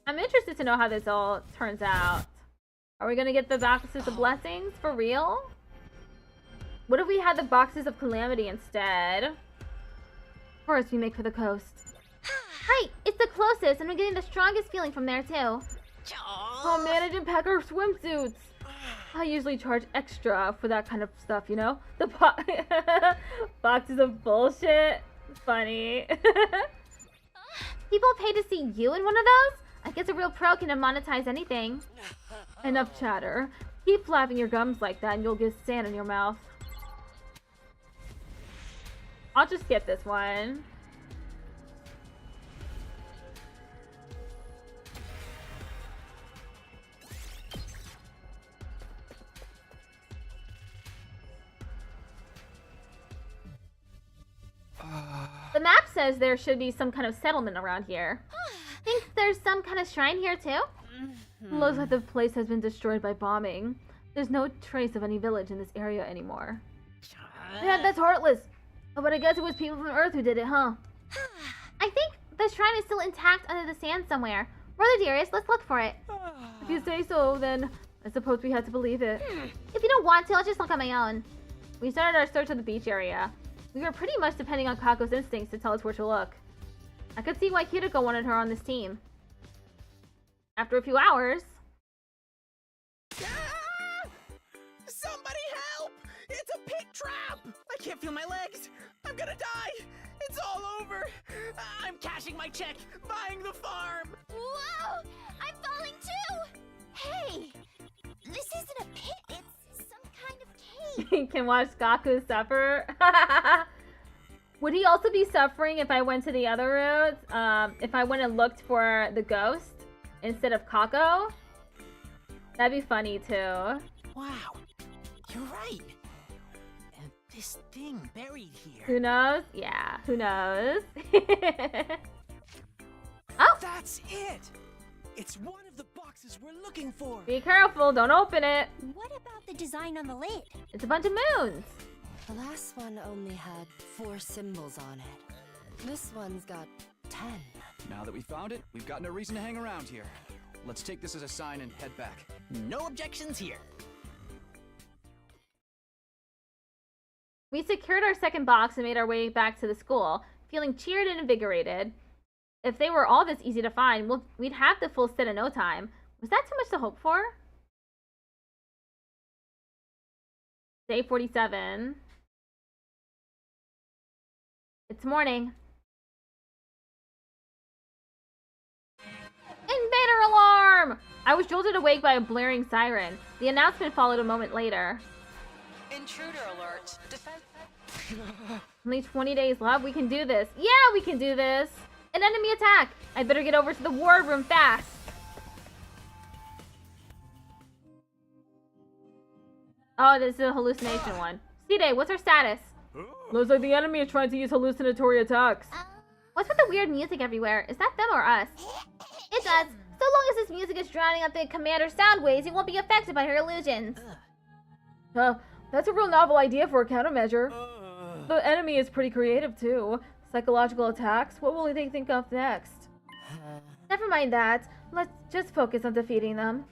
I'm interested to know how this all turns out. Are we gonna get the boxes of blessings for real? What if we had the boxes of calamity instead? First, we make for the coast. Right, it's the closest, and I'm getting the strongest feeling from there too. Oh man, I didn't pack our swimsuits. I usually charge extra for that kind of stuff, you know? The boxes of bullshit. Funny. People pay to see you in one of those? I guess a real pro can monetize anything. Enough chatter. Keep flapping your gums like that and you'll get sand in your mouth. I'll just skip this one. The map says there should be some kind of settlement around here. Think there's some kind of shrine here too? Looks like the place has been destroyed by bombing. There's no trace of any village in this area anymore. Yeah, that's heartless. Oh, but I guess it was people from Earth who did it, huh? I think the shrine is still intact under the sand somewhere. Brother dearest, let's look for it. If you say so, then I suppose we had to believe it. If you don't want to, I'll just look on my own. We started our search of the beach area. We were pretty much depending on Kako's instincts to tell us where to look. I could see why Kiriko wanted her on this team. After a few hours... Somebody help! It's a pig trap! I can't feel my legs! I'm gonna die! It's all over! I'm cashing my check, buying the farm! Whoa! I'm falling too! Hey! This isn't a pit, it's some kind of cave. Can watch Kaku suffer. Would he also be suffering if I went to the other route? If I went and looked for the ghost instead of Kako? That'd be funny too. Wow, you're right. And this thing buried here. Who knows? Yeah, who knows? Oh! That's it! It's one of the boxes we're looking for. Be careful, don't open it. What about the design on the lid? It's a bunch of moons. The last one only had 4 symbols on it. This one's got 10. Now that we found it, we've got no reason to hang around here. Let's take this as a sign and head back. No objections here. We secured our second box and made our way back to the school, feeling cheered and invigorated. If they were all this easy to find, we'd have the full set in no time. Was that too much to hope for? Day 47. It's morning. Invader alarm! I was jolted awake by a blaring siren. The announcement followed a moment later. Intruder alert. Only 20 days left. We can do this. Yeah, we can do this. An enemy attack. I better get over to the ward room fast. Oh, this is a hallucination one. C-Day, what's our status? Looks like the enemy is trying to use hallucinatory attacks. What's with the weird music everywhere? Is that them or us? It's us. So long as this music is drowning out the commander's sound waves, it won't be affected by her illusions. That's a real novel idea for a countermeasure. The enemy is pretty creative too. Psychological attacks? What will they think of next? Never mind that. Let's just focus on defeating them.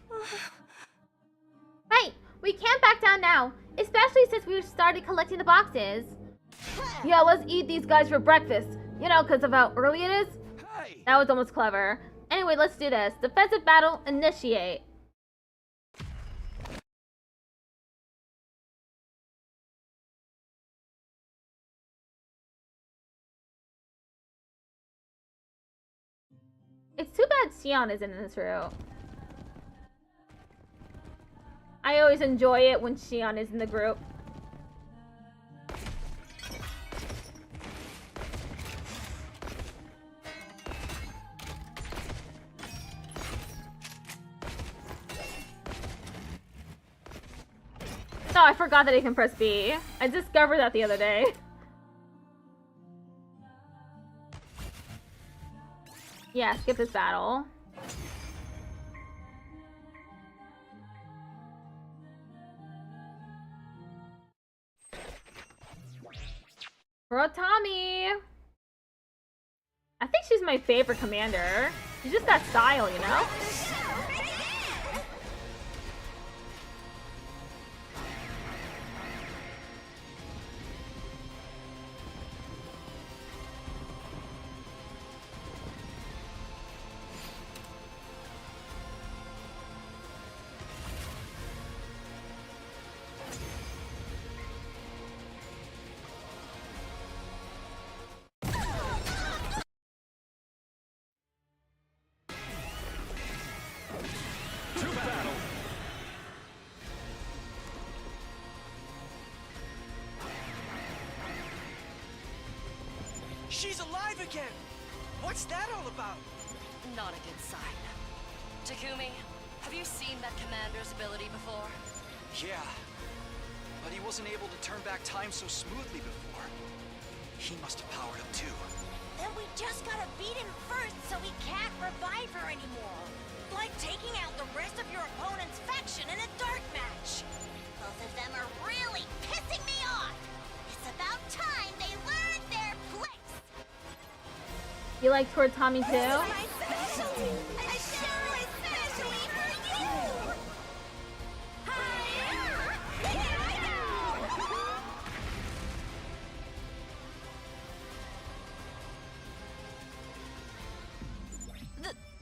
Right! We can't back down now, especially since we've started collecting the boxes. Yeah, let's eat these guys for breakfast. You know, because of how early it is. Hey! That was almost clever. Anyway, let's do this. Defensive battle, initiate. It's too bad Xion isn't in this route. I always enjoy it when Xion is in the group. Oh, I forgot that I can press B. I discovered that the other day. Yeah, skip this battle. For Tommy! I think she's my favorite commander. She just got style, you know? She's alive again! What's that all about? Not a good sign. Takumi, have you seen that commander's ability before? Yeah, but he wasn't able to turn back time so smoothly before. He must have powered up too. Then we just gotta beat him first so he can't revive her anymore. Like taking out the rest of your opponent's faction in a dark match. Both of them are really pissing me off. It's about time they learned their place. You like toward Tommy too? My specialty! Especially for you!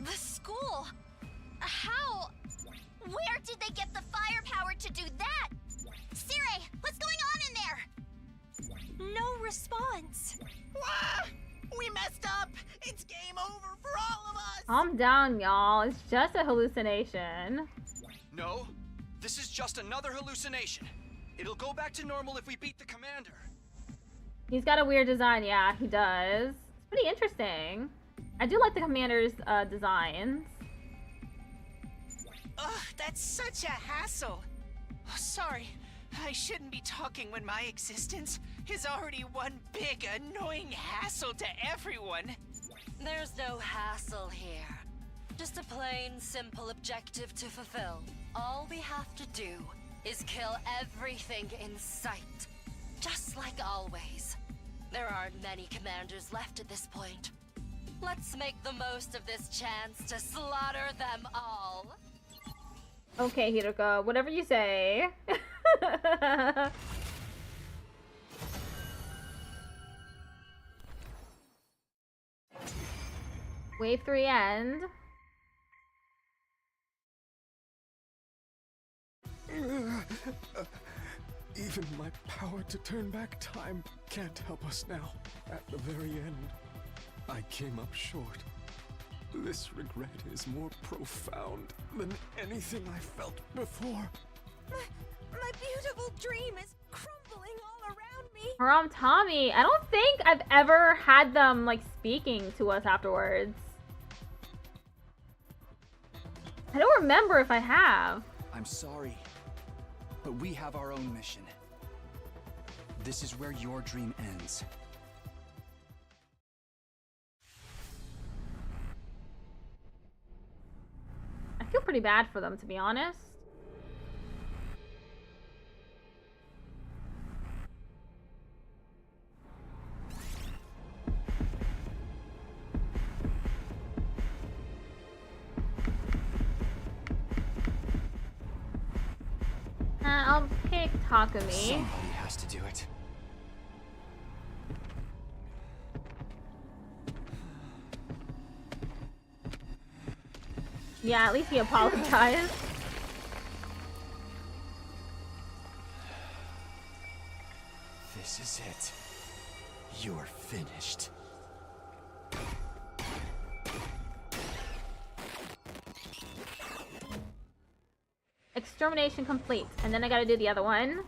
The school? How? Where did they get the firepower to do that? Sire, what's going on in there? No response. Wah! We messed up! It's game over for all of us! Calm down, y'all. It's just a hallucination. No, this is just another hallucination. It'll go back to normal if we beat the commander. He's got a weird design. Yeah, he does. It's pretty interesting. I do like the commander's designs. Ugh, that's such a hassle. Oh, sorry, I shouldn't be talking when my existence is already one big annoying hassle to everyone. There's no hassle here. Just a plain, simple objective to fulfill. All we have to do is kill everything in sight. Just like always. There aren't many commanders left at this point. Let's make the most of this chance to slaughter them all. Okay, Hiroko, whatever you say. Wave 3 end. Even my power to turn back time can't help us now. At the very end, I came up short. This regret is more profound than anything I felt before. My beautiful dream is crumbling all around me. Tommy, I don't think I've ever had them like speaking to us afterwards. I don't remember if I have. I'm sorry, but we have our own mission. This is where your dream ends. I feel pretty bad for them, to be honest. I'll pick Takumi. Somebody has to do it. Yeah, at least he apologized. This is it. You're finished. Extermination complete. And then I gotta do the other one.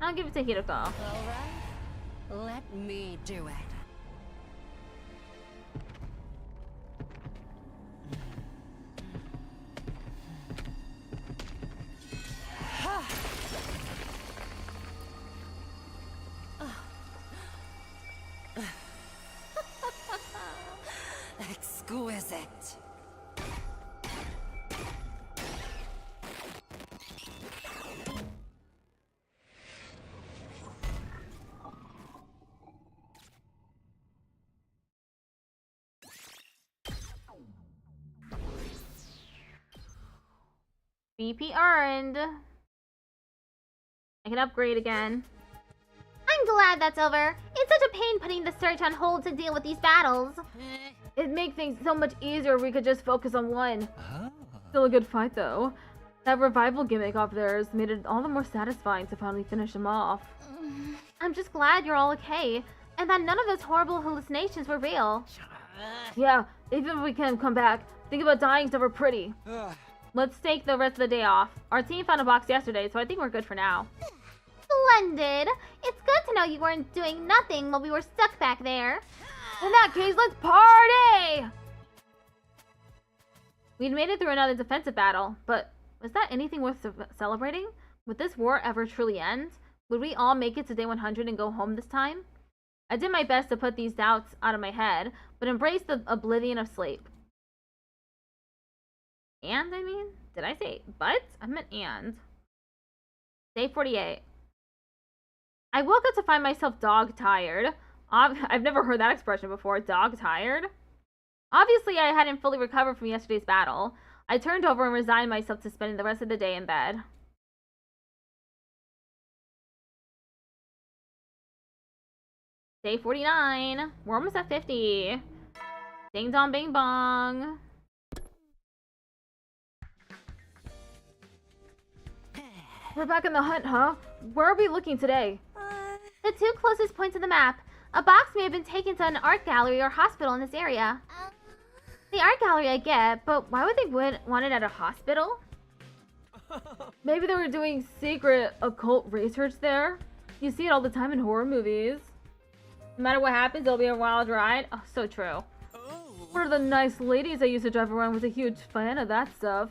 I'll give it to Hiroko. Alright, let me do it. Exquisite. BP earned. I can upgrade again. I'm glad that's over. It's such a pain putting the search on hold to deal with these battles. It'd make things so much easier if we could just focus on one. Oh. Still a good fight, though. That revival gimmick of theirs made it all the more satisfying to finally finish him off. I'm just glad you're all okay, and that none of those horrible hallucinations were real. Yeah, even if we can't come back, think about dying so we're pretty. Let's take the rest of the day off. Our team found a box yesterday, so I think we're good for now. Splendid! It's good to know you weren't doing nothing while we were stuck back there. In that case, let's party! We'd made it through another defensive battle, but was that anything worth celebrating? Would this war ever truly end? Would we all make it to day 100 and go home this time? I did my best to put these doubts out of my head, but embraced the oblivion of sleep. And, I mean? Did I say but? I meant and. Day 48. I woke up to find myself dog-tired. I've never heard that expression before, dog-tired. Obviously, I hadn't fully recovered from yesterday's battle. I turned over and resigned myself to spending the rest of the day in bed. Day 49. We're almost at 50. Ding dong bing bong. We're back in the hunt, huh? Where are we looking today? The two closest points of the map. A box may have been taken to an art gallery or hospital in this area. The art gallery I get, but why would they want it at a hospital? Maybe they were doing secret occult research there. You see it all the time in horror movies. No matter what happens, it'll be a wild ride. Oh, so true. One of the nice ladies I used to drive around was a huge fan of that stuff.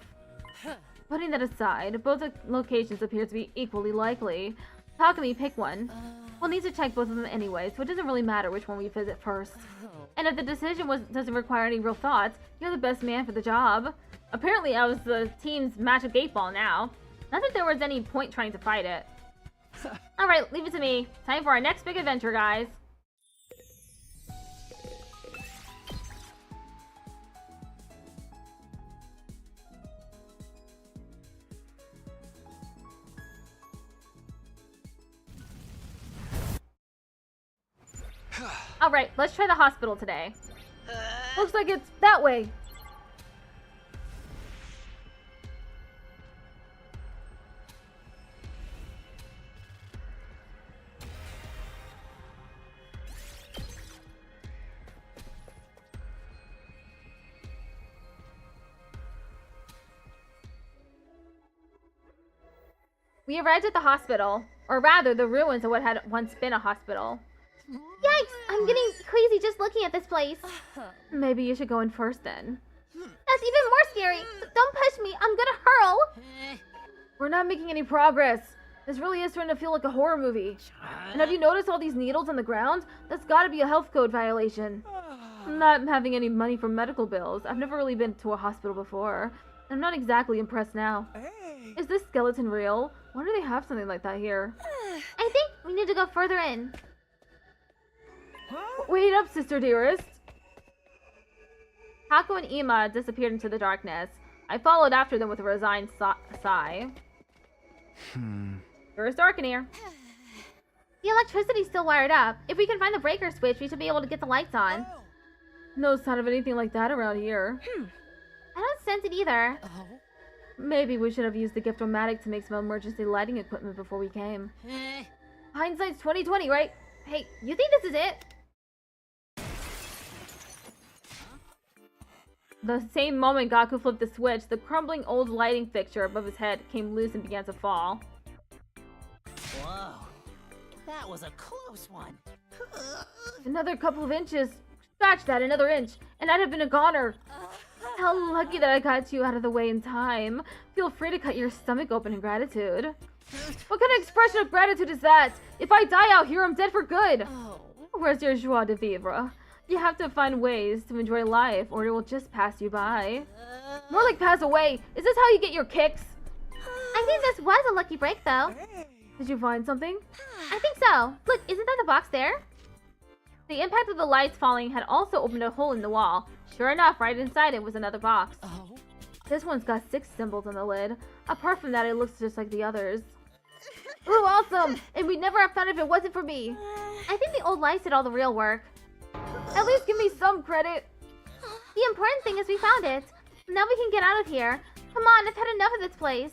Putting that aside, both locations appear to be equally likely. How can we pick one? We'll need to check both of them anyway, so it doesn't really matter which one we visit first. And if the decision doesn't require any real thought, you're the best man for the job. Apparently I was the team's magic 8-ball now. Not that there was any point trying to fight it. Alright, leave it to me. Time for our next big adventure, guys. Alright, let's try the hospital today. Looks like it's that way. We arrived at the hospital, or rather the ruins of what had once been a hospital. Yikes! I'm getting crazy just looking at this place. Maybe you should go in first then. That's even more scary. Don't push me. I'm gonna hurl. We're not making any progress. This really is starting to feel like a horror movie. And have you noticed all these needles on the ground? That's gotta be a health code violation. I'm not having any money for medical bills. I've never really been to a hospital before. I'm not exactly impressed now. Is this skeleton real? Why do they have something like that here? I think we need to go further in. Wait up, sister dearest. Haku and Ima disappeared into the darkness. I followed after them with a resigned sigh. Sure is dark in here. The electricity's still wired up. If we can find the breaker switch, we should be able to get the lights on. No sign of anything like that around here. I don't sense it either. Maybe we should have used the Gift-O-Matic to make some emergency lighting equipment before we came. Hindsight's 20/20, right? Hey, you think this is it? The same moment Gaku flipped the switch, the crumbling old lighting fixture above his head came loose and began to fall. Whoa. That was a close one. Another couple of inches. Scratch that, another inch, and I'd have been a goner. How lucky that I got you out of the way in time. Feel free to cut your stomach open in gratitude. What kind of expression of gratitude is that? If I die out here, I'm dead for good. Where's your joie de vivre? You have to find ways to enjoy life, or it will just pass you by. More like pass away. Is this how you get your kicks? I think this was a lucky break, though. Did you find something? I think so. Look, isn't that the box there? The impact of the lights falling had also opened a hole in the wall. Sure enough, right inside it was another box. This one's got 6 symbols on the lid. Apart from that, it looks just like the others. Ooh, awesome! And we'd never have found it if it wasn't for me. I think the old lights did all the real work. At least give me some credit. The important thing is we found it. Now we can get out of here. Come on, I've had enough of this place.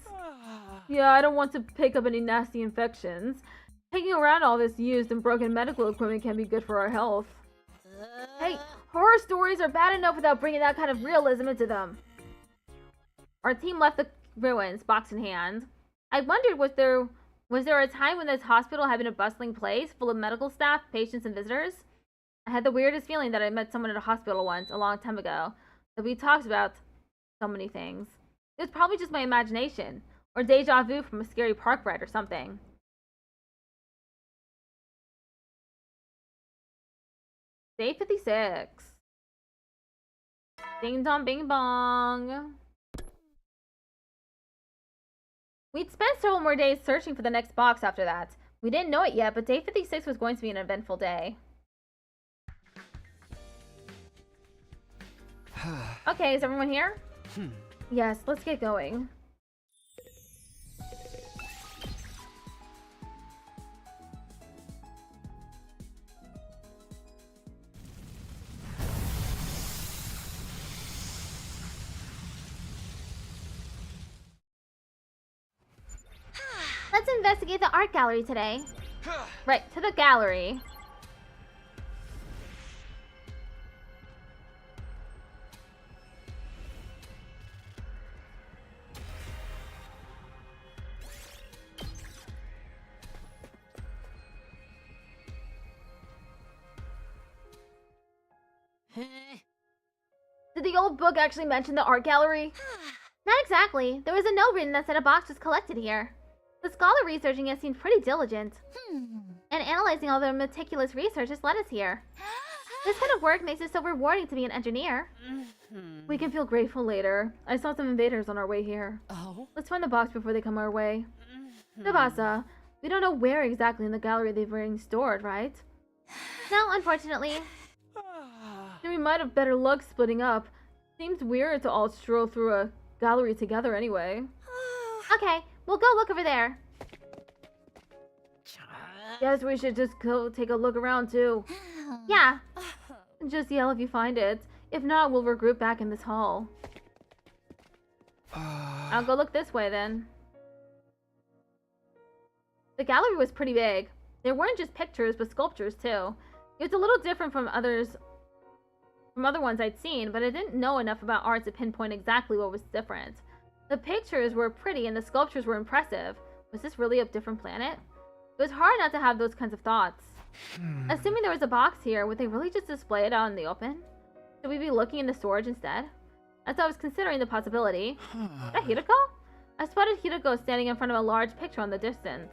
Yeah, I don't want to pick up any nasty infections. Taking around all this used and broken medical equipment can be good for our health. Hey, horror stories are bad enough without bringing that kind of realism into them. Our team left the ruins, box in hand. I wondered, was there a time when this hospital had been a bustling place, full of medical staff, patients, and visitors? I had the weirdest feeling that I met someone at a hospital once, a long time ago, that we talked about so many things. It was probably just my imagination, or deja vu from a scary park ride or something. Day 56. Ding dong bing bong. We'd spent several more days searching for the next box after that. We didn't know it yet, but day 56 was going to be an eventful day. Okay, is everyone here? Yes, let's get going. Let's investigate the art gallery today. Right, to the gallery. Did the old book actually mention the art gallery? Not exactly. There was a note written that said a box was collected here. The scholar researching it seemed pretty diligent. And analyzing all the meticulous research has led us here. This kind of work makes it so rewarding to be an engineer. We can feel grateful later. I saw some invaders on our way here. Oh? Let's find the box before they come our way. Tsubasa, we don't know where exactly in the gallery they've been stored, right? No, unfortunately. Then we might have better luck splitting up. Seems weird to all stroll through a gallery together anyway. Okay, we'll go look over there. Guess we should just go take a look around too. Yeah. Just yell if you find it. If not, we'll regroup back in this hall. I'll go look this way then. The gallery was pretty big. There weren't just pictures, but sculptures too. It was a little different from other ones I'd seen, but I didn't know enough about art to pinpoint exactly what was different. The pictures were pretty and the sculptures were impressive. Was this really a different planet? It was hard not to have those kinds of thoughts. Assuming there was a box here, would they really just display it out in the open? Should we be looking in the storage instead? As I was considering the possibility. Is that Hiroko? I spotted Hiroko standing in front of a large picture on the distance.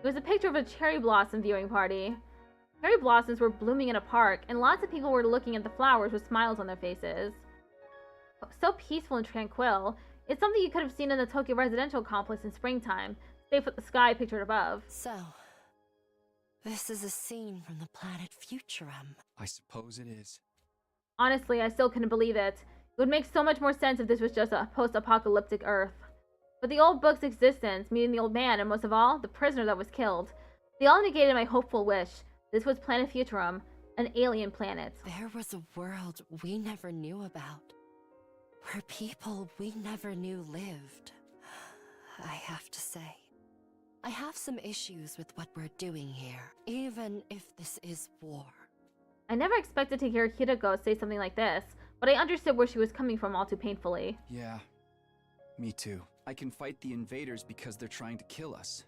It was a picture of a cherry blossom viewing party. Cherry blossoms were blooming in a park, and lots of people were looking at the flowers with smiles on their faces. So peaceful and tranquil. It's something you could have seen in the Tokyo residential complex in springtime, save with the sky pictured above. So, this is a scene from the planet Futurum. I suppose it is. Honestly, I still couldn't believe it. It would make so much more sense if this was just a post-apocalyptic Earth. But the old book's existence, meeting the old man, and most of all, the prisoner that was killed, they all negated my hopeful wish. This was Planet Futurum, an alien planet. There was a world we never knew about, where people we never knew lived. I have to say, I have some issues with what we're doing here, even if this is war. I never expected to hear Hiroko say something like this, but I understood where she was coming from all too painfully. Yeah, me too. I can fight the invaders because they're trying to kill us.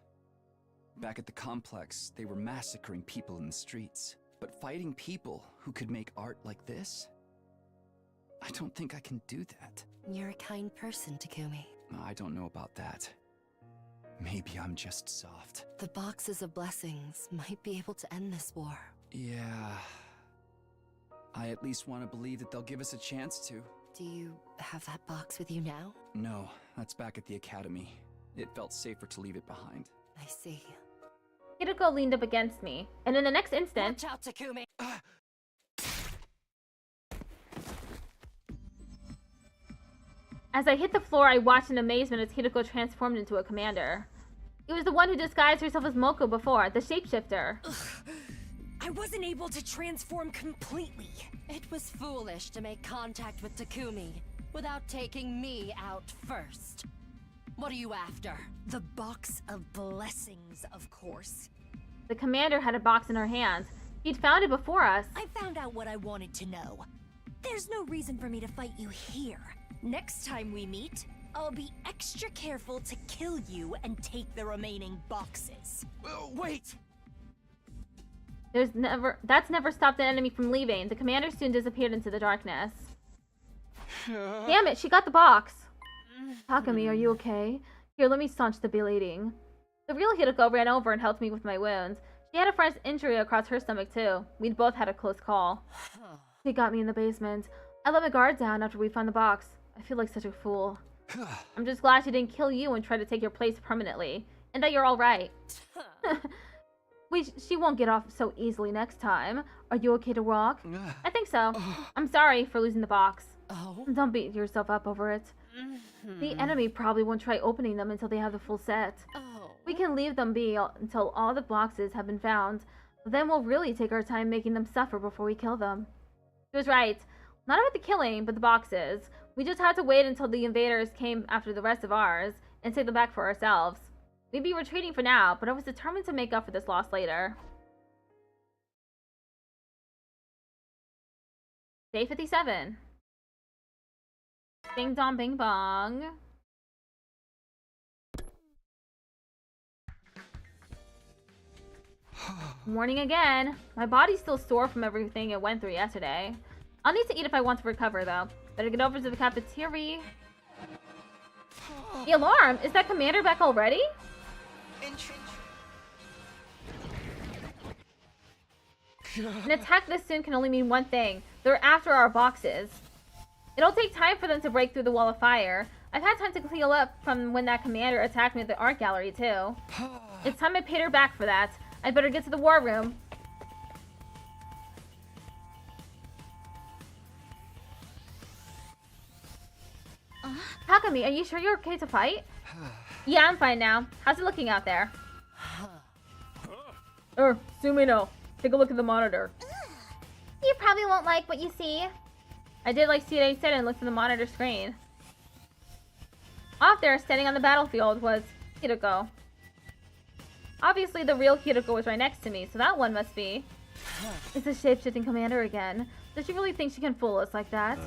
Back at the complex, they were massacring people in the streets. But fighting people who could make art like this? I don't think I can do that. You're a kind person, Takumi. I don't know about that. Maybe I'm just soft. The boxes of blessings might be able to end this war. Yeah. I at least want to believe that they'll give us a chance to. Do you have that box with you now? No, that's back at the academy. It felt safer to leave it behind. I see. Hiroko leaned up against me, and in the next instant... Watch out, Takumi! As I hit the floor, I watched in amazement as Hiroko transformed into a commander. It was the one who disguised herself as Moko before, the shapeshifter. I wasn't able to transform completely. It was foolish to make contact with Takumi without taking me out first. What are you after? The box of blessings, of course. The commander had a box in her hands. He'd found it before us. I found out what I wanted to know. There's no reason for me to fight you here. Next time we meet, I'll be extra careful to kill you and take the remaining boxes. Wait! That's never stopped an enemy from leaving. The commander soon disappeared into the darkness. Damn it, she got the box. Takumi, are you okay? Here, let me staunch the bleeding. The real Hiroko ran over and helped me with my wounds. She had a fresh injury across her stomach too. We'd both had a close call. She got me in the basement. I let my guard down after we found the box. I feel like such a fool. I'm just glad she didn't kill you and try to take your place permanently. And that you're alright. She won't get off so easily next time. Are you okay to walk? I think so. I'm sorry for losing the box. Don't beat yourself up over it. The enemy probably won't try opening them until they have the full set. We can leave them be until all the boxes have been found. Then we'll really take our time making them suffer before we kill them. She was right. Not about the killing, but the boxes. We just had to wait until the invaders came after the rest of ours and take them back for ourselves. We'd be retreating for now, but I was determined to make up for this loss later. Day 57. Bing dong bing bong. Morning again. My body's still sore from everything it went through yesterday. I'll need to eat if I want to recover though. Better get over to the cafeteria. The alarm! Is that commander back already? An attack this soon can only mean one thing. They're after our boxes. It'll take time for them to break through the wall of fire. I've had time to clean up from when that commander attacked me at the art gallery too. It's time I paid her back for that. I'd better get to the war room. Takumi, are you sure you're okay to fight? Yeah, I'm fine now. How's it looking out there? Sumino. Take a look at the monitor. You probably won't like what you see. I did like Sirei said and looked at the monitor screen. Off there, standing on the battlefield, was Hiroko. Obviously, the real Hiroko was right next to me, so that one must be. It's a shape-shifting commander again. Does she really think she can fool us like that?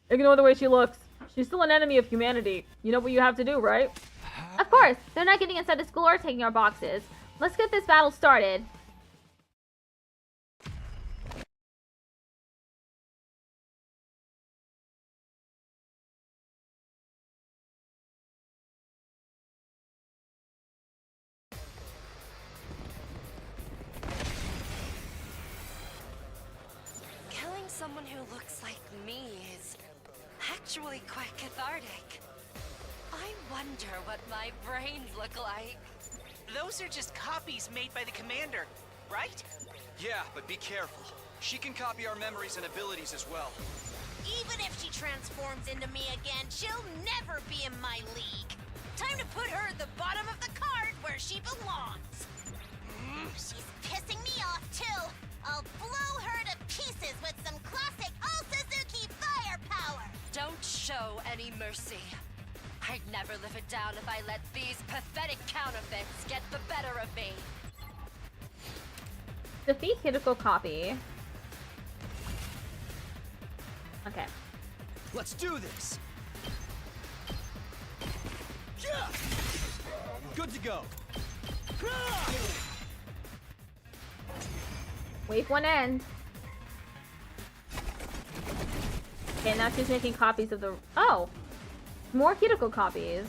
Ignore the way she looks. She's still an enemy of humanity. You know what you have to do, right? Of course. They're not getting inside the school or taking our boxes. Let's get this battle started. Killing someone who looks like me is actually quite cathartic. I wonder what my brains look like. Those are just copies made by the commander, right? Yeah, but be careful. She can copy our memories and abilities as well. Even if she transforms into me again, she'll never be in my league. Time to put her at the bottom of the card where she belongs. She's pissing me off too. I'll blow her to pieces with some classic All-Suzuki firepower. Don't show any mercy. I'd never live it down if I let these pathetic counterfeits get the better of me. Defeat Hiroko copy. Okay. Let's do this. Good to go. Wave one end. Okay, now she's making copies of the... Oh! More Hiroko copies.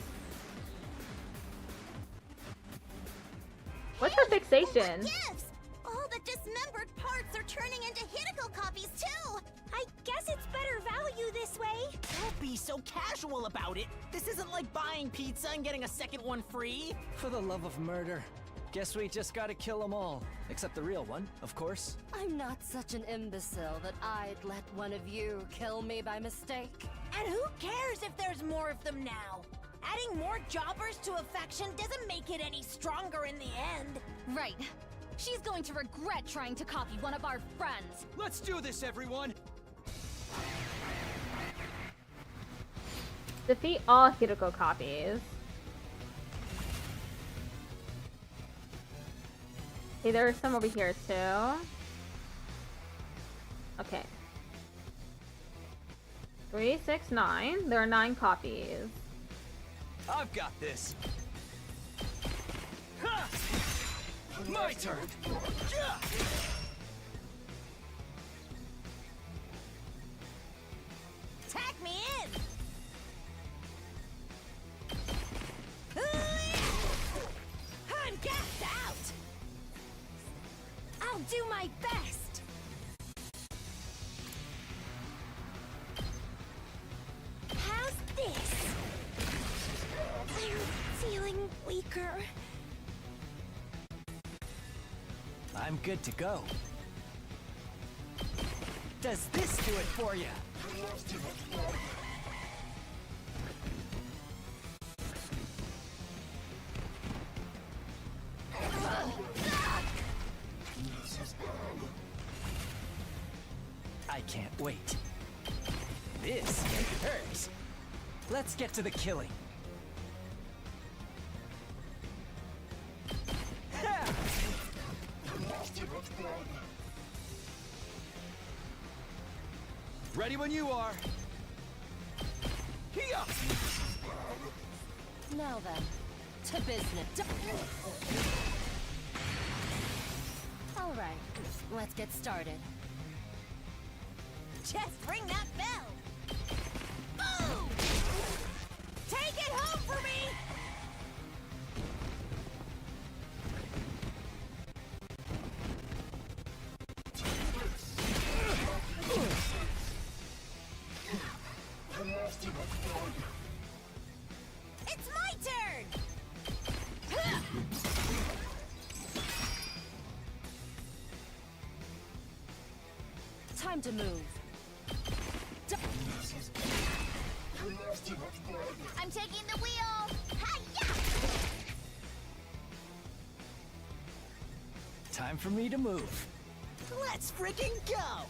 What's her fixation? Gifts! All the dismembered parts are turning into Hiroko copies too! I guess it's better value this way. Don't be so casual about it. This isn't like buying pizza and getting a second one free. For the love of murder. Guess we just gotta kill them all. Except the real one, of course. I'm not such an imbecile that I'd let one of you kill me by mistake. And who cares if there's more of them now? Adding more jobbers to a faction doesn't make it any stronger in the end. Right. She's going to regret trying to copy one of our friends. Let's do this, everyone! Defeat all Hiroko copies. Okay, there are some over here too. Okay. 3, 6, 9. There are 9 copies. I've got this. Ha! My turn. Yeah! Tag me in! I'm gassed out! I'll do my best! How's this? I'm feeling weaker. I'm good to go. Does this do it for you? I can't wait. This hurts. Let's get to the killing. Ready when you are. Here. Now then, to business. All right, let's get started. Just ring that bell! Boom! Take it home for me! It's my turn! Time to move. I'm taking the wheel. Hi-ya! Time for me to move. Let's freaking go!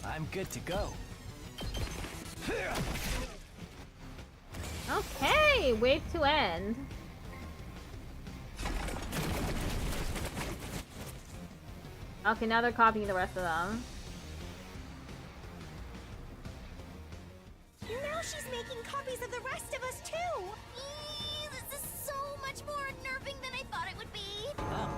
I'm good to go. Okay, wave to end. Okay, now they're copying the rest of them. Now she's making copies of the rest of us too! This is so much more unnerving than I thought it would be. Oh.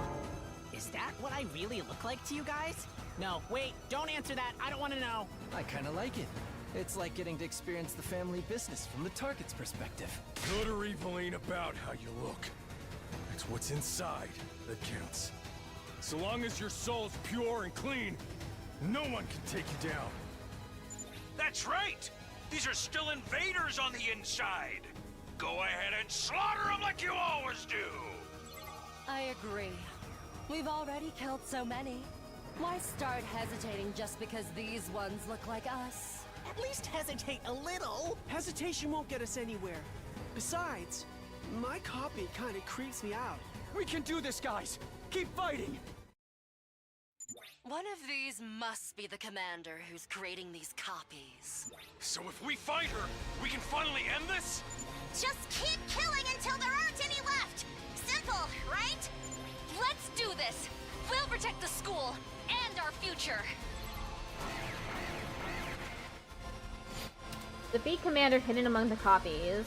Is that what I really look like to you guys? No, wait, don't answer that. I don't want to know. I kind of like it. It's like getting to experience the family business from the target's perspective. Good or evil ain't about how you look. It's what's inside that counts. So long as your soul's pure and clean, no one can take you down. That's right! These are still invaders on the inside! Go ahead and slaughter them like you always do! I agree. We've already killed so many. Why start hesitating just because these ones look like us? At least hesitate a little. Hesitation won't get us anywhere. Besides, my copy kind of creeps me out. We can do this, guys! Keep fighting! One of these must be the commander who's creating these copies. So if we fight her, we can finally end this? Just keep killing until there aren't any left! Simple, right? Let's do this! We'll protect the school and our future! Defeat commander hidden among the copies.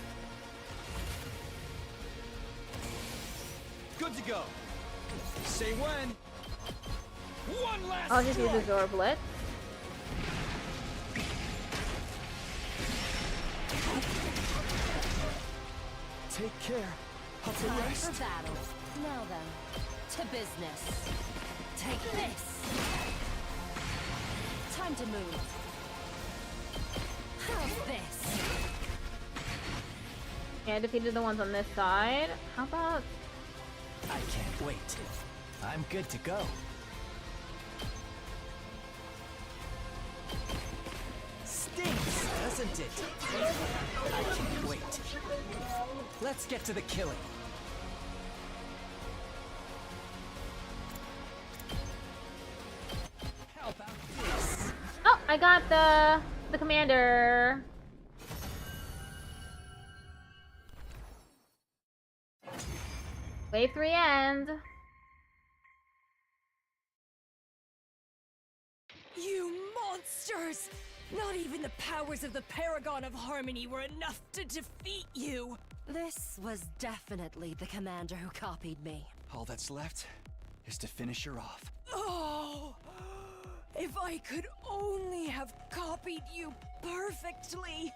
Good to go. Say when. One last I'll just use the strike. Zora Blitz. Take care. Have a Time rest. for battle. Now then, to business. Take this! Time to move. How's this? Okay, I defeated the ones on this side. How about... I can't wait. I'm good to go. Stings, doesn't it? I can't wait. Let's get to the killing. How about this? Oh, I got the commander. Wave 3 end. You monsters! Not even the powers of the Paragon of Harmony were enough to defeat you! This was definitely the commander who copied me. All that's left is to finish her off. Oh! If I could only have copied you perfectly,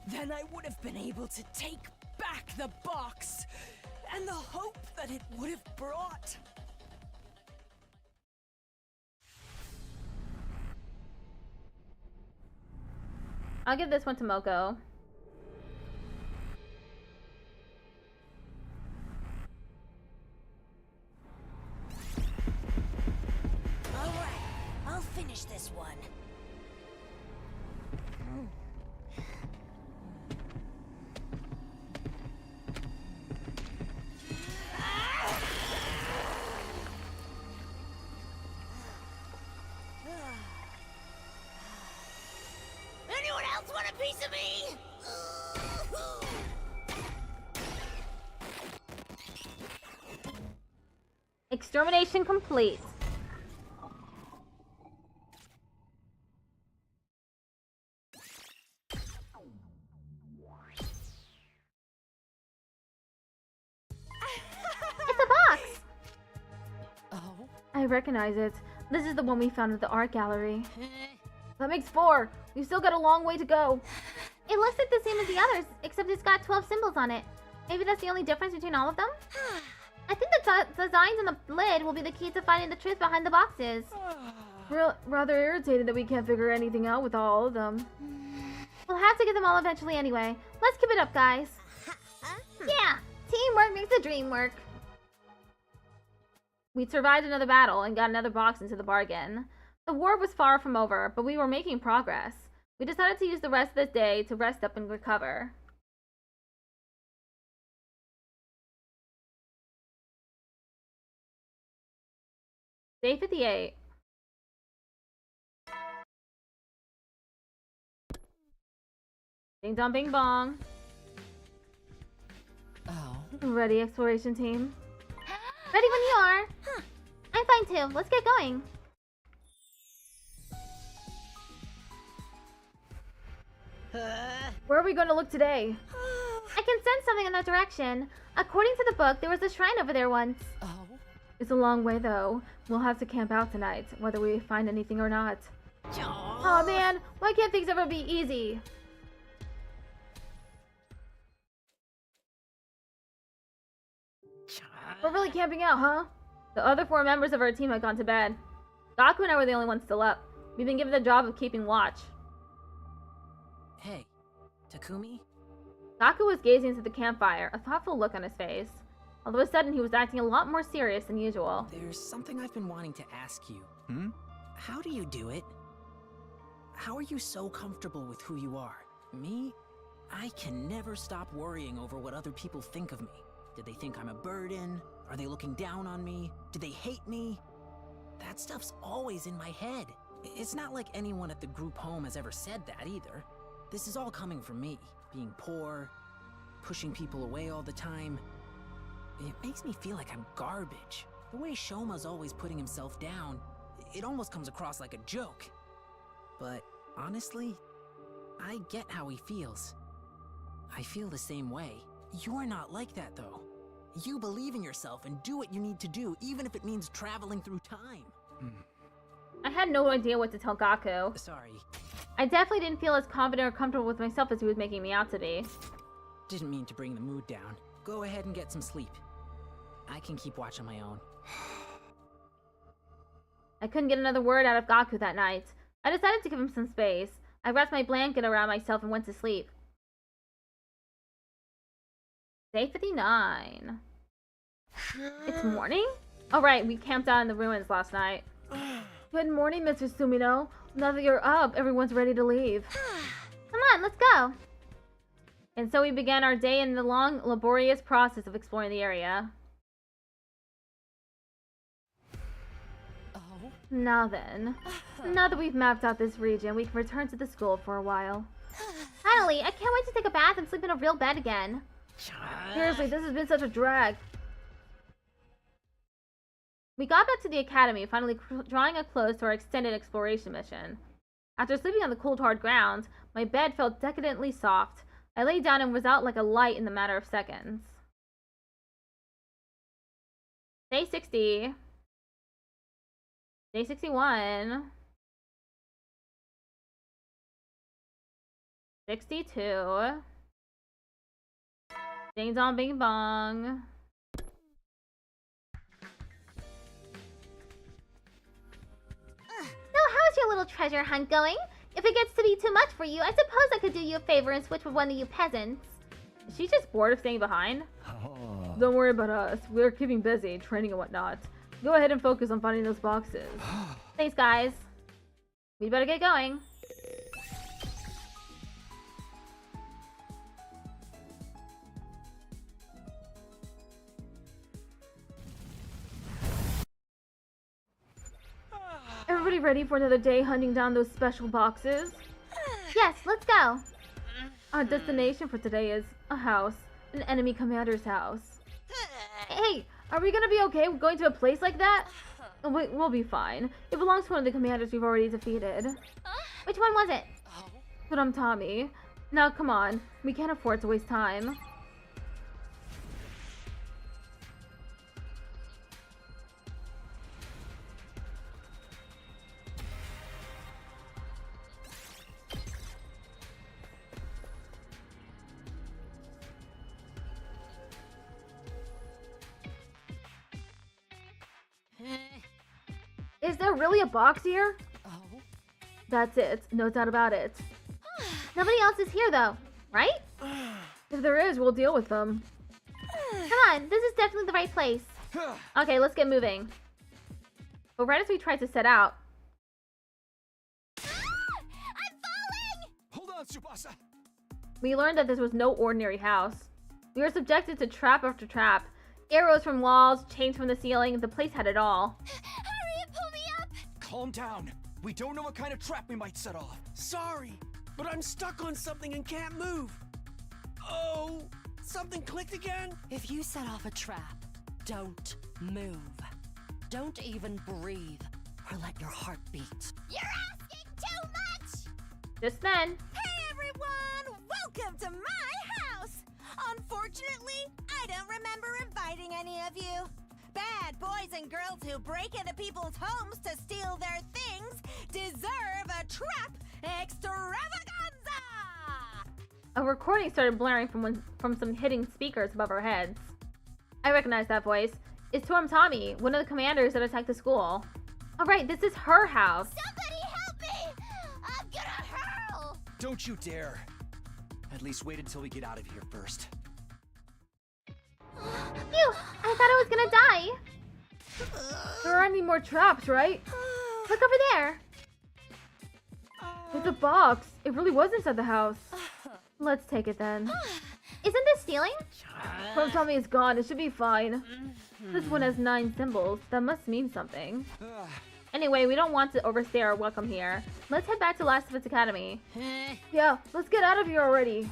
then I would have been able to take back the box and the hope that it would have brought. I'll give this one to Moko. All right, I'll finish this one. Anyone else want a piece of me? Extermination complete. It's a box! Oh? I recognize it. This is the one we found at the art gallery. That makes 4. We've still got a long way to go. It looks like the same as the others, except it's got 12 symbols on it. Maybe that's the only difference between all of them? I think the designs on the lid will be the key to finding the truth behind the boxes. Rather irritated that we can't figure anything out with all of them. We'll have to get them all eventually anyway. Let's keep it up, guys. Yeah! Teamwork makes the dream work. We survived another battle and got another box into the bargain. The war was far from over, but we were making progress. We decided to use the rest of the day to rest up and recover. Day 58. Ding dong bing bong. Oh. Ready, exploration team? Ready when you are. I'm fine too. Let's get going. Where are we going to look today? I can sense something in that direction. According to the book, there was a shrine over there once. Oh? It's a long way though. We'll have to camp out tonight, whether we find anything or not. Oh man, why can't things ever be easy? We're really camping out, huh? The other 4 members of our team had gone to bed. Gaku and I were the only ones still up. We've been given the job of keeping watch. Hey, Takumi? Gaku was gazing into the campfire, a thoughtful look on his face. All of a sudden, he was acting a lot more serious than usual. There's something I've been wanting to ask you. How do you do it? How are you so comfortable with who you are? Me? I can never stop worrying over what other people think of me. Did they think I'm a burden? Are they looking down on me? Do they hate me? That stuff's always in my head. It's not like anyone at the group home has ever said that either. This is all coming from me. Being poor, pushing people away all the time. It makes me feel like I'm garbage. The way Shoma's always putting himself down, it almost comes across like a joke. But honestly, I get how he feels. I feel the same way. You're not like that though. You believe in yourself and do what you need to do, even if it means traveling through time. I had no idea what to tell Gaku. Sorry. I definitely didn't feel as confident or comfortable with myself as he was making me out to be. Didn't mean to bring the mood down. Go ahead and get some sleep. I can keep watch on my own. I couldn't get another word out of Gaku that night. I decided to give him some space. I wrapped my blanket around myself and went to sleep. Day 59. It's morning? Alright, we camped out in the ruins last night. Good morning, Mr. Sumino. Now that you're up, everyone's ready to leave. Come on, let's go. And so we began our day in the long, laborious process of exploring the area. Now then, now that we've mapped out this region, we can return to the school for a while. Finally, I can't wait to take a bath and sleep in a real bed again. Seriously, this has been such a drag. We got back to the academy, finally drawing a close to our extended exploration mission. After sleeping on the cold, hard ground, my bed felt decadently soft. I lay down and was out like a light in the matter of seconds. Day 60. Day 61. 62. Ding dong bing bong. So how's your little treasure hunt going? If it gets to be too much for you, I suppose I could do you a favor and switch with one of you peasants. Is she just bored of staying behind? Don't worry about us. We're keeping busy, training and whatnot. Go ahead and focus on finding those boxes. Thanks, guys. We better get going. Everybody ready for another day hunting down those special boxes? Yes, let's go. Our destination for today is a house. An enemy commander's house. Hey, are we gonna be okay with going to a place like that? We'll be fine. It belongs to one of the commanders we've already defeated. Which one was it? But I'm Tommy. Now come on, we can't afford to waste time. Is there really a box here? That's it. No doubt about it. Nobody else is here, though, right? If there is, we'll deal with them. Come on, this is definitely the right place. Okay, let's get moving. But right as we tried to set out... I'm falling! Hold on, Tsubasa! We learned that this was no ordinary house. We were subjected to trap after trap. Arrows from walls, chains from the ceiling, the place had it all. Hurry and pull me up! Calm down. We don't know what kind of trap we might set off. Sorry, but I'm stuck on something and can't move. Oh, something clicked again? If you set off a trap, don't move. Don't even breathe, or let your heart beat. You're asking too much! Just then. Hey everyone! Welcome to my house! Unfortunately, I don't remember inviting any of you. Bad boys and girls who break into people's homes to steal their things deserve a trap extravaganza! A recording started blaring from some hidden speakers above our heads. I recognize that voice. It's Tommy, one of the commanders that attacked the school. Alright, this is her house. Somebody help me! I'm gonna hurl! Don't you dare. At least wait until we get out of here first. Phew! I thought I was gonna die. There aren't any more traps, right? Look over there. It's a box. It really was inside the house. Let's take it then. Isn't this stealing? Tommy is gone. It should be fine. This one has 9 symbols. That must mean something. Anyway, we don't want to overstay our welcome here. Let's head back to Last of Us Academy. Yeah, let's get out of here already.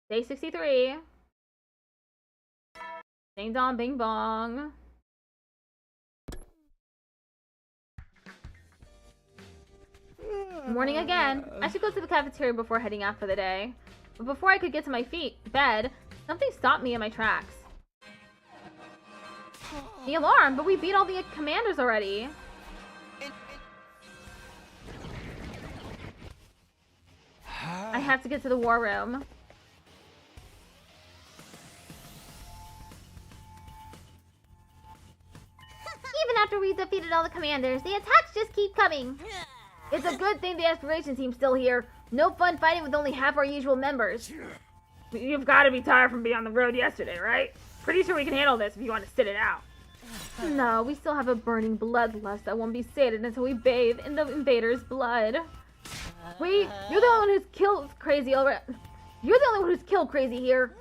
Day 63. Ding dong bing bong. Morning again. I should go to the cafeteria before heading out for the day. But before I could get to my bed, something stopped me in my tracks. The alarm, but we beat all the commanders already. I have to get to the war room. Even after we defeated all the commanders, the attacks just keep coming. It's a good thing the exploration team's still here. No fun fighting with only half our usual members. You've got to be tired from being on the road yesterday, right? Pretty sure we can handle this if you want to sit it out. No, we still have a burning bloodlust that won't be sated until we bathe in the invader's blood. Wait, you're the only one who's killed Crazy over. You're the only one who's killed Crazy here.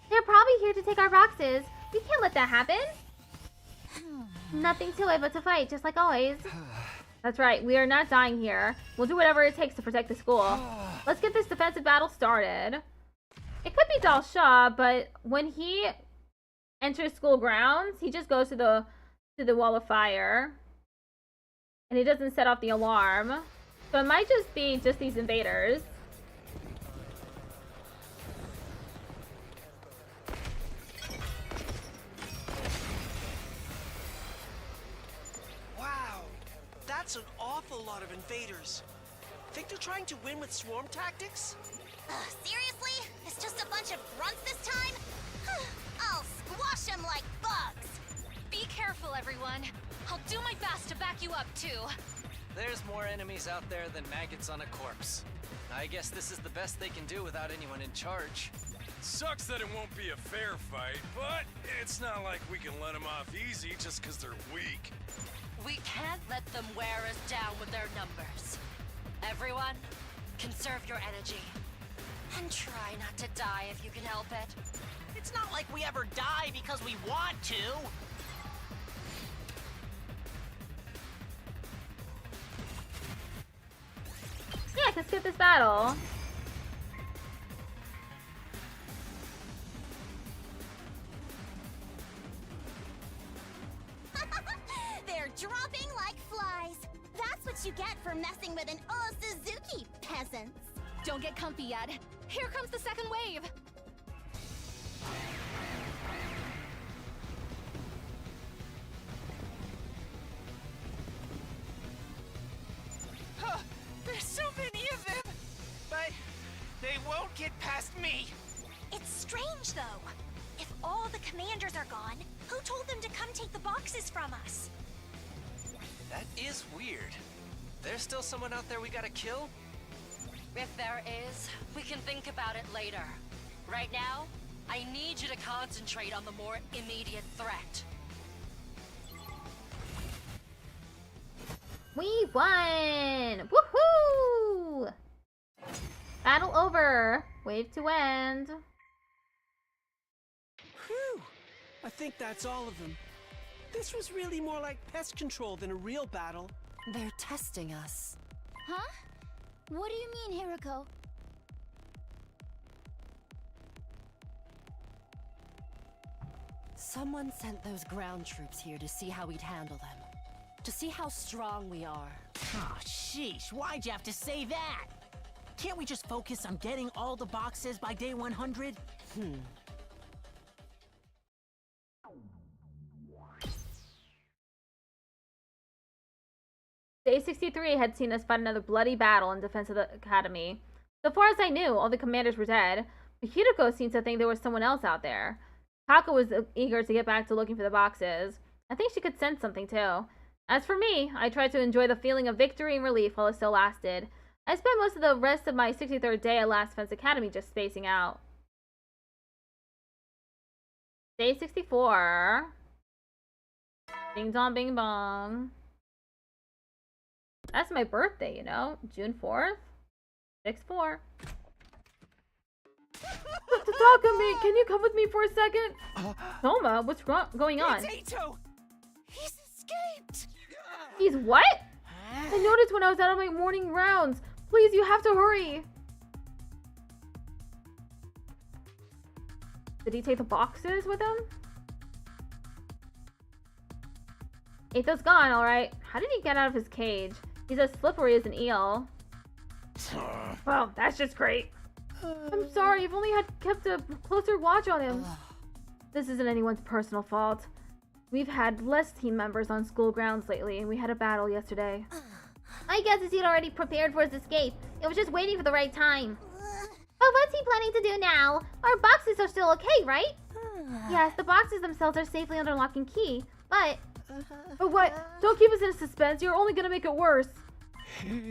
They're probably here to take our boxes. We can't let that happen. Nothing to it but to fight, just like always. That's right, we are not dying here. We'll do whatever it takes to protect the school. Let's get this defensive battle started. It could be Dal Shah, but when he enters school grounds, he just goes to the wall of fire. And he doesn't set off the alarm. So it might just be just these invaders. Wow, that's an awful lot of invaders. Think they're trying to win with swarm tactics? Seriously? It's just a bunch of grunts this time? I'll squash them like bugs. Be careful, everyone. I'll do my best to back you up, too. There's more enemies out there than maggots on a corpse. I guess this is the best they can do without anyone in charge. Sucks that it won't be a fair fight, but it's not like we can let them off easy just because they're weak. We can't let them wear us down with their numbers. Everyone, conserve your energy. And try not to die if you can help it. It's not like we ever die because we want to. Yeah, let's get this battle. They're dropping like flies. That's what you get for messing with an Suzuki, peasants. Don't get comfy yet. Here comes the second wave. There's so many of them! But they won't get past me! It's strange, though. If all the commanders are gone, who told them to come take the boxes from us? That is weird. There's still someone out there we gotta kill? If there is, we can think about it later. Right now, I need you to concentrate on the more immediate threat. We won! Woohoo! Battle over. Wave to end. Whew! I think that's all of them. This was really more like pest control than a real battle. They're testing us. Huh? What do you mean, Hiroko? Someone sent those ground troops here to see how we'd handle them. To see how strong we are. Oh, sheesh, why'd you have to say that? Can't we just focus on getting all the boxes by day 100? Day 63 had seen us fight another bloody battle in defense of the academy. So far as I knew, all the commanders were dead, but Hiroko seemed to think there was someone else out there. Kako was eager to get back to looking for the boxes. I think she could sense something too. As for me, I tried to enjoy the feeling of victory and relief while it still lasted. I spent most of the rest of my 63rd day at Last Defense Academy just spacing out. Day 64. Ding dong bing bong. That's my birthday, you know? June 4th? 6-4. Takumi, can you come with me for a second? Toma, what's going on? It's Ato! He's escaped! He's what? I noticed when I was out on my morning rounds. Please, you have to hurry. Did he take the boxes with him? Ato's gone, alright. How did he get out of his cage? He's as slippery as an eel. Well, that's just great. I'm sorry, I've only kept a closer watch on him. This isn't anyone's personal fault. We've had less team members on school grounds lately, and we had a battle yesterday. I guess he'd already prepared for his escape. It was just waiting for the right time. But what's he planning to do now? Our boxes are still okay, right? Yes, the boxes themselves are safely under lock and key, but... But what? Don't keep us in suspense, you're only gonna make it worse.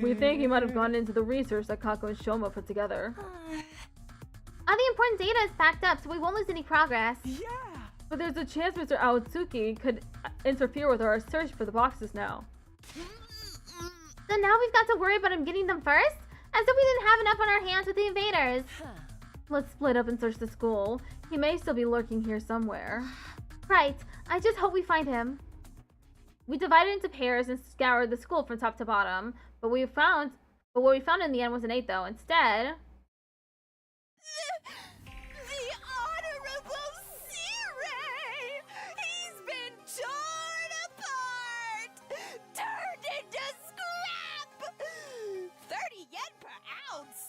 We think he might have gone into the research that Kako and Shoma put together. All the important data is backed up, so we won't lose any progress. Yeah. But there's a chance Mr. Aotsuki could interfere with our search for the boxes now. So now we've got to worry about him getting them first? As if we didn't have enough on our hands with the invaders. Let's split up and search the school. He may still be lurking here somewhere. Right. I just hope we find him. We divided into pairs and scoured the school from top to bottom, but what we found in the end wasn't 8 though. Instead, The Honorable Sirei! He's been torn apart! Turned into scrap! 30 yen per ounce!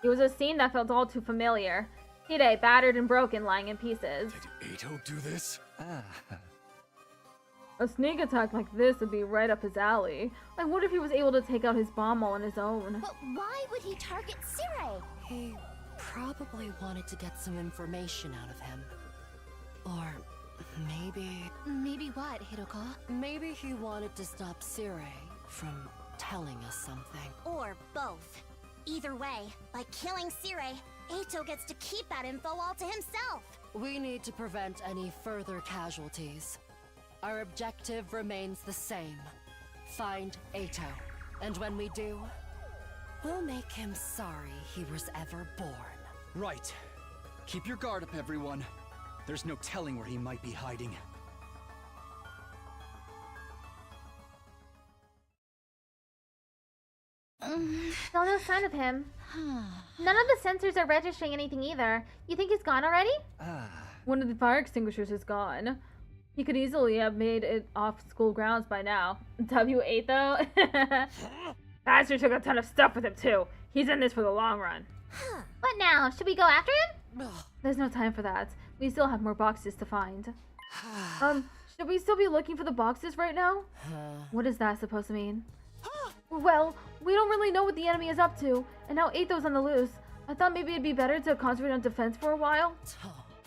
it was a scene that felt all too familiar. Hide, battered and broken, lying in pieces. Did Eito do this? A sneak attack like this would be right up his alley. Like, what if he was able to take out his bomb all on his own? But why would he target Sirei? He probably wanted to get some information out of him. Or maybe... Maybe what, Hiroka? Maybe he wanted to stop Sirei from telling us something. Or both. Either way, by killing Sirei, Eito gets to keep that info all to himself. We need to prevent any further casualties. Our objective remains the same. Find Eito. And when we do, we'll make him sorry he was ever born. Right. Keep your guard up, everyone. There's no telling where he might be hiding. Still no sign of him. None of the sensors are registering anything either. You think he's gone already? One of the fire extinguishers is gone. He could easily have made it off school grounds by now. W8 though? Bastard took a ton of stuff with him too. He's in this for the long run. What now? Should we go after him? There's no time for that. We still have more boxes to find. Should we still be looking for the boxes right now? What is that supposed to mean? Well, we don't really know what the enemy is up to, and now Eito's on the loose. I thought maybe it'd be better to concentrate on defense for a while.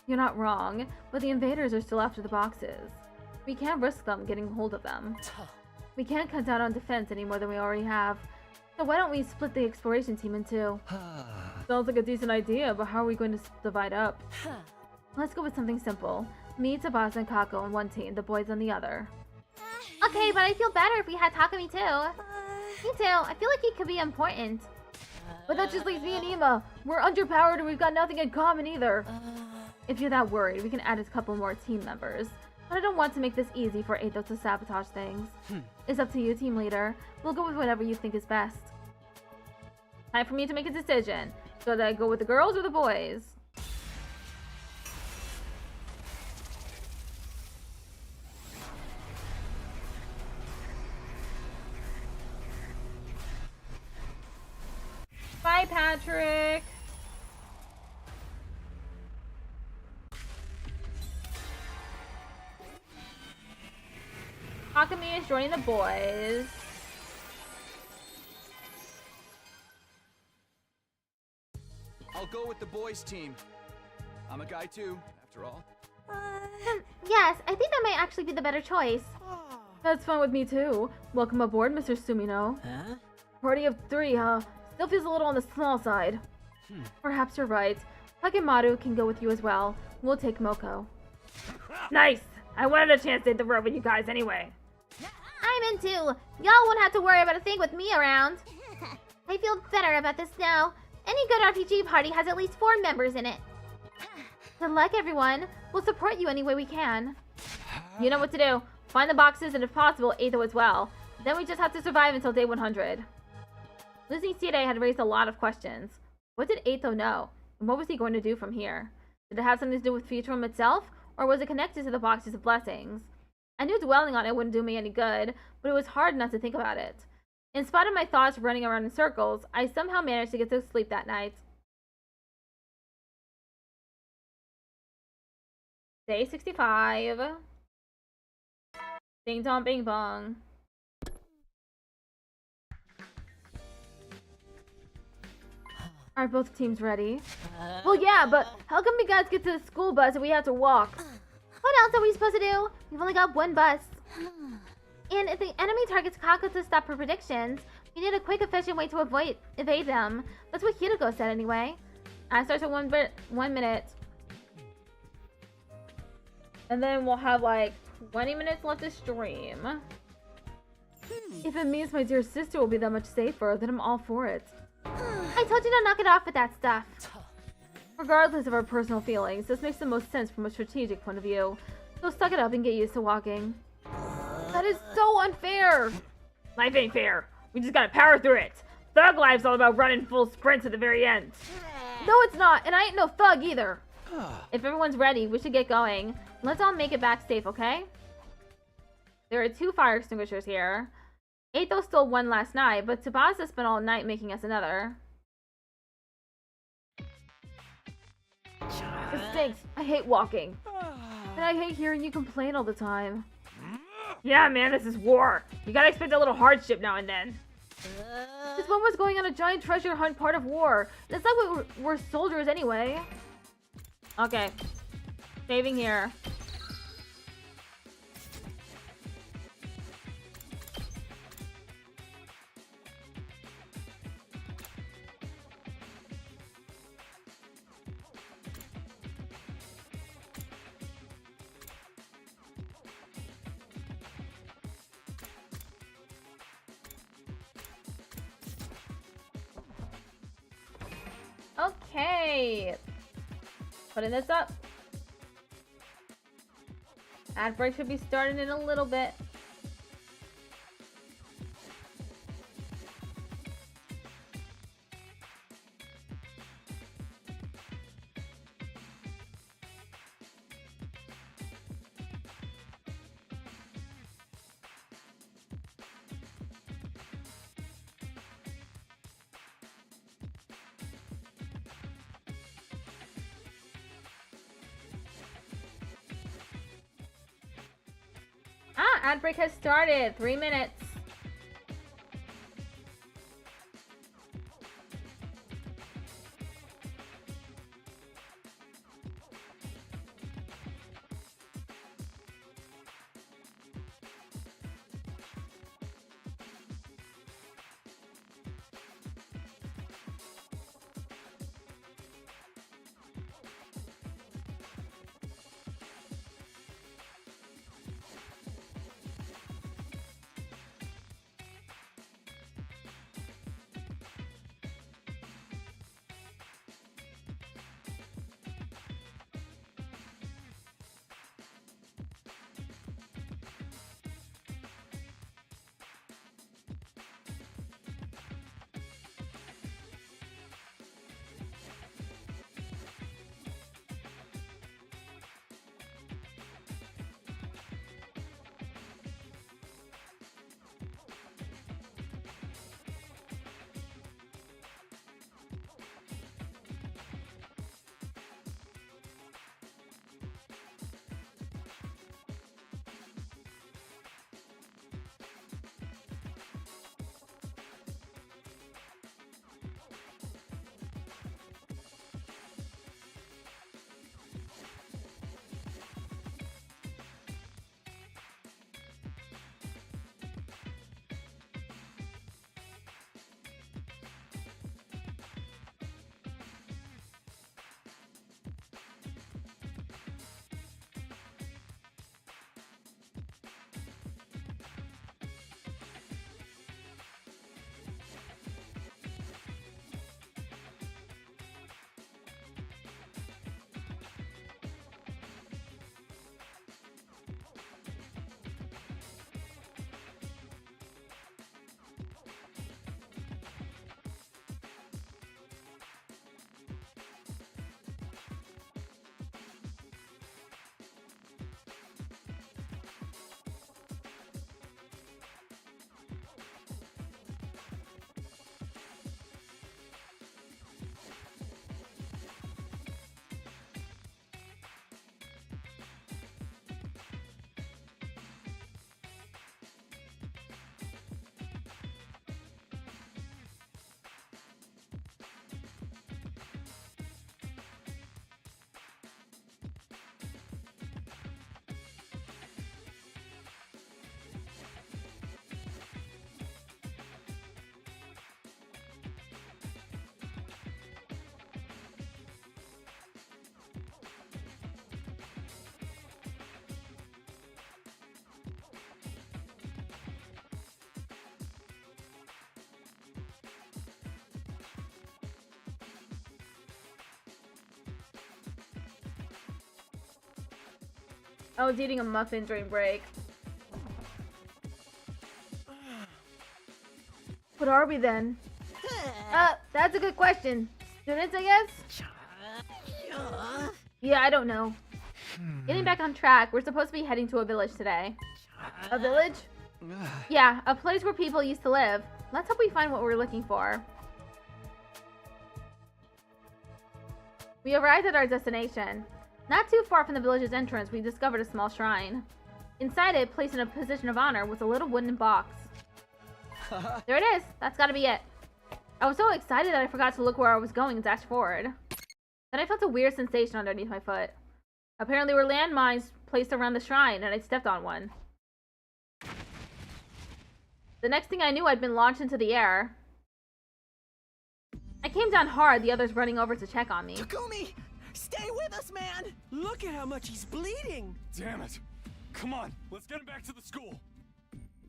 You're not wrong, but the invaders are still after the boxes. We can't risk them getting hold of them. We can't cut down on defense any more than we already have. So why don't we split the exploration team in two? Sounds like a decent idea, but how are we going to divide up? Let's go with something simple. Me, Tsubasa, and Kako on one team, the boys on the other. Okay, but I feel better if we had Takumi too. Me too. I feel like he could be important. But that just leaves me and Ima. We're underpowered and we've got nothing in common either. If you're that worried, we can add a couple more team members. But I don't want to make this easy for Eito to sabotage things. It's up to you, team leader. We'll go with whatever you think is best. Time for me to make a decision. Should I go with the girls or the boys? Bye, Patrick! Takumi is joining the boys. I'll go with the boys' team. I'm a guy too, after all. Yes, I think that might actually be the better choice. That's fine with me too. Welcome aboard, Mr. Sumino. Huh? Party of 3, huh? Still feels a little on the small side. Perhaps you're right. Takemaru can go with you as well. We'll take Moko. Nice! I wanted a chance to hit the road with you guys anyway. I'm in too. Y'all won't have to worry about a thing with me around. I feel better about this now. Any good RPG party has at least 4 members in it. Good luck, everyone. We'll support you any way we can. You know what to do. Find the boxes and if possible, Eito as well. Then we just have to survive until day 100. Losing Sirei had raised a lot of questions. What did Eito know? And what was he going to do from here? Did it have something to do with Futurum itself? Or was it connected to the boxes of blessings? I knew dwelling on it wouldn't do me any good, but it was hard not to think about it. In spite of my thoughts running around in circles, I somehow managed to get to sleep that night. Day 65. Ding dong bing bong. Are both teams ready? Well, yeah, but how come we guys get to the school bus and we have to walk? What else are we supposed to do? We've only got one bus. And if the enemy targets Kako to stop her predictions, We need a quick, efficient way to evade them. That's what Hideko said anyway. I start at 1 minute. And then we'll have like 20 minutes left to stream. If it means my dear sister will be that much safer, then I'm all for it. I told you to knock it off with that stuff. Regardless of our personal feelings, this makes the most sense from a strategic point of view. So suck it up and get used to walking. That is so unfair! Life ain't fair. We just gotta power through it. Thug life's all about running full sprints at the very end. No, it's not, and I ain't no thug either. If everyone's ready, we should get going. Let's all make it back safe, okay? There are 2 fire extinguishers here. Ato stole one last night, but Tsubasa spent all night making us another. It stinks. I hate walking. And I hate hearing you complain all the time. Yeah, man, this is war. You gotta expect a little hardship now and then. This one was going on a giant treasure hunt part of war. It's like we're soldiers anyway. Okay. Saving here. Okay. Putting this up. Ad break should be starting in a little bit. Ad break has started. 3 minutes. I was eating a muffin during break. What are we then? That's a good question. Students, I guess? Yeah, I don't know. Getting back on track, we're supposed to be heading to a village today. A village? Yeah, a place where people used to live. Let's hope we find what we're looking for. We arrived at our destination. Not too far from the village's entrance, we discovered a small shrine. Inside it, placed in a position of honor, was a little wooden box. There it is. That's gotta be it. I was so excited that I forgot to look where I was going and dashed forward. Then I felt a weird sensation underneath my foot. Apparently there were landmines placed around the shrine, and I stepped on one. The next thing I knew, I'd been launched into the air. I came down hard, the others running over to check on me. Takumi! Stay with us, man! Look at how much he's bleeding! Damn it! Come on, let's get him back to the school.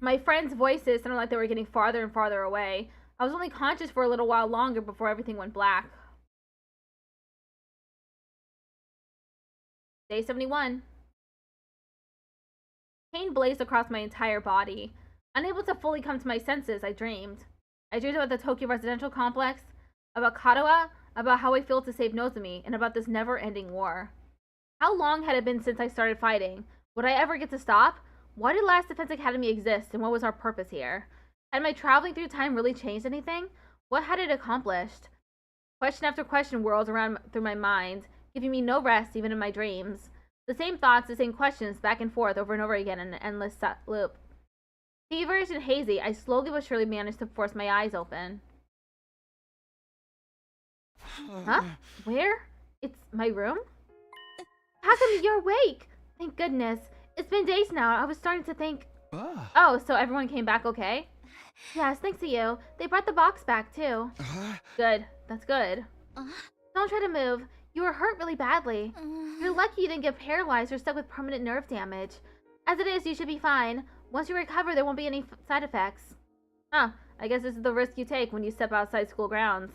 My friends' voices sounded like they were getting farther and farther away. I was only conscious for a little while longer before everything went black. Day 71. Pain blazed across my entire body. Unable to fully come to my senses, I dreamed. I dreamed about the Tokyo residential complex, about Katawa, about how I failed to save Nozomi, and about this never-ending war. How long had it been since I started fighting? Would I ever get to stop? Why did Last Defense Academy exist, and what was our purpose here? Had my traveling through time really changed anything? What had it accomplished? Question after question whirled around through my mind, giving me no rest even in my dreams. The same thoughts, the same questions, back and forth over and over again in an endless loop. Feverish and hazy, I slowly but surely managed to force my eyes open. Huh? Where? It's my room? How come you're awake? Thank goodness. It's been days now. I was starting to think... Oh, so everyone came back okay? Yes, thanks to you. They brought the box back, too. Good. That's good. Don't try to move. You were hurt really badly. You're lucky you didn't get paralyzed or stuck with permanent nerve damage. As it is, you should be fine. Once you recover, there won't be any side effects. Huh. I guess this is the risk you take when you step outside school grounds.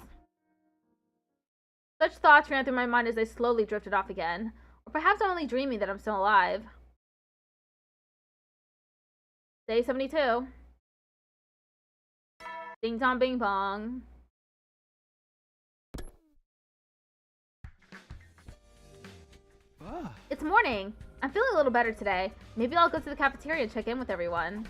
Such thoughts ran through my mind as I slowly drifted off again. Or perhaps I'm only dreaming that I'm still alive. Day 72. Ding dong bing bong. It's morning. I'm feeling a little better today. Maybe I'll go to the cafeteria and check in with everyone.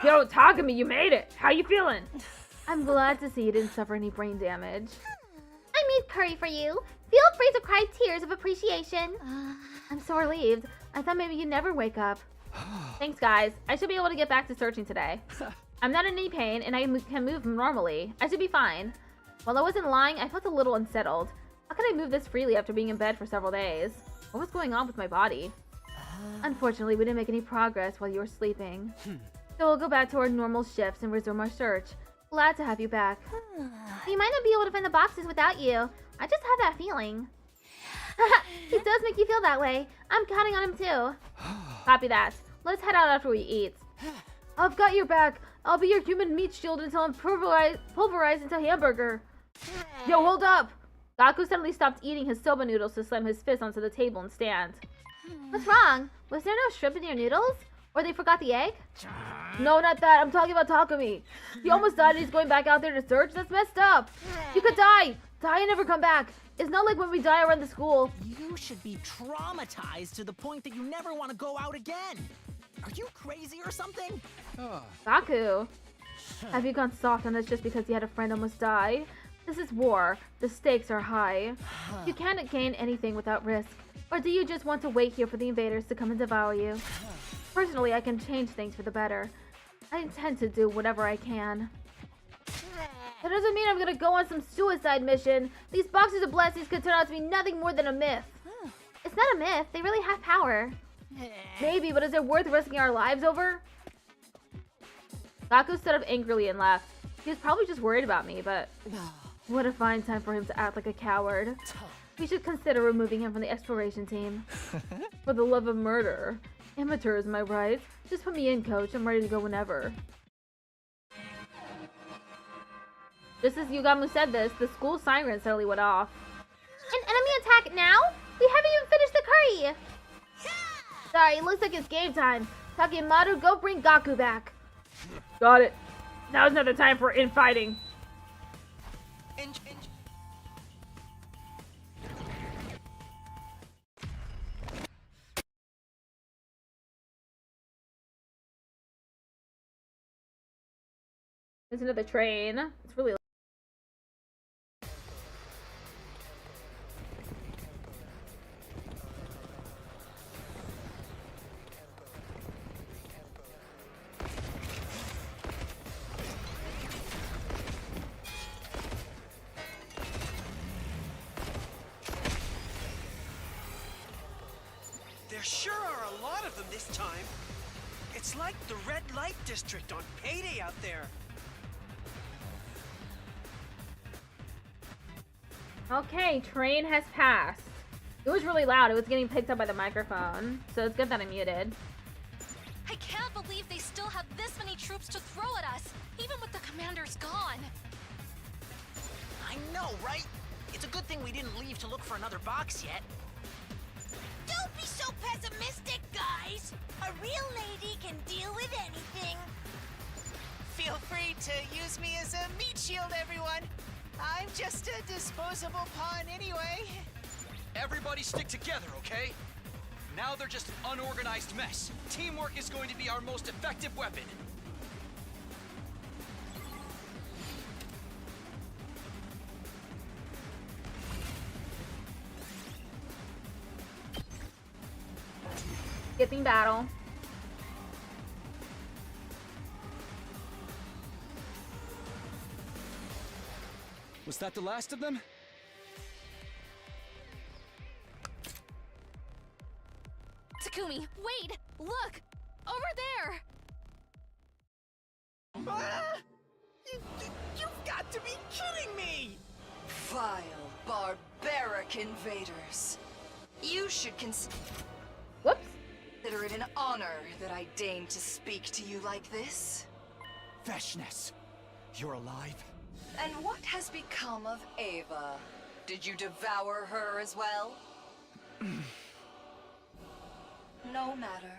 Yo, Takumi, you made it! How you feeling? I'm glad to see you didn't suffer any brain damage. I made curry for you. Feel free to cry tears of appreciation. I'm so relieved. I thought maybe you'd never wake up. Thanks, guys. I should be able to get back to searching today. I'm not in any pain, and I can move normally. I should be fine. While I wasn't lying, I felt a little unsettled. How could I move this freely after being in bed for several days? What was going on with my body? Unfortunately, we didn't make any progress while you were sleeping. So we'll go back to our normal shifts and resume our search. Glad to have you back. We might not be able to find the boxes without you. I just have that feeling. He does make you feel that way. I'm counting on him too. Copy that. Let's head out after we eat. I've got your back. I'll be your human meat shield until I'm pulverized into hamburger. Yo, hold up! Gaku suddenly stopped eating his soba noodles to slam his fist onto the table and stand. What's wrong? Was there no shrimp in your noodles? Or they forgot the egg? No, not that. I'm talking about Takumi. He almost died and he's going back out there to search? That's messed up. You could die. Die and never come back. It's not like when we die around the school. You should be traumatized to the point that you never want to go out again. Are you crazy or something? Gaku, have you gone soft on us just because you had a friend almost die? This is war. The stakes are high. You can't gain anything without risk. Or do you just want to wait here for the invaders to come and devour you? Personally, I can change things for the better. I intend to do whatever I can. That doesn't mean I'm gonna go on some suicide mission. These boxes of blessings could turn out to be nothing more than a myth. It's not a myth. They really have power. Maybe, but is it worth risking our lives over? Gaku stood up angrily and left. He was probably just worried about me, but... What a fine time for him to act like a coward. We should consider removing him from the exploration team. For the love of murder. Amateurs, am I right? Just put me in, coach. I'm ready to go whenever. Just as Yugamu said this, the school siren suddenly went off. An enemy attack now? We haven't even finished the curry! Sorry, it looks like it's game time. Takemaru, go bring Gaku back. Got it. Now's not the time for infighting. Listen to the train. It's really. There sure are a lot of them this time. It's like the red light district on payday out there. Okay, train has passed. It was really loud. It was getting picked up by the microphone. So it's good that I muted. I can't believe they still have this many troops to throw at us, even with the commanders gone. I know, right? It's a good thing we didn't leave to look for another box yet. Don't be so pessimistic, guys. A real lady can deal with anything. Feel free to use me as a meat shield, everyone. I'm just a disposable pawn anyway. Everybody stick together, okay? Now they're just an unorganized mess. Teamwork is going to be our most effective weapon. Skipping battle. Was that the last of them? Takumi, wait! Look! Over there! Ah! You've got to be kidding me! Vile, barbaric invaders. You should consider it an honor that I deign to speak to you like this. Veshness, you're alive? And what has become of Ava? Did you devour her as well? No matter.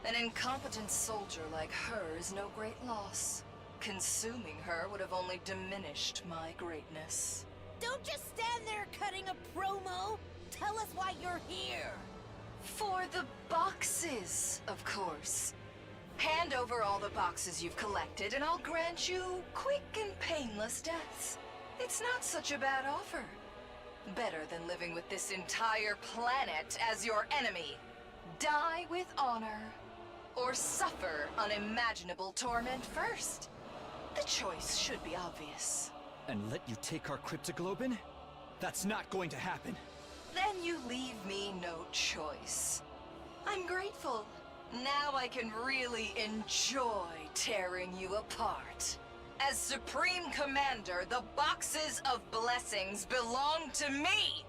An incompetent soldier like her is no great loss. Consuming her would have only diminished my greatness. Don't just stand there cutting a promo. Tell us why you're here. For the boxes, of course. Hand over all the boxes you've collected and I'll grant you quick and painless deaths. It's not such a bad offer. Better than living with this entire planet as your enemy. Die with honor, or suffer unimaginable torment first. The choice should be obvious. And let you take our cryptoglobin? That's not going to happen. Then you leave me no choice. I'm grateful. Now I can really enjoy tearing you apart. As Supreme Commander, the boxes of blessings belong to me!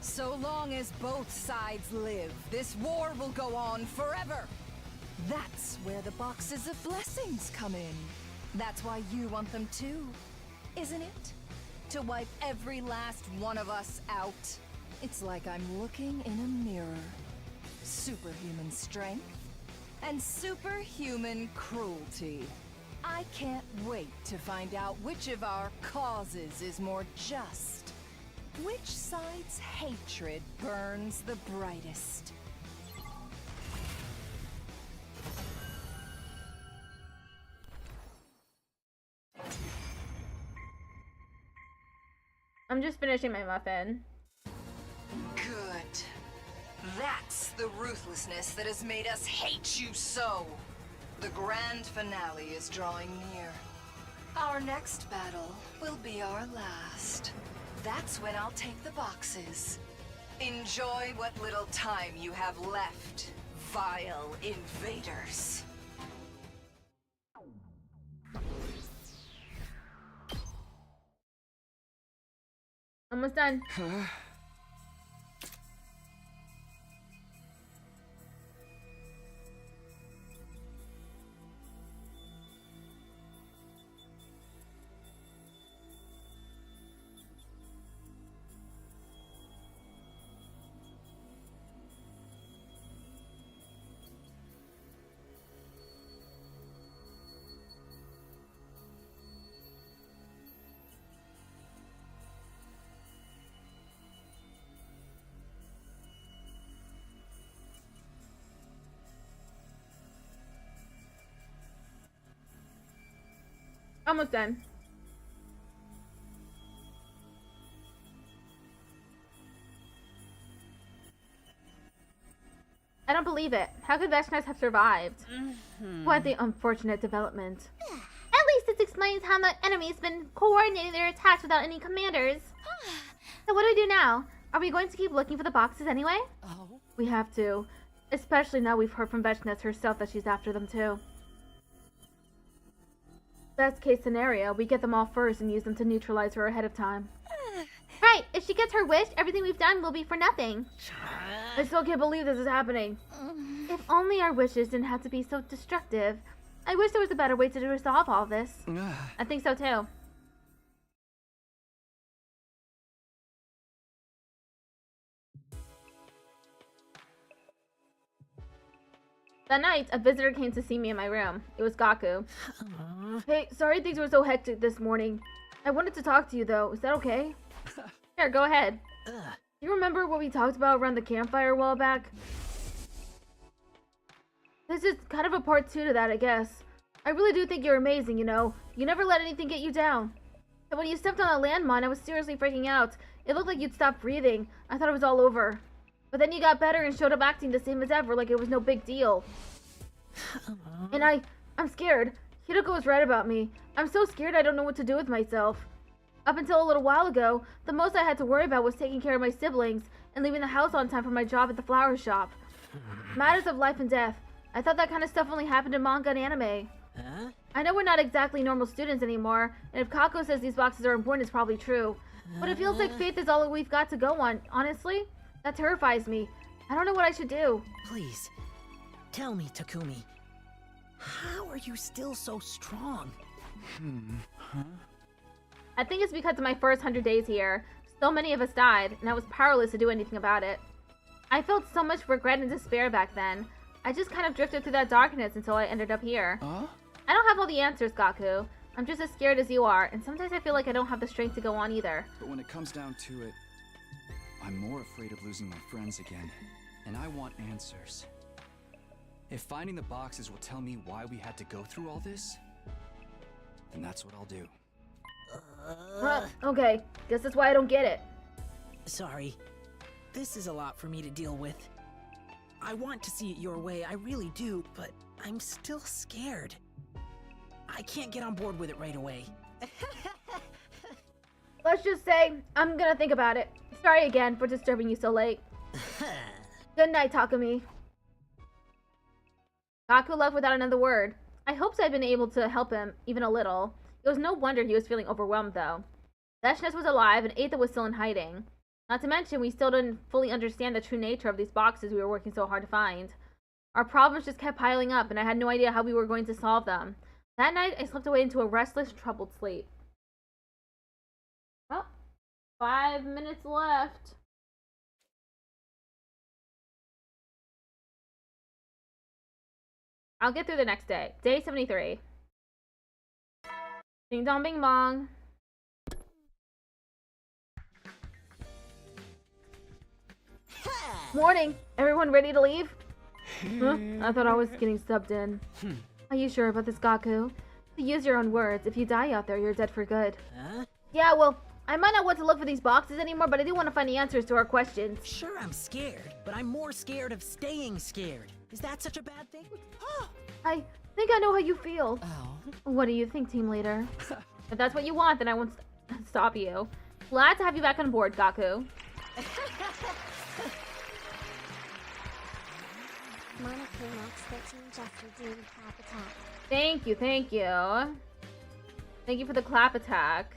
So long as both sides live, this war will go on forever. That's where the boxes of blessings come in. That's why you want them too, isn't it? To wipe every last one of us out. It's like I'm looking in a mirror. Superhuman strength and superhuman cruelty. I can't wait to find out which of our causes is more just. Which side's hatred burns the brightest? I'm just finishing my muffin. Good. That's the ruthlessness that has made us hate you so. The grand finale is drawing near. Our next battle will be our last. That's when I'll take the boxes. Enjoy what little time you have left, vile invaders. Almost done. Almost done. I don't believe it. How could Veshnas have survived? What the unfortunate development. At least this explains how the enemy's been coordinating their attacks without any commanders. So what do we do now? Are we going to keep looking for the boxes anyway? Oh. We have to. Especially now we've heard from Veshnas herself that she's after them too. Best case scenario, we get them all first and use them to neutralize her ahead of time. Right, if she gets her wish, everything we've done will be for nothing. I still can't believe this is happening. If only our wishes didn't have to be so destructive. I wish there was a better way to resolve all this. I think so too. That night, a visitor came to see me in my room. It was Gaku. Hey, sorry things were so hectic this morning. I wanted to talk to you though. Is that okay? Here, go ahead. You remember what we talked about around the campfire a while back? This is kind of a part 2 to that, I guess. I really do think you're amazing, you know. You never let anything get you down. And when you stepped on a landmine, I was seriously freaking out. It looked like you'd stopped breathing. I thought it was all over. But then you got better and showed up acting the same as ever, like it was no big deal. And I'm scared. Hideko was right about me. I'm so scared I don't know what to do with myself. Up until a little while ago, the most I had to worry about was taking care of my siblings and leaving the house on time for my job at the flower shop. Matters of life and death. I thought that kind of stuff only happened in manga and anime. I know we're not exactly normal students anymore, and if Kako says these boxes are important, it's probably true. But it feels like faith is all we've got to go on. Honestly, that terrifies me. I don't know what I should do. Please, tell me, Takumi. How are you still so strong? I think it's because of my first 100 days here. So many of us died, and I was powerless to do anything about it. I felt so much regret and despair back then. I just kind of drifted through that darkness until I ended up here. I don't have all the answers, Gaku. I'm just as scared as you are, and sometimes I feel like I don't have the strength to go on either. But when it comes down to it, I'm more afraid of losing my friends again. And I want answers. If finding the boxes will tell me why we had to go through all this, then that's what I'll do. Okay, guess that's why I don't get it. Sorry. This is a lot for me to deal with. I want to see it your way, I really do, but I'm still scared. I can't get on board with it right away. Let's just say, I'm gonna think about it. Sorry again for disturbing you so late. Good night, Takumi. Gaku left without another word. I hoped I'd been able to help him, even a little. It was no wonder he was feeling overwhelmed, though. Veshnas was alive, and Aetha was still in hiding. Not to mention, we still didn't fully understand the true nature of these boxes we were working so hard to find. Our problems just kept piling up, and I had no idea how we were going to solve them. That night, I slipped away into a restless, troubled sleep. Well, 5 minutes left. I'll get through the next day. Day 73. Ding dong bing bong. Morning! Everyone ready to leave? Huh? I thought I was getting subbed in. Are you sure about this, Gaku? To use your own words, if you die out there, you're dead for good. Yeah, well, I might not want to look for these boxes anymore, but I do want to find the answers to our questions. Sure, I'm scared, but I'm more scared of staying scared. Is that such a bad thing? I think I know how you feel. Oh. What do you think, team leader? If that's what you want, then I won't stop you. Glad to have you back on board, Gaku. Monica Max 13 just redeemed clap attack. Thank you, thank you. Thank you for the clap attack.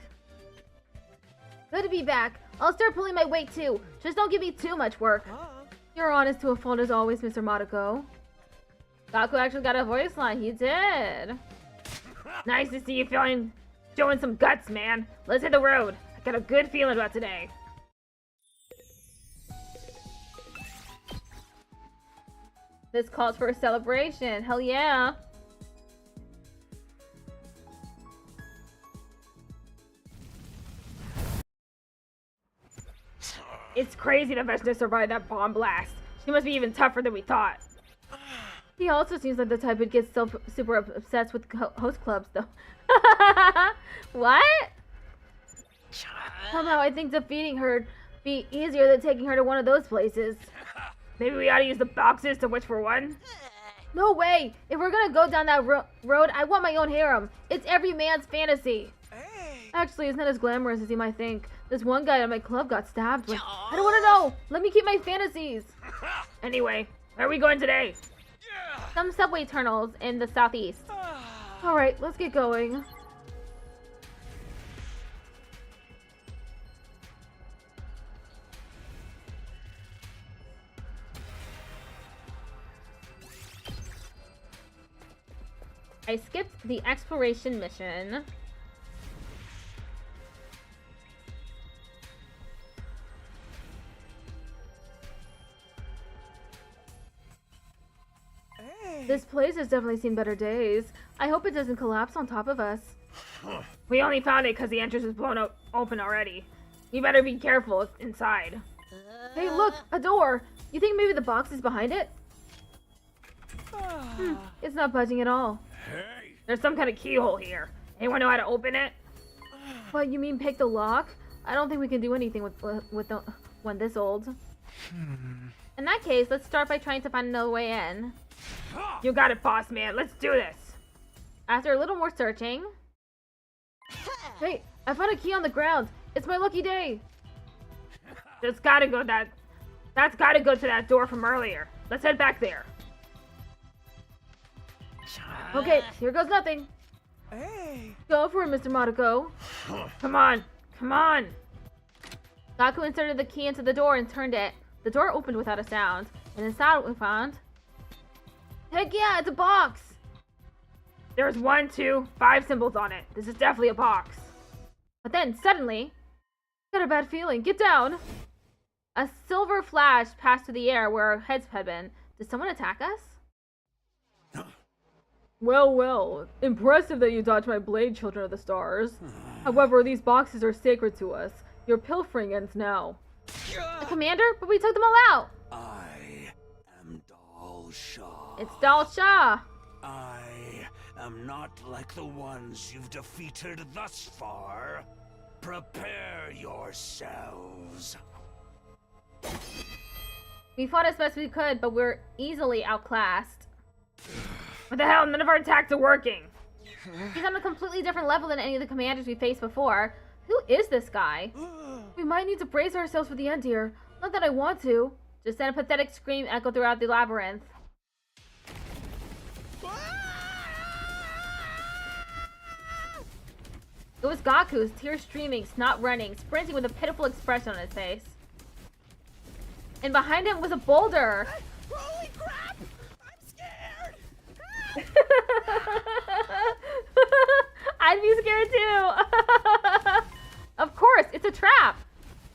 Good to be back. I'll start pulling my weight too. Just don't give me too much work. You're honest to a fault as always, Mr. Madako. Gaku actually got a voice line. He did. Nice to see you showing some guts, man. Let's hit the road. I got a good feeling about today. This calls for a celebration. Hell yeah. It's crazy that Veshna survived that bomb blast. She must be even tougher than we thought. He also seems like the type who gets super obsessed with host clubs, though. What? Somehow I think defeating her be easier than taking her to one of those places. Maybe we ought to use the boxes to which for one? No way! If we're gonna go down that road, I want my own harem. It's every man's fantasy. Actually, it's not as glamorous as you might think. This one guy at my club got stabbed, but I don't want to know. Let me keep my fantasies. Anyway, where are we going today? Some subway tunnels in the southeast. Alright, let's get going. I skipped the exploration mission. This place has definitely seen better days. I hope it doesn't collapse on top of us. We only found it because the entrance was blown open already. You better be careful inside. Hey, look! A door! You think maybe the box is behind it? It's not budging at all. Hey! There's some kind of keyhole here. Anyone know how to open it? What, you mean pick the lock? I don't think we can do anything with the one this old. In that case, let's start by trying to find another way in. You got it, boss man. Let's do this. After a little more searching... Hey, I found a key on the ground. It's my lucky day. That's gotta go to that door from earlier. Let's head back there. Okay, here goes nothing. Hey. Go for it, Mr. Monaco. Come on, come on. Gaku inserted the key into the door and turned it. The door opened without a sound, and inside we found... Heck yeah, it's a box! There's 1, 2, 5 symbols on it. This is definitely a box. But then, suddenly... Got a bad feeling. Get down! A silver flash passed through the air where our heads had been. Did someone attack us? Well, well. Impressive that you dodged my blade, Children of the Stars. However, these boxes are sacred to us. Your pilfering ends now. The commander? But we took them all out! I am Dal Shah. It's Dal Shah. I am not like the ones you've defeated thus far. Prepare yourselves. We fought as best we could, but we're easily outclassed. What the hell? None of our attacks are working. He's on a completely different level than any of the commanders we faced before. Who is this guy? We might need to brace ourselves for the end here. Not that I want to. Just then a pathetic scream echoed throughout the labyrinth. It was Gaku's, tears streaming, snot running, sprinting with a pitiful expression on his face. And behind him was a boulder! Holy crap! I'm scared! I'd be scared too! Of course, it's a trap!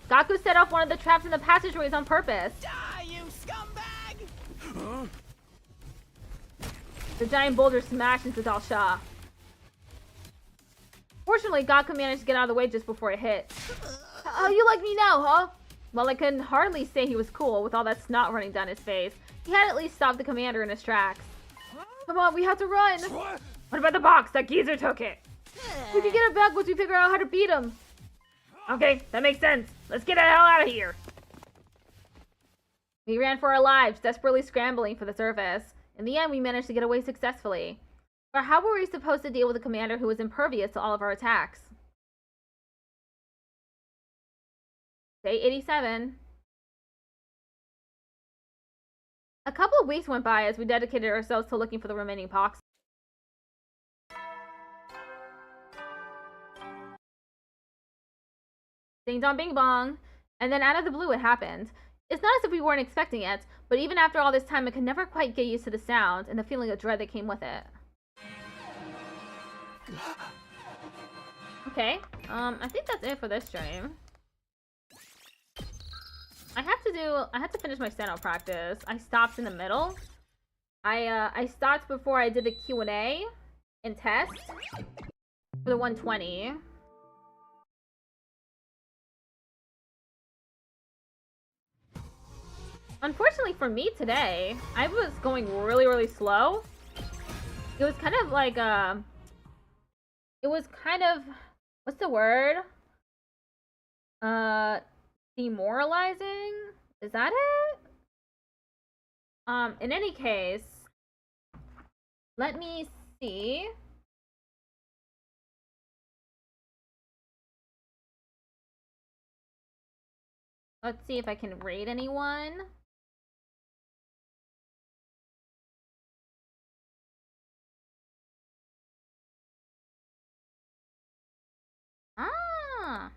Gaku set off one of the traps in the passageways on purpose. Die, you scumbag! Huh? The giant boulder smashed into Dal Shah. Fortunately, Gaku managed to get out of the way just before it hit. Oh, you like me now, huh? While I couldn't hardly say he was cool with all that snot running down his face, he had at least stopped the commander in his tracks. Come on, we have to run! What? What about the box? That geezer took it! We can get it back once we figure out how to beat him! Okay, that makes sense. Let's get the hell out of here! We ran for our lives, desperately scrambling for the surface. In the end, we managed to get away successfully. But how were we supposed to deal with a commander who was impervious to all of our attacks? Day 87. A couple of weeks went by as we dedicated ourselves to looking for the remaining boxes. Ding dong bing bong. And then out of the blue it happened. It's not as if we weren't expecting it, but even after all this time I could never quite get used to the sound and the feeling of dread that came with it. Okay, I think that's it for this stream. I had to finish my steno practice. I stopped in the middle. I stopped before I did the Q&A and test for the 120. Unfortunately for me today, I was going really, really slow. It was kind of like it was kind of, what's the word? Demoralizing? Is that it? In any case, let me see. Let's see if I can rate anyone. Ah.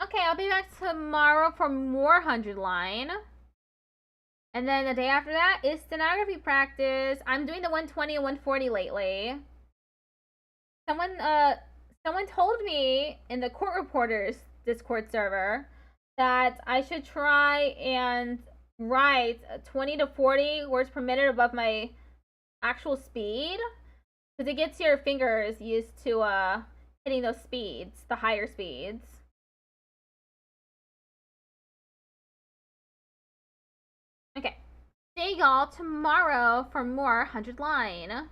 Okay, I'll be back tomorrow for more 100 line. And then the day after that is stenography practice. I'm doing the 120 and 140 lately. Someone told me in the court reporters Discord server that I should try and write 20 to 40 words per minute above my actual speed, because it gets your fingers used to hitting those speeds, the higher speeds. Okay, see y'all tomorrow for more 100 line.